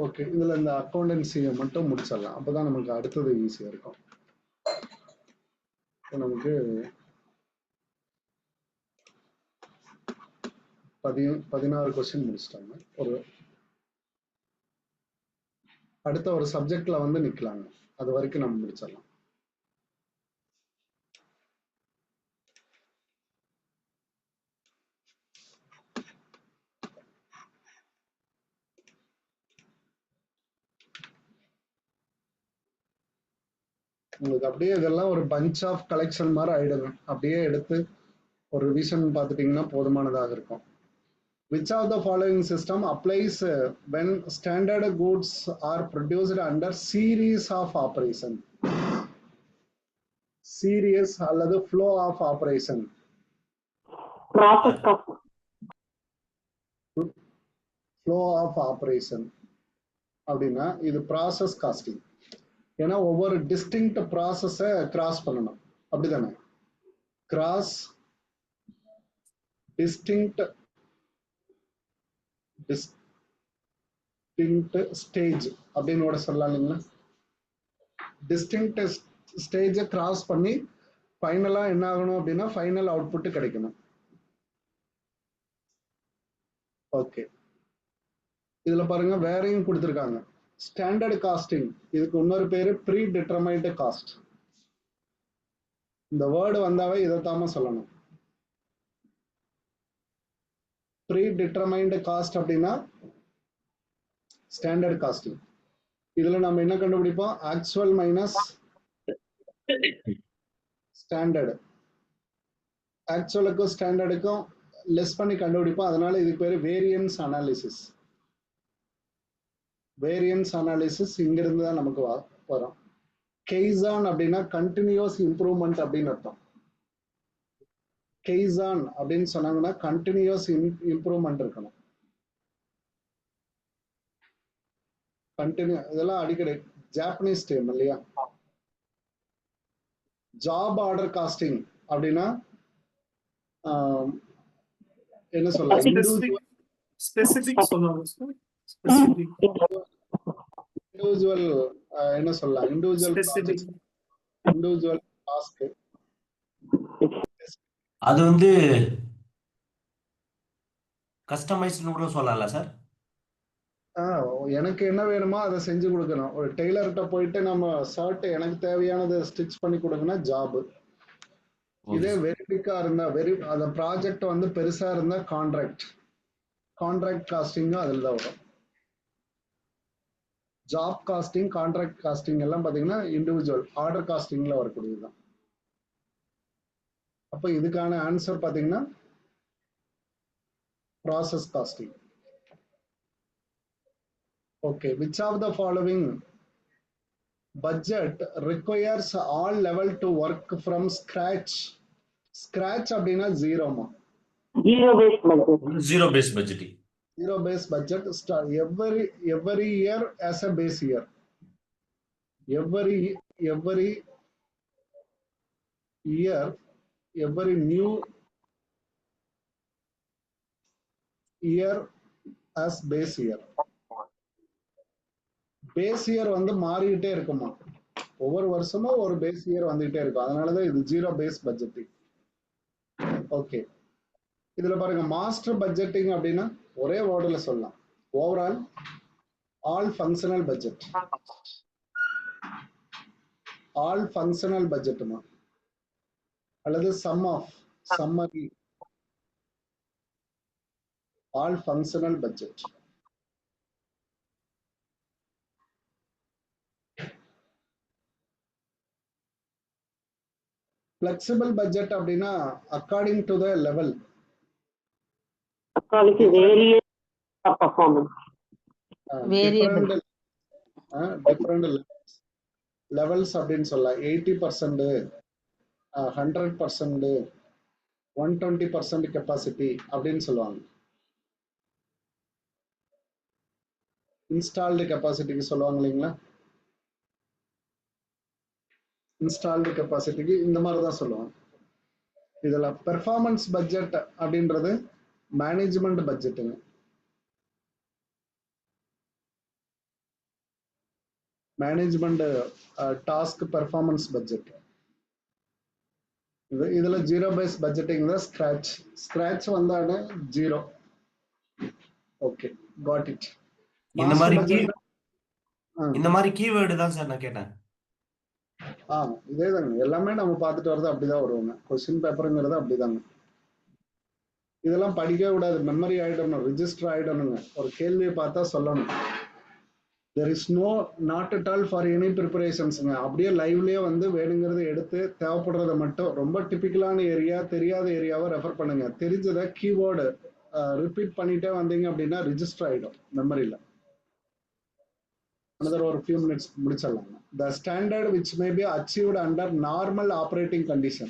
Okay, இதுல இந்த அக்கௌண்டன்சியை மட்டும் முடிச்சிடலாம். அப்பதான் நமக்கு அடுத்தது ஈஸியா இருக்கும். நமக்கு 16 கொஸ்டின் முடிச்சிட்டாங்க. அடுத்த ஒரு சப்ஜெக்ட்ல வந்து நிக்கலாங்க. அது வரைக்கும் நம்ம முடிச்சிடலாம். உங்களுக்கு அப்படியே இதெல்லாம் ஒரு பஞ்ச் ஆஃப் கலெக்ஷன் மாதிரி ஆயிடுங்க. அப்படியே எடுத்து ஒரு ரிவிஷன் பார்த்துட்டீங்கன்னா போதுமானதாக இருக்கும். Which of the following system applies when standard goods are produced under series of operation? Series அல்லது flow of operation. Process cost. Flow of operation அப்படின்னா இது ப்ராசஸ் காஸ்டிங். ஏன்னா ஒவ்வொரு டிஸ்டிங்க்ட் ப்ராசஸை கிராஸ் பண்ணணும், அப்படிதானே? கிராஸ் டிஸ்டிங்க்ட் ஸ்டேஜ் அப்படின்னு கூட சொல்லலாம் இல்லைங்களா? டிஸ்டிங்க்ட் ஸ்டேஜை கிராஸ் பண்ணி ஃபைனலா என்ன ஆகணும் அப்படின்னா ஃபைனல் அவுட்புட் கிடைக்கணும். ஓகே, இதுல பாருங்க வேறையும் கொடுத்துருக்காங்க. ஸ்டாண்டர்ட் காஸ்டிங், இதுக்கு இன்னொரு பேரு ப்ரீ டிட்டர்மைன்டு காஸ்ட். இந்த வேர்டு வந்தாவே இதைத்தாம சொல்லணும். ப்ரீ டிட்டர்மைன்டு காஸ்ட் அப்படின்னா ஸ்டாண்டர்ட் காஸ்டிங். இதுல நம்ம என்ன கண்டுபிடிப்போம்? Actual minus standard. ஆக்சுவலுக்கும் ஸ்டாண்டர்டுக்கும் லெஸ் பண்ணி கண்டுபிடிப்போம். அதனால இதுக்கு பேரு வேரியன்ஸ் அனாலிசிஸ். வேரியன்ஸ் அனாலிசிஸ் இங்கிருந்து தான் நமக்கு வரும். கெய்சான் அப்படின்னா கண்டினியூஸ் இம்ப்ரூவ்மெண்ட் அப்படின்னு அர்த்தம். கெய்சான் அப்படின்னு சொன்னாங்கன்னா கண்டினியூஸ் இம்ப்ரூவ்மெண்ட் இருக்கணும். கண்டினியூ, இதெல்லாம் அடிக்கடி ஜாப்பனீஸ் டேம் இல்லையா? ஜாப் ஆர்டர் காஸ்டிங் அப்படின்னா என்ன சொல்லலாம், ஸ்பெசிபிக் சொல்லலாம் சார். ஸ்பெசிபிக் இண்டிவிஜுவல் என்ன சொல்லலாம், இண்டிவிஜுவல் ஸ்பெசிபிக் இண்டிவிஜுவல் டாஸ்க். அது வந்து கஸ்டமைஸ்னு கூட சொல்லலாம்ல சார்? எனக்கு என்ன வேணுமோ அதை செஞ்சு கொடுக்கணும். ஒரு டெய்லர்கிட்ட போயிட்டு நம்ம ஷர்ட் எனக்கு தேவையானதை ஸ்டிச் பண்ணி கொடுக்கணும் ஜாப். இதே வெரி பிக்கா இருந்தா அந்த ப்ராஜெக்ட் வந்து பெருசா இருந்தா கான்ட்ராக்ட் காஸ்டிங்கும் அதில் தான் வரும். ஜாப் காஸ்டிங், கான்ட்ராக்ட் காஸ்டிங் எல்லாம் பாத்தீங்கன்னா இண்டிவிஜுவல் ஆர்டர் காஸ்டிங்ல வரக்கூடியதுதான். அப்ப இதுக்கான ஆன்சர் பாத்தீங்கன்னா process costing. Okay, which of the following budget requires all level to work from scratch? Scratch அப்படின்னா ஜீரோமா? Zero based budget. Zero based budgeting. Zero based budget every year as a base year. Every year, every new year as base year. Base year வந்து மாறிக்கிட்டே இருக்குமா? ஒவ்வொரு வருஷமும் ஒரு base year வந்துகிட்டே இருக்கும். அதனாலதான் இது ஜீரோ பேஸ் பட்ஜெட்டிங். ஓகே, இதுல பாருங்க, மாஸ்டர் பட்ஜெட்டிங் அப்படின்னா ஒரே வேர்டுல சொல்லலாம், overall all functional budget. All functional பட்ஜெட்டுமா, அல்லது summary all functional budget. Flexible budget அப்படின்னா according to the level. According to various performance. Different levels அப்படின்னு சொல்லலாம். 80%, 100%, 120% கெப்பாசிட்டி அப்படின்னு சொல்லுவாங்க. இன்ஸ்டால்டு கெப்பாசிட்டிக்கு சொல்லுவாங்க இல்லைங்களா? இன்ஸ்டால்டு கெப்பாசிட்டிக்கு இந்த மாதிரி தான் சொல்லுவாங்க. இதுல பெர்ஃபார்மன்ஸ் பட்ஜெட் அப்படின்றது மேனேஜ்மெண்ட் பட்ஜெட்டுங்க. Management task performance budget. இதுல ஜீரோ பேஸ் பட்ஜெட்டிங் தான் ஸ்கிராட்ச் வந்தானே ஜீரோ. Okay, got it. இந்த மாதிரி கீவேர்டு தான் சார் நான் கேட்டேன். இதேதாங்க, எல்லாமே நம்ம பார்த்துட்டு வரது அப்படிதான் வருவாங்க. கொஸ்டின் பேப்பருங்கிறது அப்படிதாங்க. இதெல்லாம் படிக்கவே கூடாது, மெமரி ஆயிடணும், ரிஜிஸ்டர் ஆயிடணுங்க. ஒரு கேள்வியை பார்த்தா சொல்லணும். there is no not at all for any preparations-ங்க. அப்படியே லைவ்லயே வந்து வேணுங்கிறத எடுத்து தேவைப்படுறத மட்டும், ரொம்ப டிபிக்கலான ஏரியா, தெரியாத ஏரியாவை ரெஃபர் பண்ணுங்க. தெரிஞ்சதை கீவேர்டு ரிப்பீட் பண்ணிட்டே வந்தீங்க அப்படின்னா ரிஜிஸ்டர் ஆயிடும் மெமரியில. another ஒரு few minutes முடிச்சிடலாம். The standard which may be achieved under normal operating condition.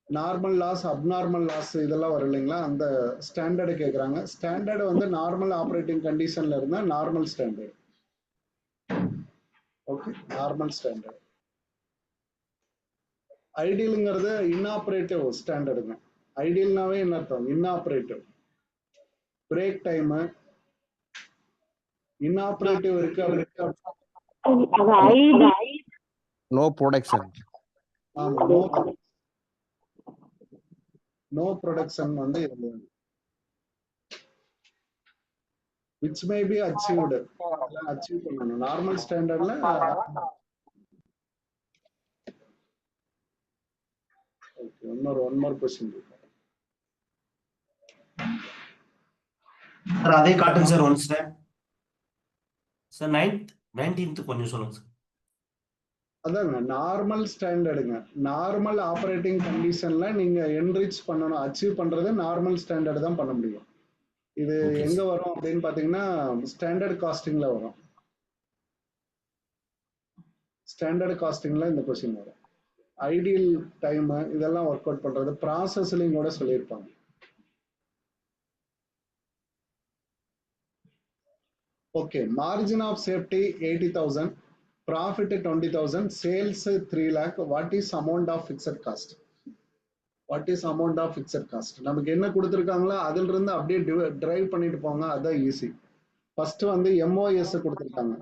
Normal loss, abnormal loss இதெல்லாம் வரும் இல்லைங்களா? அந்த ஸ்டாண்டர்டு கேட்குறாங்க. ஸ்டாண்டர்டு வந்து நார்மல் ஆப்ரேட்டிங் கண்டிஷன்ல இருந்தா normal standard. Okay, normal standard. ஐடியலுங்கிறது இன்ஆப்ரேட்டிவ் ஸ்டாண்டர்டுங்க. ஐடியல்னாவே என்ன அர்த்தம்? இன்ஆப்ரேட்டிவ். பிரேக் டைம் இன்ஆப்ரேட்டிவ் இருக்கு. No production. ஆமா, நோ ப்ரொடக்ஷன் வந்து இருந்தது. which may be achieved, achieve பண்ணணும் நார்மல் ஸ்டாண்டர்ட்ல. ஓகே, ஒன் மோர் क्वेश्चन இருக்கு சார். அதே காட்டுங்க சார் ஒன்ஸ் சார். 19th கொஞ்சம் சொல்லுங்க சார். அதாங்க நார்மல் ஸ்டாண்டர்டுங்க. நார்மல் ஆப்ரேட்டிங் கண்டிஷன்ல நீங்க என்ரிச் பண்ணணும், அச்சீவ் பண்றது நார்மல் ஸ்டாண்டர்டு தான் பண்ண முடியும். இது எங்க வரும் அப்படின்னு பாத்தீங்கன்னா ஸ்டாண்டர்ட் காஸ்டிங்ல வரும். ஸ்டாண்டர்ட் காஸ்டிங்ல இந்த क्वेश्चन வரும். ஐடியல் டைம் இதெல்லாம் ஒர்க் அவுட் பண்றது ப்ராசஸ்லயும் கூட சொல்லியிருப்பாங்க. Okay, margin of safety 80,000, profit 20,000, sales 3 lakh. What is amount of fixed cost? What is amount of fixed cost. நமக்கு என்ன கொடுத்துருக்காங்களோ அதுல இருந்து அப்படியே டிரைவ் பண்ணிட்டு போங்க, அதுதான் ஈஸி. ஃபர்ஸ்ட் வந்து எம்ஓஎஸ் கொடுத்துருக்காங்க.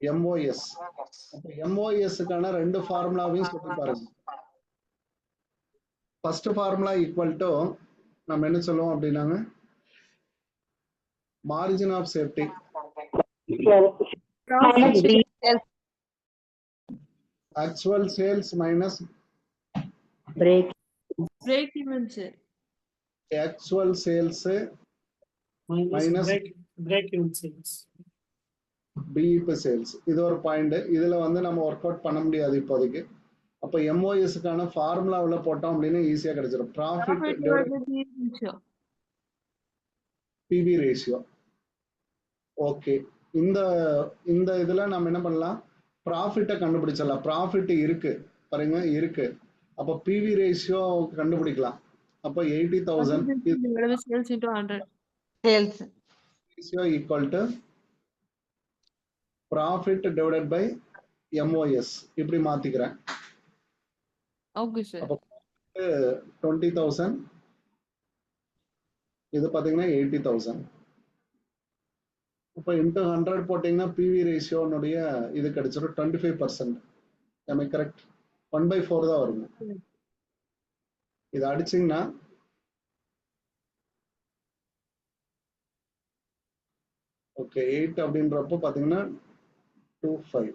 எம்ஓஎஸ், அப்ப எம்ஓஎஸ்க்கான ரெண்டு ஃபார்முலாவையும் சொல்லி பாருங்க. ஃபர்ஸ்ட் ஃபார்முலா ஈக்குவல் டு நம்ம என்ன சொல்லுவோம் அப்படின்னாங்க, margin of safety minus B. Actual sales minus Break. Break even, sir. Actual sales minus Minus- break even sales. BEP sales. இது ஒரு பாயிண்ட். இதுல வந்து நம்ம ஒர்க் அவுட் பண்ண முடியாது இப்போதைக்கு. அப்ப எம்ஓஎஸ்க்கான ஃபார்முலாவில் போட்டோம் அப்படின்னா ஈஸியா கிடைச்சிடும். Profit PV ratio. ஓகே, இந்த இந்த இதுல நம்ம என்ன பண்ணலாம், ப்ராஃபிட்டை கண்டுபிடிச்சிடலாம். ப்ராஃபிட் இருக்கு பாருங்க, இருக்கு. அப்ப பிவி ரேஷியோ கண்டுபிடிக்கலாம். அப்ப 80,000 Sales into 100. Sales ratio equal to profit divided by MOS. இப்படி மாத்திக்கிறேன். Okay, sir. 20,000, இது பாத்தீங்கன்னா 80,000. இப்போ இன்டூ 100 போட்டீங்கன்னா பிவி ரேஷியோனுடைய இது கிடைச்சிடும் 25%. கரெக்ட்? 1/4 தான் வருங்க. இது அடிச்சிங்கன்னா ஓகே 8 அப்படின்றப்போ பாத்தீங்கன்னா 25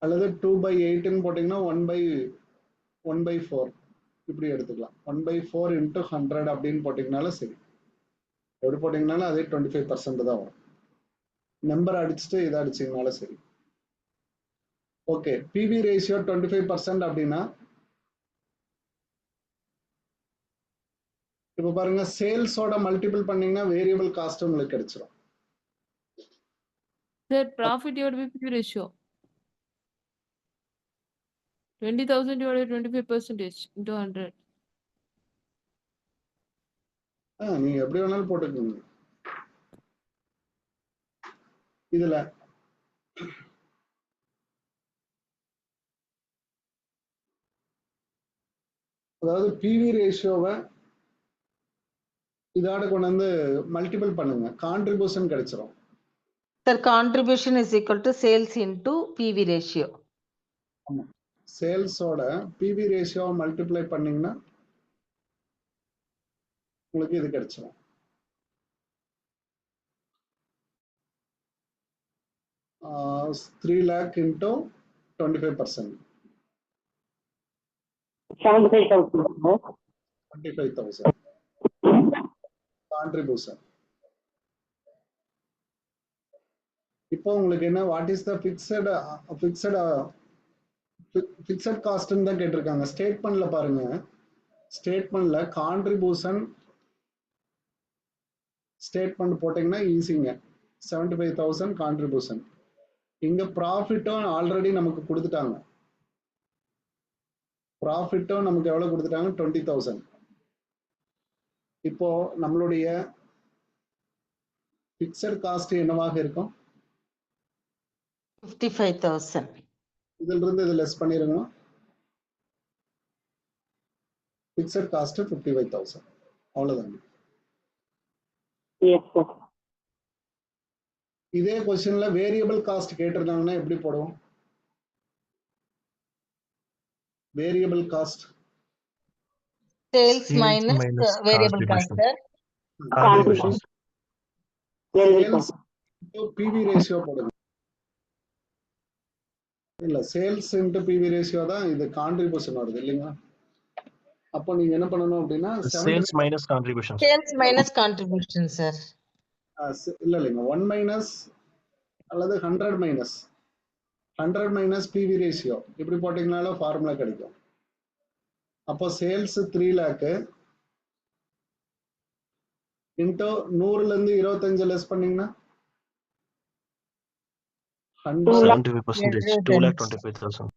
அல்லது 2/8ன்னு போட்டீங்கன்னா 1/4 இப்படி எடுத்துக்கலாம். 1/4 இன்டூ 100 அப்படின்னு போட்டீங்கனாலும் சரி, எப்படி போட்டீங்கனாலும் அதே 25% தான் வரும். நம்பர் அடிச்சுட்டு இதை அடிச்சிங்கனாலும் சரி. ஓகே, பிவி ரேஷியோ 25% அப்படின்னா இப்ப பாருங்க, சேல்ஸோட மல்டிபிள் பண்ணீங்கன்னா வேரியபிள் காஸ்ட் உங்களுக்கு கிடைச்சிடும். Sir, profit divided by PV ratio. 20,000 divided by 25% into 100. நீங்க எப்படி வேணாலும் போட்டுக்கோங்க. இதுல அதாவது பிவி ரேஷியோவை இதோட கொண்டு வந்து மல்டிபிள் பண்ணுங்க, கான்ட்ரிபியூஷன் கிடைச்சிரும். Sir contribution is equal to sales into PV ratio. சேல்ஸோட பிவி ரேஷியோ மல்டிப்ளை பண்ணீங்கன்னா உங்களுக்கு இது கிடைச்சிடும். Uh, 3 lakh into 25%. 75,000. 25,000 கான்ட்ரிபியூஷன். இப்போ உங்களுக்கு என்ன, வாட் இஸ் த ஃபிக்ஸட் காஸ்ட்னு தான் கேட்டிருக்காங்க. ஸ்டேட்மெண்ட்ல பாருங்க, ஸ்டேட்மெண்ட்ல கான்ட்ரிபியூஷன் ஸ்டேட்மெண்ட் போட்டீங்கன்னா ஈஸிங்க. 75,000 கான்ட்ரிபியூஷன். இங்க ப்ராஃபிட்டும் ஆல்ரெடி நமக்கு கொடுத்துட்டாங்க. ப்ராஃபிட்டும் நமக்கு எவ்வளவு கொடுத்துட்டாங்க, 20,000. இப்போ நம்மளுடைய பிக்சட் காஸ்ட் என்னவாக இருக்கும், 55,000. இதுல இருந்து இது லெஸ் பண்ணிருங்க. Fixed cost 55,000. அவ்வளவுதான். Yes, sir. இதே கொஸ்டின்ல வேரியபிள் காஸ்ட் கேட்டிருந்தாங்கன்னா எப்படி போடுவோம்? Variable cost sales minus variable cost sir. Contribution. Very good. Sales PV ratio போடுங்க. இல்ல, சேல்ஸ் இன்டு பிவி ரேஷியோ தான் இது கான்ட்ரிபியூஷன் வருது இல்லைங்களா? அப்போ நீங்க என்ன பண்ணணும் அப்படின்னா sales minus contribution. Sales minus contribution sir. இல்லைங்க, 1 மைனஸ் அல்லது 100 மைனஸ் பிவி ரேஷியோ இப்படி போட்டீங்கனாலும் ஃபார்முலா கிடைக்கும். அப்போ சேல்ஸ் 3 lakh இன்டோ 100ல இருந்து 25 லெஸ் பண்ணீங்கன்னா 75%, 2,25,000.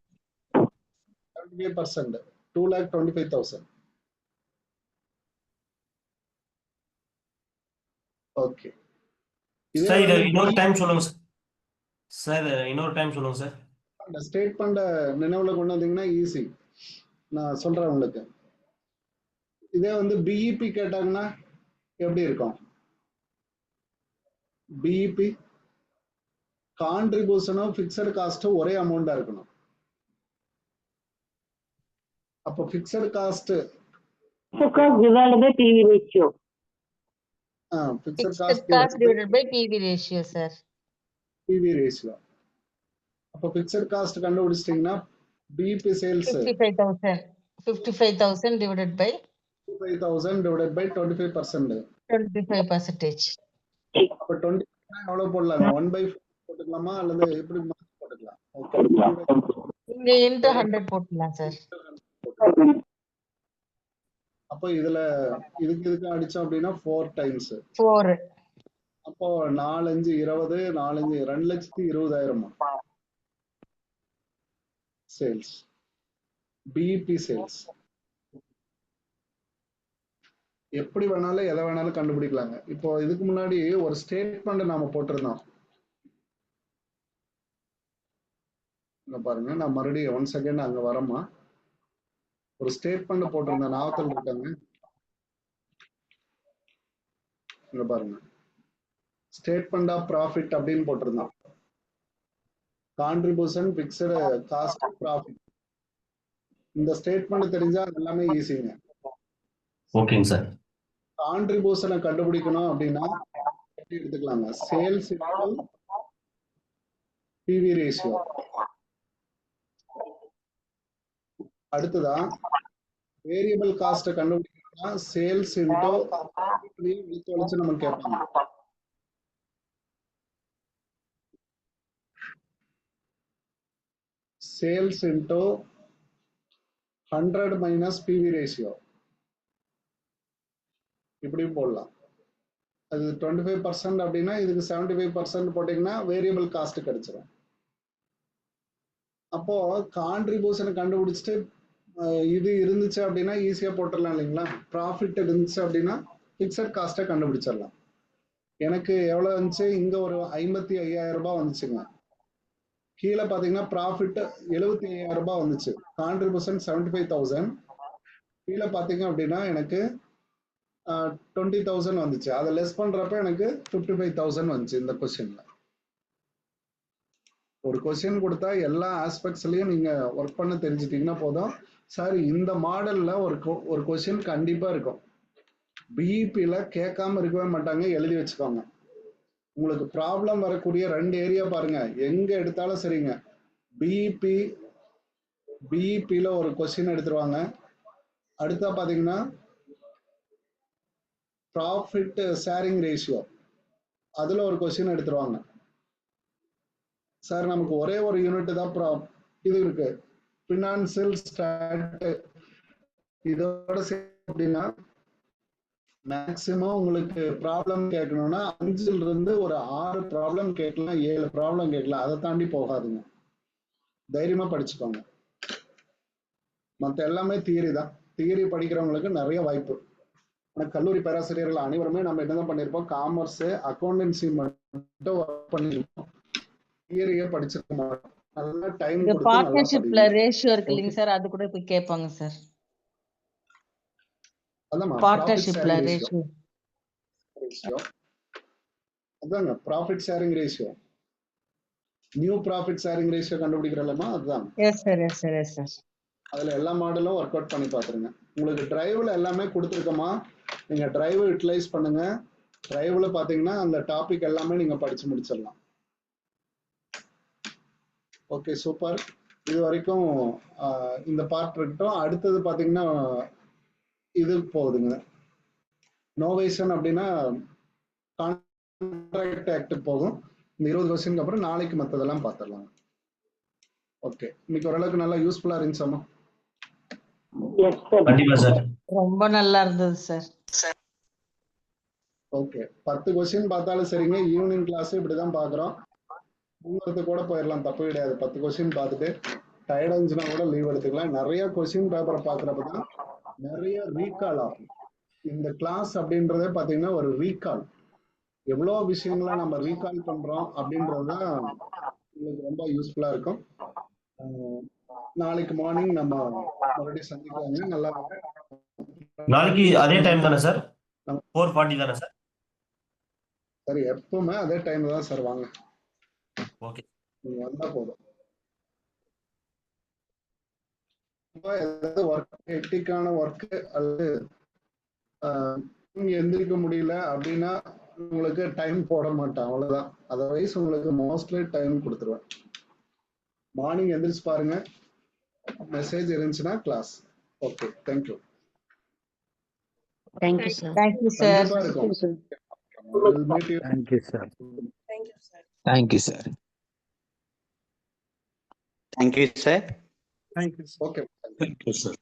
25%, 2,25,000. ஓகே, சார் இத இன்னொரு டைம் சொல்லுங்க சார். சார் இன்னொரு டைம் சொல்லுங்க சார். அந்த ஸ்டேட்மெண்ட் நினைவுல கொண்டு வந்தீங்கன்னா ஈஸி. நான் சொல்றேன் உங்களுக்கு. இதே வந்து பிஇபி கேட்டாங்கன்னா எப்படி இருக்கும்? பிஇபி கான்ட்ரிபியூஷனும் ஃபிக்ஸட் காஸ்ட்டும் ஒரே அமௌண்டா இருக்கணும். அப்போ fixed cost divided by PV ratio. Fixed Fixed cost cost divided by PV ratio, sir. PV ratio. அப்போ ஃபிக்ஸட் காஸ்ட் கண்டுபிடிச்சிட்டீங்கன்னா BEP sales 55,000 divided by 5,000 divided by 25%. 25%. அப்போ 20 எவ்வளவு போடலாம்? 1/4 போட்டுக்கலாமா அல்லது எப்படி போட்டுக்கலாம்? இங்க into 100 போட்டுலாம் சார். அப்போ இதுல இதுக்கு அடிச்சோம் அப்படின்னா 4 times. 4. அப்போ 4 5 20 4 5 2,20,000 சேல்ஸ், பிஇபி சேல்ஸ். எப்படி வேணாலும் எதை வேணாலும் கண்டுபிடிக்கலாங்க. இப்போ இதுக்கு முன்னாடி ஒரு ஸ்டேட்மெண்ட் நாம போட்டிருந்தோம். பாருங்க, நான் மறுபடியும் 1 செகண்ட் அங்க வரமா ஒரு ஸ்டேட்மெண்ட் போட்டிருந்தேன். நாவத்தில் இருக்காங்க, இங்க பாருங்க. ஸ்டேட்மெண்ட் ஆஃப் ப்ராஃபிட் அப்படின்னு போட்டிருந்தோம். Contribution, fixed cost, profit. இந்த ஸ்டேட்மெண்ட் தெரிஞ்சா எல்லாமே ஈஸிங்க. ஓகேங்க சார். கான்ட்ரிபியூஷனை கண்டுபிடிக்கணும் அப்படின்னா எப்படி எடுத்துக்கலாங்க? Sales into PV ratio. அடுத்ததான் வேரியபிள் காஸ்ட்டை கண்டுபிடிக்கணும்னா சேல்ஸ் இன்டு வச்சு நம்ம கேட்பாங்க. Sales into 100 minus PV ratio இப்படியும் போடலாம். அது 25% அப்படின்னா இதுக்கு 75% போட்டீங்கன்னா வேரியபிள் காஸ்ட் கிடைச்சிடும். அப்போ கான்ட்ரிபியூஷனை கண்டுபிடிச்சிட்டு இது இருந்துச்சு அப்படின்னா ஈஸியா போட்டுடலாம் இல்லைங்களா? ப்ராஃபிட் இருந்துச்சு அப்படின்னா பிக்சட் காஸ்ட்டை கண்டுபிடிச்சிடலாம். எனக்கு எவ்வளவு வந்துச்சு? இங்க ஒரு 55,000 ரூபாய் வந்துச்சுங்க. கீழே பாத்தீங்கன்னா ப்ராஃபிட் 75,000 ரூபாய் வந்துச்சு. கான்ட்ரிபியூஷன் 75,000. கீழே பாத்தீங்க அப்படின்னா எனக்கு 20,000 வந்துச்சு. அதை லெஸ் பண்றப்ப எனக்கு 55,000 வந்துச்சு. இந்த கொஸ்டின்ல ஒரு கொஸ்டின் கொடுத்தா எல்லா ஆஸ்பெக்ட்ஸ்லயும் நீங்க ஒர்க் பண்ண தெரிஞ்சுட்டீங்கன்னா போதும். சார், இந்த மாடல்ல ஒரு கொஸ்டின் கண்டிப்பா இருக்கும். பிஇபில கேட்காம இருக்கவே மாட்டாங்க, எழுதி வச்சுக்கோங்க. உங்களுக்கு ப்ராப்ளம் வரக்கூடிய 2 ஏரியா பாருங்க, எங்க எடுத்தாலும் சரிங்க. பிஇபில ஒரு கொஸ்டின் எடுத்துருவாங்க. அடுத்தா பாத்தீங்கன்னா ப்ராஃபிட் ஷேரிங் ரேஷியோ, அதுல ஒரு கொஸ்டின் எடுத்துருவாங்க. சார், நமக்கு ஒரே ஒரு யூனிட் தான் இது இருக்கு, பினான்சியல் ஸ்டாட். இதோட அப்படின்னா மேக்சிமம் உங்களுக்கு ப்ராப்ளம் கேட்கணும்னா 5ல இருந்து ஒரு 6 ப்ராப்ளம் கேட்கலாம், 7 ப்ராப்ளம் கேட்கலாம். அதை தாண்டி போகாதுங்க. தைரியமா படிச்சுக்கோங்க. மற்ற எல்லாமே தியரி தான். தியரி படிக்கிறவங்களுக்கு நிறைய வாய்ப்பு. ஆனால் கல்லூரி பேராசிரியர்கள் அனைவருமே நம்ம என்னதான் பண்ணியிருப்போம்? காமர்ஸ், அக்கௌண்டன்சி மட்டும் ஒர்க் பண்ணிருப்போம். தியரியை படிச்சிருக்க மாட்டோம். நல்லா டைம் கொடுத்து நல்லா பார்ட்னர்ஷிப்ல ரேஷியோ இருக்கு இல்லைங்க சார், அது கூட போய் கேட்பாங்க சார். அதாம்மா பார்ட்னர்ஷிப்ல ரேஷியோ. அதாங்க profit sharing ratio. New profit sharing ratio கண்டுபிடிக்கிறோமா? அதுதான். Yes sir, yes sir, yes sir. அதுல எல்லா மாடலும் ஒர்க் அவுட் பண்ணி பாத்துருங்க. உங்களுக்கு டிரைவ்ல எல்லாமே கொடுத்துருக்கோமா, நீங்க டிரைவ் யூட்டிலைஸ் பண்ணுங்க. டிரைவ்ல பாத்தீங்கன்னா அந்த டாபிக் எல்லாமே நீங்க படிச்சு முடிச்சிடலாம். Okay, super. இது வரைக்கும் இந்த பார்ட் இருக்கட்டும். அடுத்தது பாத்தீங்கன்னா இது போகுதுங்க, நோவேஷன் அப்படின்னா கான்ட்ராக்ட் ஆக்ட் போகும். இந்த 20 கொஸ்டினுக்கு அப்புறம் நாளைக்கு மற்றதெல்லாம் பார்த்துடலாம். ஓகே, இன்னைக்கு ஓரளவுக்கு நல்லா யூஸ்ஃபுல்லா இருந்துச்சாமா? கண்டிப்பா சார். ரொம்ப நல்லா இருந்தது சார். ஓகே, 10 கொஸ்டின் பார்த்தாலும் சரிங்க. ஈவினிங் கிளாஸ் இப்படிதான் பாக்குறோம். தூங்குறது கூட போயிடலாம், தப்பு கிடையாது. 10 கொஸ்டின் பார்த்துட்டு டயர்ட் இருந்துச்சுன்னா கூட லீவ் எடுத்துக்கலாம். நிறைய கொஸ்டின் பேப்பரை பாக்குறப்பதான் நிறைய ரீகால் ஆகும். இந்த கிளாஸ் அப்படின்றதே பாத்தீங்கன்னா ஒரு ரீகால். எவ்வளவு விஷயங்களை நம்ம ரீகால் பண்றோம் அப்படின்றதுதான் உங்களுக்கு ரொம்ப யூஸ்ஃபுல்லா இருக்கும். நாளைக்கு மார்னிங் நம்ம மறுபடியும் சந்திக்கலாங்க. நல்லா நாளைக்கு அதே டைம் தானே சார்? 4:40 தானே சார்? சரி, எப்பவுமே அதே டைம் தான் சார். வாங்க, ஓகே. நீங்க வந்தா போதும். ஏதாவது ஒர்க், ஹெக்டிக்கான ஒர்க் அல்லது நீங்க எந்திரிக்க முடியல அப்படின்னா உங்களுக்கு டைம் போட மாட்டேன், அவ்வளவுதான். அதர்வைஸ் உங்களுக்கு மோஸ்ட்லி டைம் கொடுத்துருவேன். மார்னிங் எந்திரிச்சு பாருங்க, மெசேஜ் இருந்துச்சுன்னா class. Okay, thank you. Thank you sir. Thank you sir. கண்டிப்பா இருக்கும். We'll meet you. Thank you sir. Thank you sir. Thank you, sir. Thank you, sir. Thank you. Okay. Thank you, sir.